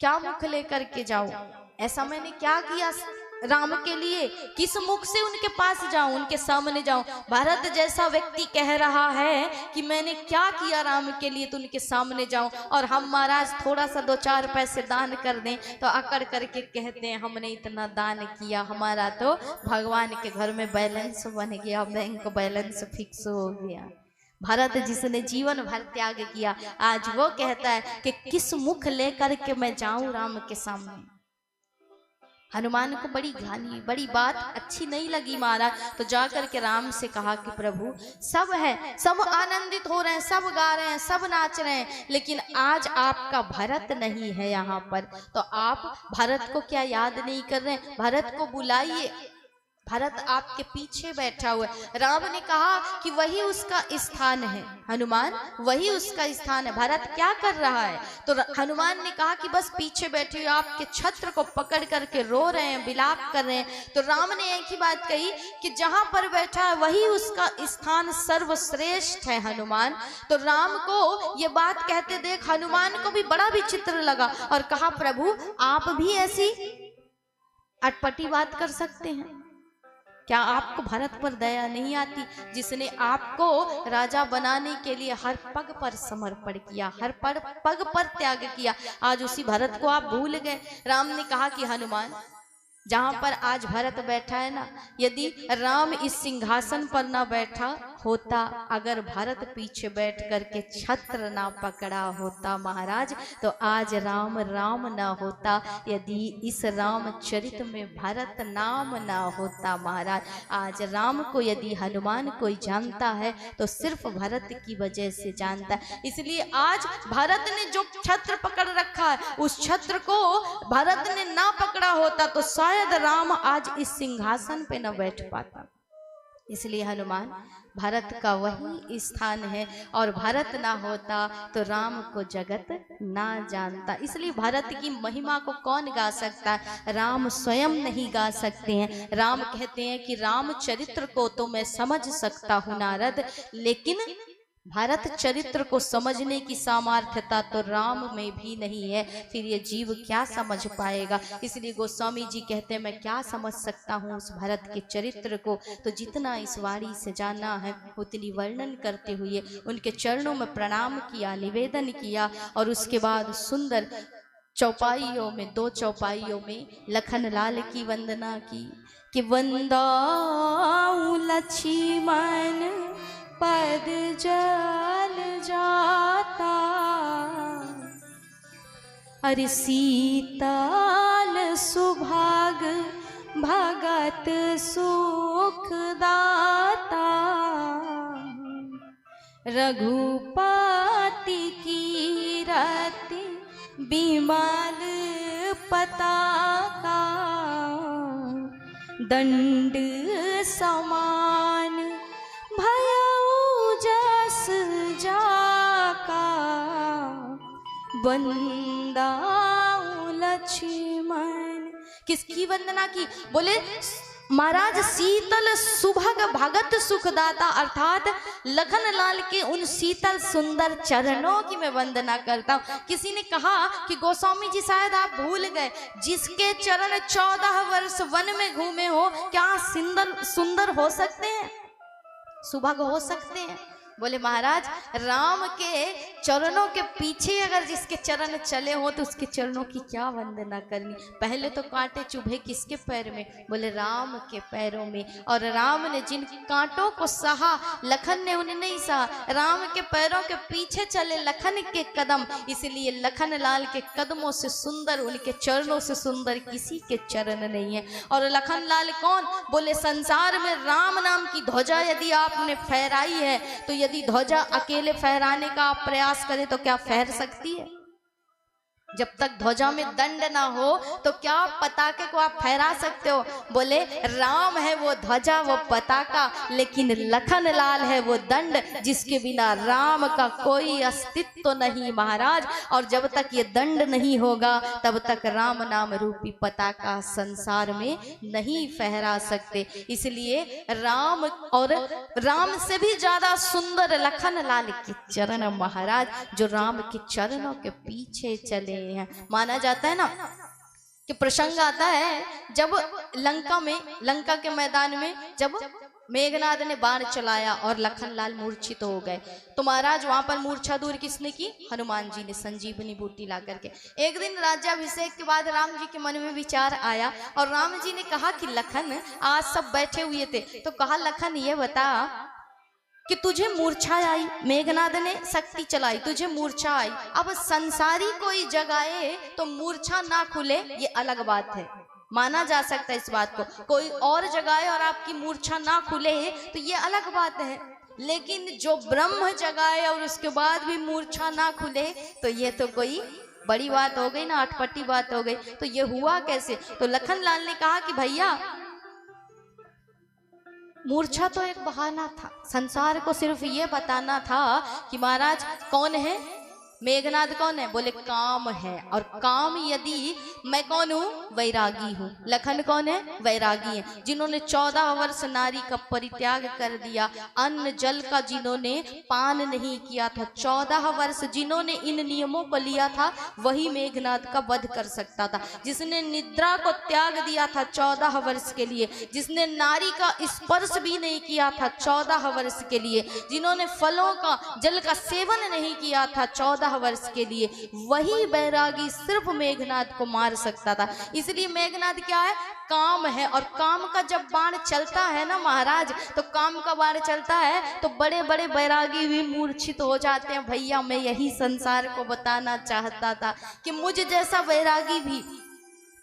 क्या मुख लेकर के जाऊं, ऐसा मैंने क्या किया राम के लिए, किस मुख से उनके पास जाऊं, उनके सामने जाऊं। भरत जैसा व्यक्ति कह रहा है कि मैंने क्या किया राम के लिए तो उनके सामने जाऊं, और हम महाराज थोड़ा सा 2-4 पैसे दान कर दें तो अकड़ करके कहते हैं हमने इतना दान किया, हमारा तो भगवान के घर में बैलेंस बन गया, बैंक बैलेंस फिक्स हो गया। भरत जिसने जीवन भर त्याग किया, आज वो कहता है कि किस मुख लेकर के मैं जाऊं राम के सामने। हनुमान को बड़ी घानी, बड़ी बात अच्छी नहीं लगी महाराज, तो जाकर के राम से कहा कि प्रभु सब है, सब आनंदित हो रहे हैं, सब गा रहे हैं, सब नाच रहे हैं, लेकिन आज आपका भरत नहीं है यहाँ पर, तो आप भरत को क्या याद नहीं कर रहे हैं? भरत को बुलाइए, भरत आपके पीछे बैठा हुआ है। राम ने कहा कि वही उसका स्थान है, हनुमान वही उसका स्थान है। भरत क्या कर रहा है? तो हनुमान ने कहा कि बस पीछे बैठे हुए आपके छत्र को पकड़ करके रो रहे हैं, विलाप कर रहे हैं। तो राम ने एक ही बात कही कि जहां पर बैठा है वही उसका स्थान सर्वश्रेष्ठ है हनुमान। तो राम को ये बात कहते देख हनुमान को भी बड़ा विचित्र लगा और कहा प्रभु आप भी ऐसी अटपटी बात कर सकते हैं? क्या आपको भरत पर दया नहीं आती, जिसने आपको राजा बनाने के लिए हर पग पर समर्पण किया, हर पग पर त्याग किया, आज उसी भरत को आप भूल गए। राम ने कहा कि हनुमान जहां पर आज भरत बैठा है ना, यदि राम इस सिंहासन पर ना बैठा होता, अगर भरत पीछे बैठ करके छत्र ना पकड़ा होता महाराज, तो आज राम राम ना होता, यदि इस रामचरित में भरत नाम ना होता महाराज। आज राम को यदि हनुमान कोई जानता है तो सिर्फ भरत की वजह से जानता है। इसलिए आज भरत ने जो छत्र पकड़ रखा है उस छत्र को भरत ने ना पकड़ा होता तो शायद राम आज इस सिंहासन पे न बैठ पाता। इसलिए हनुमान भरत का वही स्थान है, और भरत ना होता तो राम को जगत ना जानता। इसलिए भरत की महिमा को कौन गा सकता है? राम स्वयं नहीं गा सकते हैं। राम कहते हैं कि रामचरित्र को तो मैं समझ सकता हूँ नारद, लेकिन भरत चरित्र को समझने की सामर्थ्यता तो राम में भी नहीं है, फिर ये जीव क्या समझ पाएगा। इसलिए गोस्वामी जी कहते हैं मैं क्या समझ सकता हूँ उस भरत के चरित्र को, तो जितना इस वाणी से जाना है उतनी वर्णन करते हुए उनके चरणों में प्रणाम किया, निवेदन किया, और उसके बाद सुंदर चौपाइयों में, 2 चौपाइयों में लखन लाल की वंदना की कि वंदाऊं लक्ष्मण पद जल जाता, अरे शीतल सुभाग भगत सुख दाता, रघुपति की रति बिमल पताका, दंड समान जस जाका, वंदाऊं लक्ष्मण। किसकी वंदना की? बोले महाराज शीतल सुभग भगत सुखदाता, अर्थात लखन लाल के उन शीतल सुंदर चरणों की मैं वंदना करता हूँ। किसी ने कहा कि गोस्वामी जी शायद आप भूल गए, जिसके चरण 14 वर्ष वन में घूमे हो, क्या सुंदर हो सकते हैं, सुभग हो सकते हैं? बोले महाराज राम के चरणों के पीछे अगर जिसके चरण चले हो तो उसके चरणों की क्या वंदना करनी। पहले तो कांटे चुभे किसके पैर में? बोले राम के पैरों में, और राम ने जिन कांटों को सहा लखन ने उन्हें नहीं सहा। राम के पैरों के पीछे चले लखन के कदम, इसलिए लखन लाल के कदमों से सुंदर, उनके चरणों से सुंदर किसी के चरण नहीं है। और लखन लाल कौन? बोले संसार में राम नाम की ध्वजा यदि आपने फहराई है तो यदि ध्वजा अकेले फहराने का आप प्रयास करें तो क्या फहर सकती है? जब तक ध्वजा में दंड ना हो तो क्या पताके को आप फहरा सकते हो? बोले राम है वो ध्वजा, वो पताका, लेकिन लखन लाल है वो दंड, जिसके बिना राम का कोई अस्तित्व तो नहीं महाराज। और जब तक ये दंड नहीं होगा तब तक राम नाम रूपी पताका संसार में नहीं फहरा सकते। इसलिए राम, और राम से भी ज्यादा सुंदर लखन लाल के चरण महाराज, जो राम के चरणों के पीछे चले हैं। माना जाता है ना कि प्रसंग आता है जब लंका के मैदान में जब मेघनाद ने बाण चलाया और लखनलाल मूर्छित हो गए, तो महाराज वहां पर मूर्छा दूर किसने की? हनुमान जी ने संजीवनी बूटी ला करके। एक दिन राज्याभिषेक के बाद राम जी के मन में विचार आया और राम जी ने कहा कि लखन, आज सब बैठे हुए थे, तो कहा लखन ये बता कि तुझे मूर्छा आई, मेघनाद ने शक्ति चलाई, तुझे मूर्छा आई। अब संसारी कोई जगाए तो मूर्छा ना खुले, ये अलग बात है, माना जा सकता है इस बात को। कोई और जगाए और आपकी मूर्छा ना खुले तो ये अलग बात है, लेकिन जो ब्रह्म जगाए और उसके बाद भी मूर्छा ना खुले तो ये तो कोई बड़ी बात हो गई ना, अटपटी बात हो गई। तो ये हुआ कैसे? तो लखनलाल ने कहा कि भैया मूर्छा तो एक बहाना था, संसार को सिर्फ ये बताना था कि महाराज कौन है, मेघनाद कौन है? बोले काम है, और काम यदि मैं कौन हूँ? वैरागी हूँ। लखन कौन है? वैरागी है, जिन्होंने 14 वर्ष नारी का परित्याग कर दिया, अन्न जल का जिन्होंने पान नहीं किया था, 14 वर्ष जिन्होंने इन नियमों को लिया था, वही मेघनाद का वध कर सकता था। जिसने निद्रा को त्याग दिया था 14 वर्ष के लिए, जिसने नारी का स्पर्श भी नहीं किया था 14 वर्ष के लिए, जिन्होंने फलों का जल का सेवन नहीं किया था 14 वर्ष के लिए, वही बैरागी सिर्फ मेघनाद को मार सकता था। इसलिए मेघनाद क्या है? काम है, और काम का जब बाण चलता है ना महाराज, तो काम का बाण चलता है तो बड़े बड़े बैरागी भी मूर्छित हो जाते हैं। भैया मैं यही संसार को बताना चाहता था कि मुझ जैसा बैरागी भी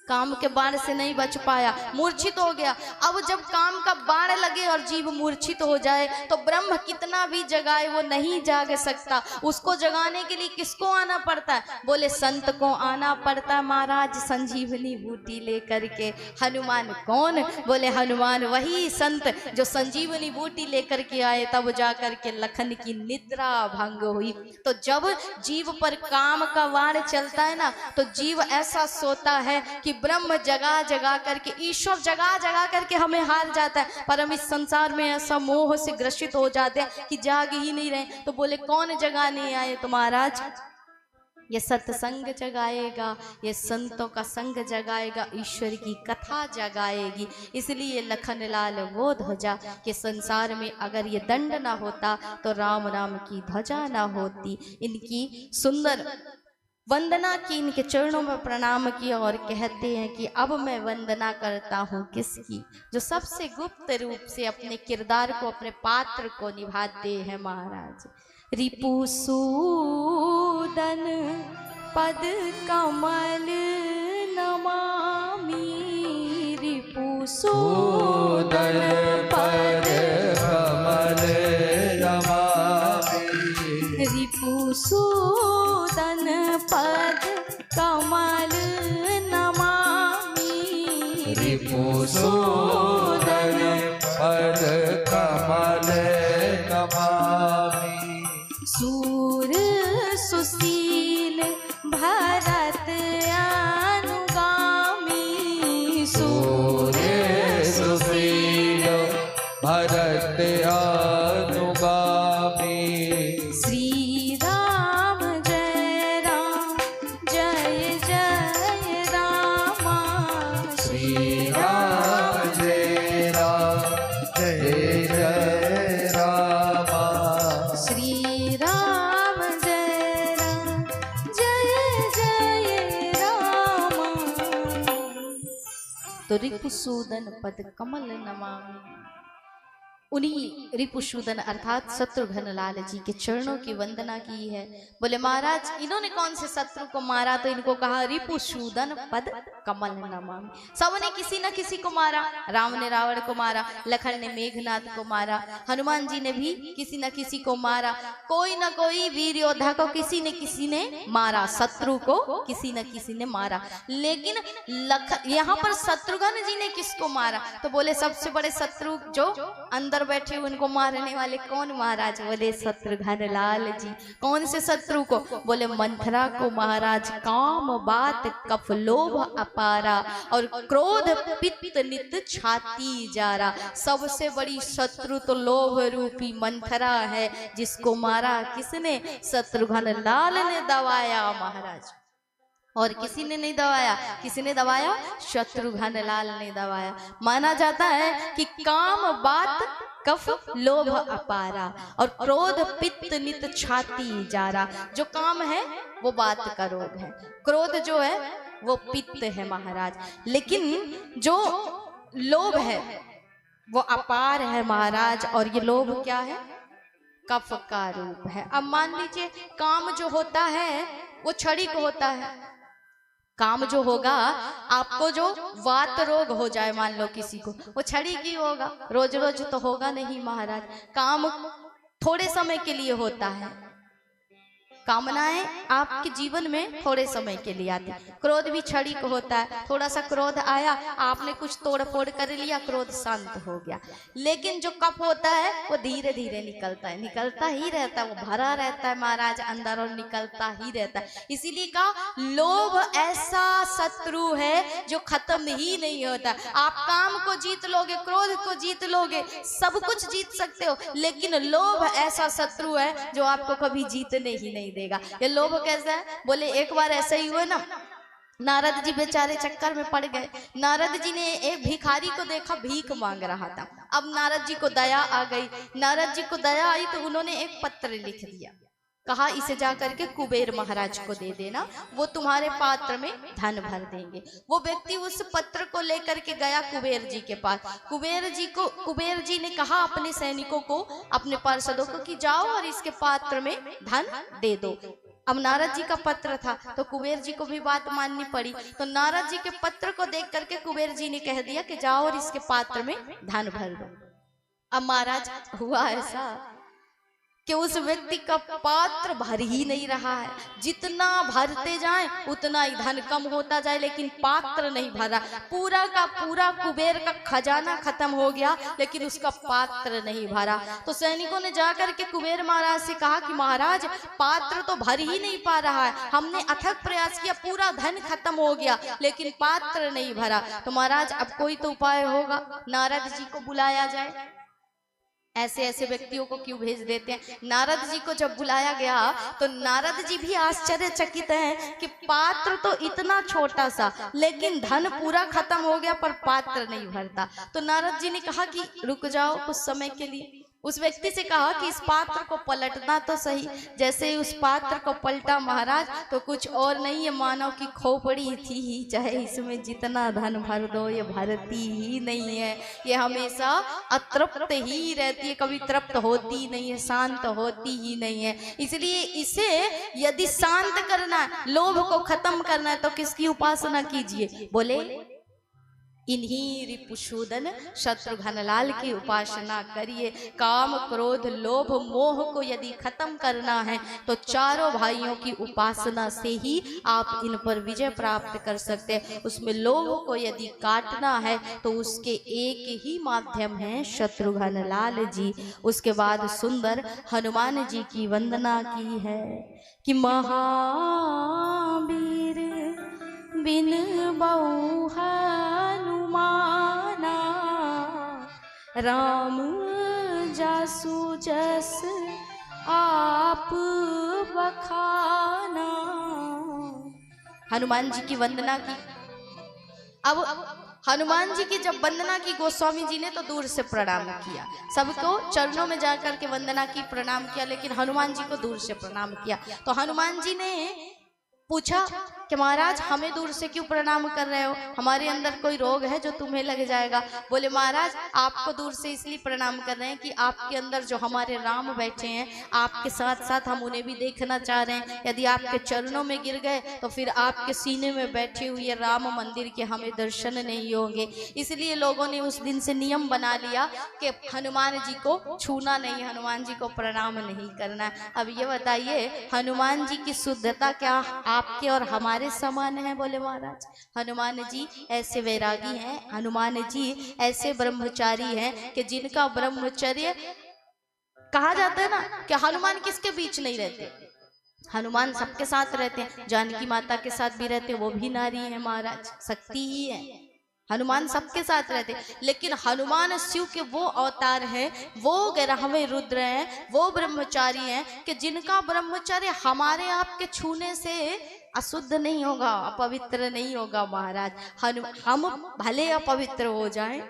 काम के बाण से नहीं बच पाया, मूर्छित हो गया। अब जब काम का बाण लगे और जीव मूर्छित हो जाए तो ब्रह्म कितना भी जगाए वो नहीं जाग सकता। उसको जगाने के लिए किसको आना पड़ता है? बोले संत को आना पड़ता है महाराज, संजीवनी बूटी लेकर के। हनुमान कौन? बोले हनुमान वही संत जो संजीवनी बूटी लेकर के आए, तब जाकर के लखन की निद्रा भंग हुई। तो जब जीव पर काम का बाण चलता है ना, तो जीव ऐसा सोता है कि ब्रह्म जगा जगा करके, ईश्वर जगा जगा करके हमें हार जाता है, पर हम इस संसार में ऐसा मोह से ग्रसित हो जाते हैं कि जाग ही नहीं रहे। तो बोले कौन जगाने आए? तो महाराज ये सत्संग जगाएगा, ये संतों का संग जगाएगा, ईश्वर की कथा जगाएगी। इसलिए लखनलाल वो ध्वजा कि संसार में अगर ये दंड ना होता तो राम राम की ध्वजा ना होती। इनकी सुंदर वंदना की, इनके चरणों में प्रणाम किया और कहते हैं कि अब मैं वंदना करता हूँ किसकी? जो सबसे गुप्त रूप से अपने किरदार को, अपने पात्र को निभाते हैं महाराज। रिपुसूदन पद कमल नमामि, रिपुसूदन पद कमल नमामि, रिपुसूदन पद कमल नमामि, रिपुसूदन पद कमल नमामि। सूर सुशील भरत अनुगामी, सूर सुशील भरत अनुगामी। श्री राम जय राम जय जय रामा, श्री राम जय राम जय जय रामा। श्री राम जय राम जय जय रामा। तो रिपुसूदन पद कमल नमामि, उन्हीं रिपुसूदन अर्थात शत्रुघ्न लाल जी के चरणों की वंदना की है। बोले महाराज इन्होंने कौन से शत्रु को मारा? तो इनको कहा रिपुसूदन पद कमल नमामि। सबने किसी न किसी को मारा, राम ने रावण को मारा, लखन ने मेघनाद को मारा, हनुमान जी ने भी किसी न किसी को मारा, कोई न कोई वीर योद्धा को किसी न किसी ने मारा, शत्रु को किसी न किसी ने मारा। लेकिन यहाँ पर शत्रुघ्न जी ने किसको मारा? तो बोले सबसे बड़े शत्रु जो अंदर बैठे उनको मारने वाले कौन महाराज? बोले शत्रुघ्न लाल जी। कौन से शत्रु को? बोले मंथरा को महाराज। काम बात कफ लोभ अपारा और क्रोध पित्त नित छाती जारा। सबसे बड़ी शत्रु तो लोभ रूपी मंथरा है, जिसको मारा किसने? शत्रुघ्न लाल ने दबाया महाराज। और किसी ने नहीं दबाया। किसी ने दबाया? शत्रुघ्न लाल ने दबाया। माना जाता है कि काम बात कफ लोभ अपारा और क्रोध पित्त नित छाती जारा। जो काम है वो बात का रोग है, क्रोध जो है वो पित्त है महाराज, लेकिन जो लोभ है वो अपार है महाराज। और ये लोभ क्या है? कफ का रूप है। अब मान लीजिए काम जो होता है वो क्षणिक होता है। काम जो होगा, आपको जो वात रोग हो जाए मान लो किसी को, वो क्षणिक ही होगा, रोज रोज तो होगा नहीं महाराज। काम थोड़े समय के लिए होता है। कामनाएं आपके जीवन में थोड़े समय के लिए आती है। क्रोध भी क्षणिक होता है। थोड़ा सा क्रोध आया, आपने कुछ तोड़ फोड़ कर लिया, क्रोध शांत हो गया। लेकिन जो कफ होता है वो धीरे धीरे निकलता है, निकलता ही रहता है, वो भरा रहता है महाराज अंदर और निकलता ही रहता है। इसीलिए कहा लोभ ऐसा शत्रु है जो खत्म ही नहीं होता। आप काम को जीत लोगे, क्रोध को जीत लोगे, सब कुछ जीत सकते हो, लेकिन लोभ ऐसा शत्रु है जो आपको कभी जीतने ही नहीं देगा। ये लोभ कैसा है? बोले एक बार ऐसा ही हुआ ना, नारद जी बेचारे चक्कर में पड़ गए। नारद जी ने एक भिखारी को देखा, भीख मांग रहा था। अब नारद जी को दया आ गई। नारद जी को दया आई तो उन्होंने एक पत्र लिख दिया, कहा इसे जाकर के कुबेर महाराज को दे देना, वो तुम्हारे पात्र में धन भर देंगे। वो व्यक्ति उस पत्र को लेकर के गया कुबेर जी के पास। कुबेर जी ने कहा अपने सैनिकों को, अपने पार्षदों को कि जाओ और इसके पात्र में धन दे दो। अब नारद जी का पत्र था तो कुबेर जी को भी बात माननी पड़ी। तो नारद जी के पत्र को देख करके कुबेर जी ने कह दिया कि जाओ और इसके पात्र में धन भर दो। अब महाराज हुआ ऐसा कि उस व्यक्ति का पात्र भर ही नहीं रहा है। जितना भरते जाए उतना ही धन कम होता जाए, लेकिन पात्र नहीं भरा। पूरा का पूरा कुबेर का खजाना खत्म हो गया, लेकिन उसका पात्र नहीं भरा। तो सैनिकों ने जाकर के कुबेर महाराज से कहा कि महाराज पात्र तो भर ही नहीं पा रहा है, हमने अथक प्रयास किया, पूरा धन खत्म हो गया, लेकिन पात्र नहीं भरा। तो महाराज अब कोई तो उपाय होगा, नारद जी को बुलाया जाए। ऐसे ऐसे व्यक्तियों को क्यों भेज देते हैं? नारद जी को जब बुलाया गया तो नारद जी भी आश्चर्यचकित हैं कि पात्र तो इतना छोटा सा, लेकिन धन पूरा खत्म हो गया पर पात्र नहीं भरता। तो नारद जी ने कहा कि रुक जाओ कुछ समय के लिए। उस व्यक्ति से कहा कि इस पात्र को पलटना तो सही। जैसे ही उस पात्र को पलटा महाराज तो कुछ और नहीं है, मानव की खोपड़ी थी ही, चाहे इसमें जितना धन भर दो ये भरती ही नहीं है। ये हमेशा अतृप्त ही रहती है, कभी तृप्त होती नहीं है, शांत होती ही नहीं है। इसलिए इसे यदि शांत करना है, लोभ को खत्म करना है, तो किसकी उपासना कीजिए? बोले इन्हीं रिपुसूदन शत्रुघ्न लाल की उपासना करिए। काम क्रोध लोभ मोह को यदि खत्म करना है तो चारों भाइयों की उपासना से ही आप इन पर विजय प्राप्त कर सकते हैं। उसमें लोभ को यदि काटना है तो उसके एक ही माध्यम है शत्रुघ्न लाल जी। उसके बाद सुंदर हनुमान जी की वंदना की है कि महावीर बिन बहु हनुमाना राम जासु जस आप बखाना। हनुमान जी की वंदना की। अब हनुमान जी की जब वंदना की गोस्वामी जी ने तो दूर से प्रणाम किया, सबको चरणों में जाकर के वंदना की, प्रणाम किया, लेकिन हनुमान जी को दूर से प्रणाम किया। तो हनुमान जी ने पूछा कि महाराज हमें दूर से क्यों प्रणाम कर रहे हो? हमारे अंदर कोई रोग है जो तुम्हें लग जाएगा? बोले महाराज आपको दूर से इसलिए प्रणाम कर रहे हैं कि आपके अंदर जो हमारे राम बैठे हैं, आपके साथ साथ हम उन्हें भी देखना चाह रहे हैं। यदि आपके चरणों में गिर गए तो फिर आपके सीने में बैठे हुए राम मंदिर के हमें दर्शन नहीं होंगे। इसलिए लोगों ने उस दिन से नियम बना लिया कि हनुमान जी को छूना नहीं, हनुमान जी को प्रणाम नहीं करना। अब ये बताइए हनुमान जी की शुद्धता क्या आपके और हमारे समान है? बोले महाराज हनुमान जी ऐसे वैरागी हैं, हनुमान जी ऐसे ब्रह्मचारी हैं कि जिनका ब्रह्मचर्य कहा जाता है ना कि हनुमान किसके बीच नहीं रहते, हनुमान सबके साथ रहते हैं। जानकी माता के साथ भी रहते, वो भी नारी है महाराज, शक्ति ही है। हनुमान सबके साथ रहते, लेकिन हनुमान शिव के वो अवतार हैं, वो 11वें रुद्र हैं, वो ब्रह्मचारी हैं कि जिनका ब्रह्मचर्य हमारे आपके छूने से अशुद्ध नहीं होगा, अपवित्र नहीं होगा महाराज। हम भले अपवित्र हो जाएं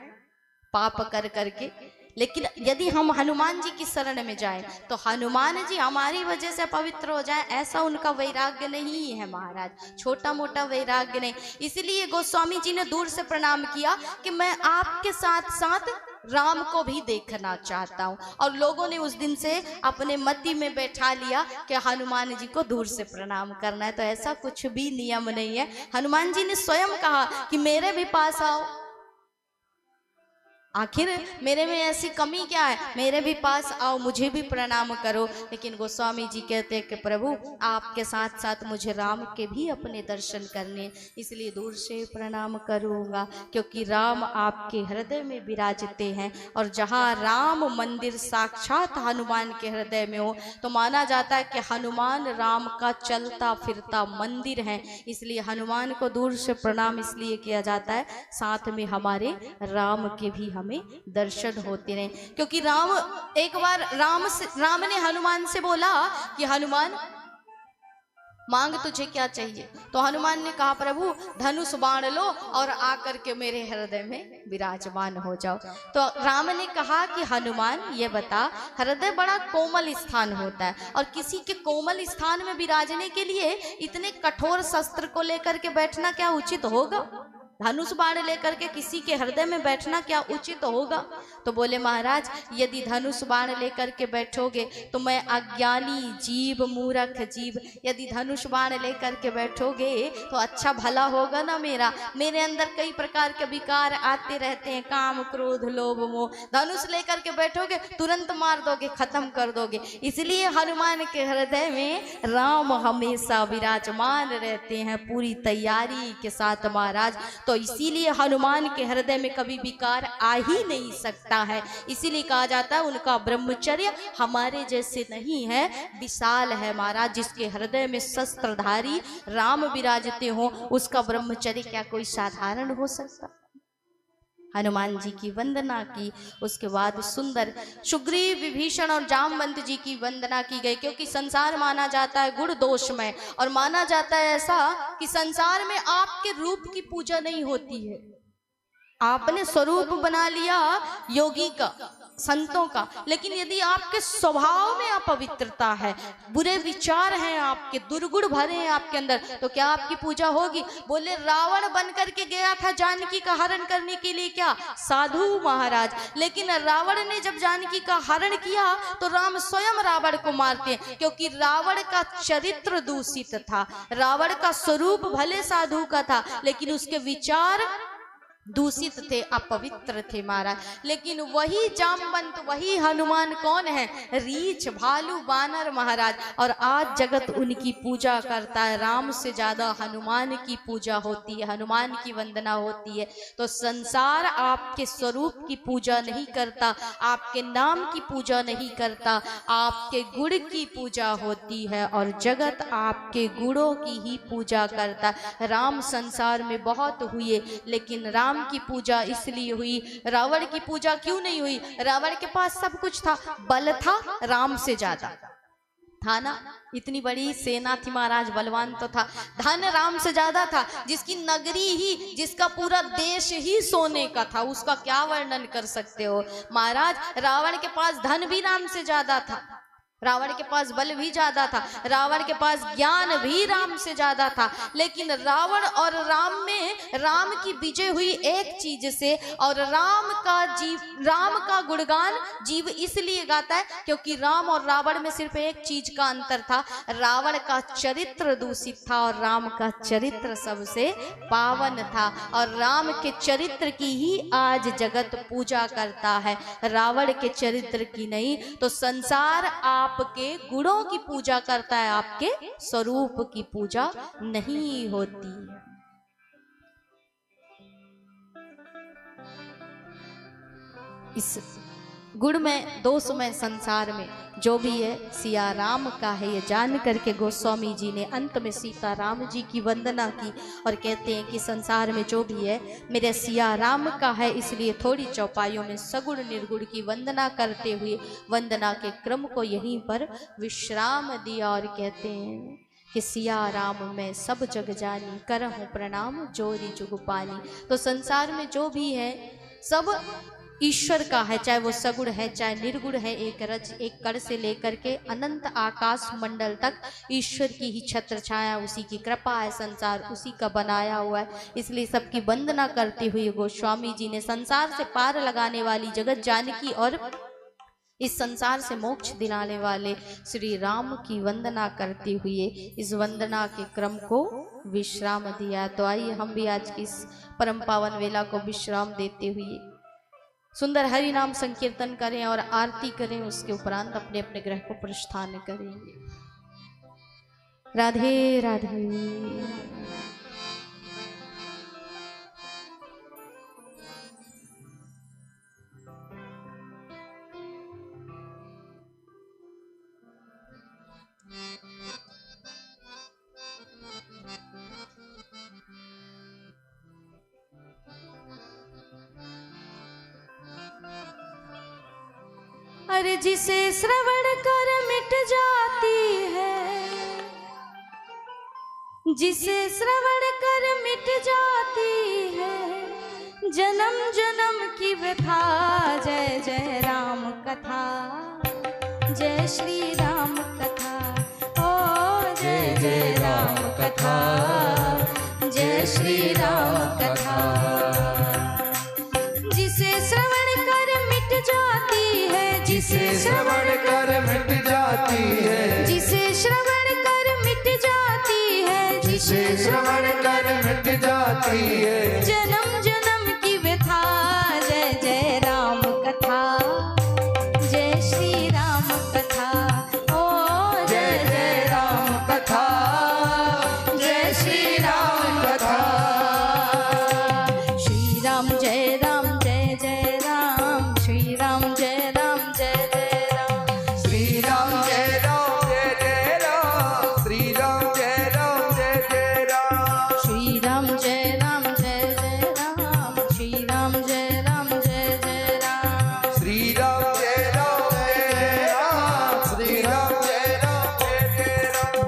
पाप कर करके, लेकिन यदि हम हनुमान जी की शरण में जाएं तो हनुमान जी हमारी वजह से पवित्र हो जाएं, ऐसा उनका वैराग्य नहीं है महाराज, छोटा मोटा वैराग्य नहीं। इसलिए गोस्वामी जी ने दूर से प्रणाम किया कि मैं आपके साथ साथ राम को भी देखना चाहता हूँ। और लोगों ने उस दिन से अपने मति में बैठा लिया कि हनुमान जी को दूर से प्रणाम करना है। तो ऐसा कुछ भी नियम नहीं है। हनुमान जी ने स्वयं कहा कि मेरे भी पास आओ, आखिर मेरे में ऐसी कमी क्या है, मेरे भी पास आओ, मुझे भी प्रणाम करो। लेकिन गोस्वामी जी कहते हैं कि प्रभु आपके साथ साथ मुझे राम के भी अपने दर्शन करने, इसलिए दूर से प्रणाम करूँगा, क्योंकि राम आपके हृदय में विराजते हैं। और जहाँ राम मंदिर साक्षात हनुमान के हृदय में हो तो माना जाता है कि हनुमान राम का चलता फिरता मंदिर है। इसलिए हनुमान को दूर से प्रणाम इसलिए किया जाता है, साथ में हमारे राम के भी हमें दर्शन होते रहे। क्योंकि एक बार राम ने हनुमान से बोला कि हनुमान मांग तुझे क्या चाहिए। तो हनुमान ने कहा प्रभु धनुष बाण लो और आकर के मेरे हृदय में विराजमान हो जाओ। तो राम ने कहा कि हनुमान ये बता, हृदय बड़ा कोमल स्थान होता है और किसी के कोमल स्थान में विराजने के लिए इतने कठोर शस्त्र को लेकर के बैठना क्या उचित होगा? धनुष बाण लेकर के किसी के हृदय में बैठना क्या उचित होगा? तो बोले महाराज यदि धनुष बाण लेकर के बैठोगे तो मैं अज्ञानी जीव, मूर्ख जीव, यदि धनुष बाण लेकर के बैठोगे तो अच्छा भला होगा ना मेरे अंदर कई प्रकार के विकार आते रहते हैं, काम क्रोध लोभ मोह। धनुष लेकर के बैठोगे तुरंत मार दोगे, खत्म कर दोगे। इसलिए हनुमान के हृदय में राम हमेशा विराजमान रहते हैं पूरी तैयारी के साथ महाराज। तो इसीलिए हनुमान के हृदय में कभी विकार आ ही नहीं सकता है। इसीलिए कहा जाता है उनका ब्रह्मचर्य हमारे जैसे नहीं है, विशाल है महाराज। जिसके हृदय में शस्त्रधारी राम विराजते हो उसका ब्रह्मचर्य क्या कोई साधारण हो सकता? हनुमान जी की वंदना की, उसके बाद सुंदर सुग्रीव विभीषण और जामवंत जी की वंदना की गई। क्योंकि संसार माना जाता है गुण दोषमय और माना जाता है ऐसा कि संसार में आपके रूप की पूजा नहीं होती है। आपने स्वरूप बना लिया योगी का, संतों का, लेकिन यदि आपके स्वभाव में अपवित्रता है, बुरे विचार हैं आपके, दुर्गुण भरे हैं आपके अंदर, तो क्या आपकी पूजा होगी? बोले रावण बन करके गया था जानकी का हरण करने के लिए, क्या साधु महाराज, लेकिन रावण ने जब जानकी का हरण किया तो राम स्वयं रावण को मारते, क्योंकि रावण का चरित्र दूषित था। रावण का स्वरूप भले साधु का था लेकिन उसके विचार दूषित थे, अपवित्र थे महाराज। लेकिन वही जामवंत, वही हनुमान कौन है? रीछ भालू बानर महाराज। और आज जगत उनकी पूजा करता है। राम से ज्यादा हनुमान की पूजा होती है, हनुमान की वंदना होती है। तो संसार आपके स्वरूप की पूजा नहीं करता, आपके नाम की पूजा नहीं करता, आपके गुण की पूजा होती है और जगत आपके गुणों की ही पूजा करता। राम संसार में बहुत हुए लेकिन राम की पूजा इसलिए हुई, रावण की पूजा क्यों नहीं हुई? रावण के पास सब कुछ था, बल था राम से ज्यादा था ना, इतनी बड़ी सेना थी महाराज, बलवान तो था। धन राम से ज्यादा था, जिसकी नगरी ही, जिसका पूरा देश ही सोने का था, उसका क्या वर्णन कर सकते हो महाराज। रावण के पास धन भी राम से ज्यादा था, रावण के पास बल भी ज्यादा था, रावण के पास ज्ञान भी राम से ज्यादा था। लेकिन रावण और राम में राम की विजय हुई एक चीज से, और राम का गुणगान जीव इसलिए गाता है क्योंकि राम और रावण में सिर्फ एक चीज का अंतर था, रावण का चरित्र दूषित था और राम का चरित्र सबसे पावन था। और राम के चरित्र की ही आज जगत पूजा करता है, रावण के चरित्र की नहीं। तो संसार आपके गुणों की पूजा करता है, आपके स्वरूप की पूजा नहीं होती। इस गुण में दोष में संसार में जो भी है सिया राम का है, ये जान करके गोस्वामी जी ने अंत में सीता राम जी की वंदना की और कहते हैं कि संसार में जो भी है मेरे सिया राम का है। इसलिए थोड़ी चौपाइयों में सगुण निर्गुण की वंदना करते हुए वंदना के क्रम को यहीं पर विश्राम दिया और कहते हैं कि सिया राम मैं सब जग जानी, करहूँ प्रणाम जोरी जुग पानी। तो संसार में जो भी है सब ईश्वर का है, चाहे वो सगुण है चाहे निर्गुण है। एक रज एक कण से लेकर के अनंत आकाश मंडल तक ईश्वर की ही छत्र छाया, उसी की कृपा है, संसार उसी का बनाया हुआ है। इसलिए सबकी वंदना करते हुए गोस्वामी जी ने संसार से पार लगाने वाली जगत जानकी और इस संसार से मोक्ष दिलाने वाले श्री राम की वंदना करते हुए इस वंदना के क्रम को विश्राम दिया। तो आइए हम भी आज की इस परम पावन वेला को विश्राम देते हुए सुंदर हरि नाम संकीर्तन करें और आरती करें। उसके उपरांत अपने अपने ग्रह को प्रस्थान करेंगे। राधे राधे। अरे जिसे श्रवण कर मिट जाती है, जिसे श्रवण कर मिट जाती है जन्म जन्म की व्यथा। जय जय राम कथा, जय श्री राम कथा। ओ जय जय राम कथा, जय श्री राम कथा। जिसे श्रवण कर मिट जाती है, जिसे श्रवण कर मिट जाती है, जिसे श्रवण कर मिट जाती है, जिसे श्रवण कर मिट जाती है जन्म जन्म की व्यथा। जय जय राम कथा, जय श्री राम कथा। ओ जय जय राम कथा, जय श्री राम कथा। श्री राम जय राम जय जय राम, श्री राम जय राम जय जय राम। श्री राम जय राम जय जय राम, श्री राम जय राम जय जय राम। श्री राम जय राम जय जय राम, श्री राम जय राम जय जय राम। श्री राम जय राम जय जय राम, श्री राम जय राम जय जय राम।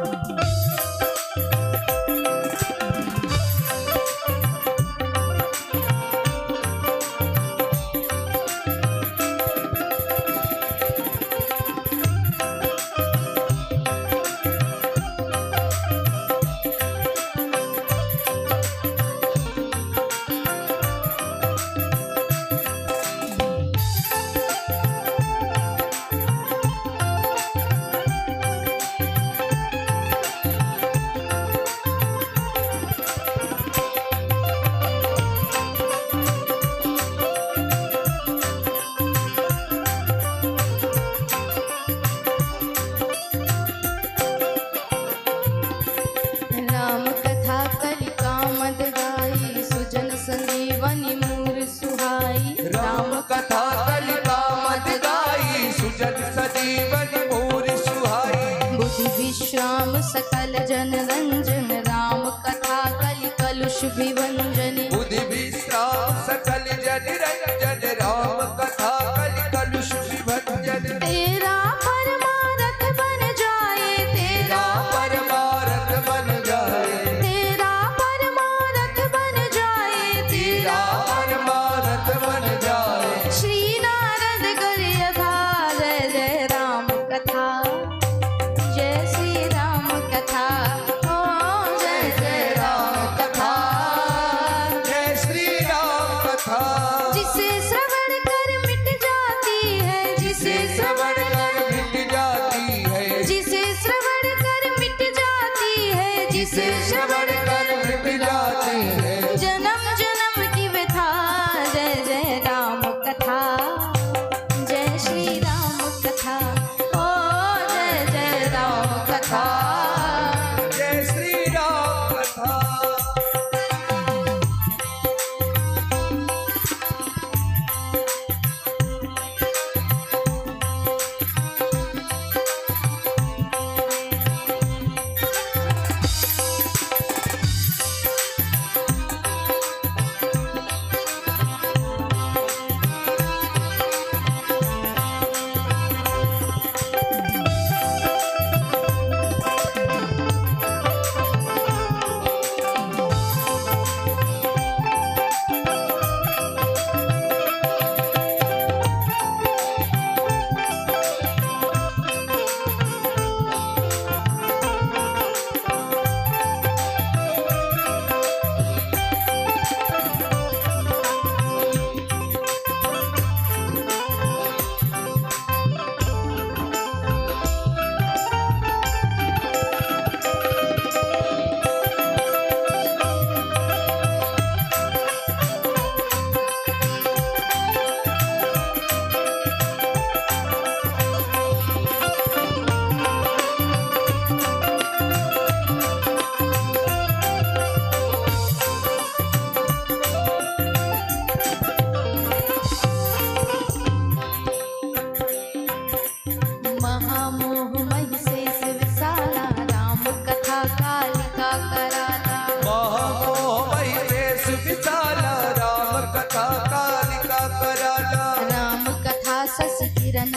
राम कथा कलिका मद गाई, सुजन संजीवनी मूर सुहाई। राम कथा कलिका मद गाई, सुजन सजीवन मोर सुहाई। बुद्धि विश्राम सकल जन रंजन, राम कथा कलि कलुष विभंजनी। बुद्धि विश्राम सकल जन रंजन, राम कथा कलि कलुष विभंजन। तेरा परमारथ बन जाए, तेरा परमारथ बन जाए, तेरा परमारथ बन जाए, तेरा परमारथ बन जाए। श्री नारद करियथा। जय जय राम कथा, जय श्री राम कथा। ओ जय जय राम कथा, जय श्री राम कथा। जिसे श्रवण कर मिट जाती है, जिसे श्रवण कर मिट जाती है, जिसे श्रवण कर मिट जाती है, जिसे श्रवण कर मिट जाती है जन्म जन्म की व्यथा। जय जय राम कथा, जय श्री राम कथा। ओ जय जय राम कथा। जय श्री राम कथा।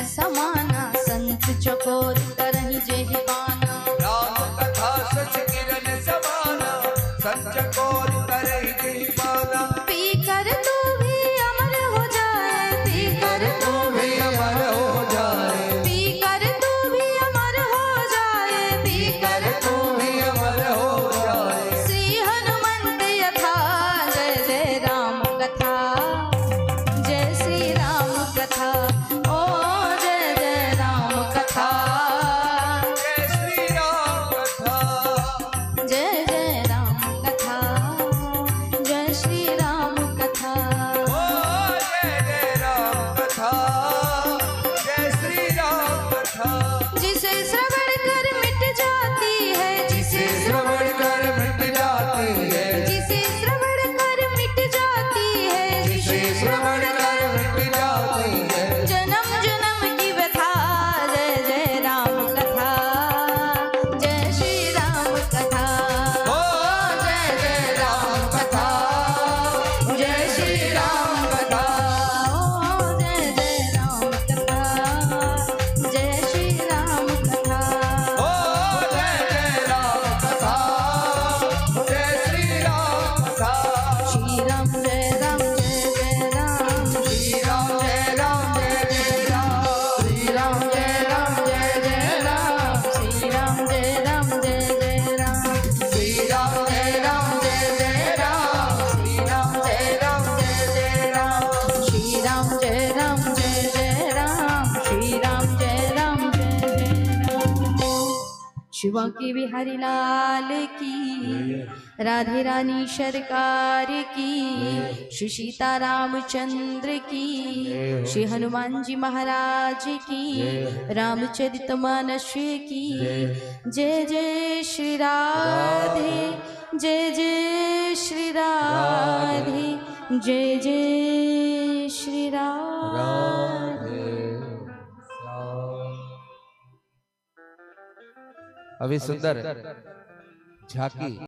समाना, संत चकोर करहि जेहि पाना। राम कथा सच किरण समाना, संत चकोर करहि जेहि पाना। पी कर तू भी अमर हो जाए, पी कर तू भी अमर हो जाए, पी कर तू भी अमर हो जाए, पी कर तू भी अमर हो जाए। श्री हनुमंत यथा, जय जय राम कथा, जय श्री राम कथा, ओ जय जय राम कथा, जय श्री राम कथा, जय जय राम कथा, जय श्री राम कथा। ओ जय जय राम कथा, जय श्री राम कथा। जिसे श्रवण कर मिट जाती है, जिसे श्रवण कर मिट जाती है, जिसे श्रवण कर मिट जाती है, जिसे श्रवण कर मिट जाती है। जन्म जन्म की व्यथा, जय जय राम कथा, जय श्री राम कथा, ओ जय जय राम कथा, जय श्री राम कथा। ओ जय जय राम कथा, जय श्री राम कथा। ओ जय जय राम कथा, जय श्री राम कथा। श्री राम जय राम जय जय राम, श्री राम जय राम जय जय राम, श्री राम जय राम जय जय राम, श्री राम जय राम जय जय राम, श्री राम जय राम जय जय राम, श्री राम जय राम जय जय राम। श्री राम जय राम जय जय राम, श्री राम जय राम जय जय राम। शिवा के बिहारी लाल की, राधे रानी सरकार की, श्री सीता रामचंद्र की, श्री हनुमान जी महाराज की, रामचरित मानस की। जय जय श्री राधे, जय जय श्री राधे, जय जय श्री राधे। अभी सुंदर झांकी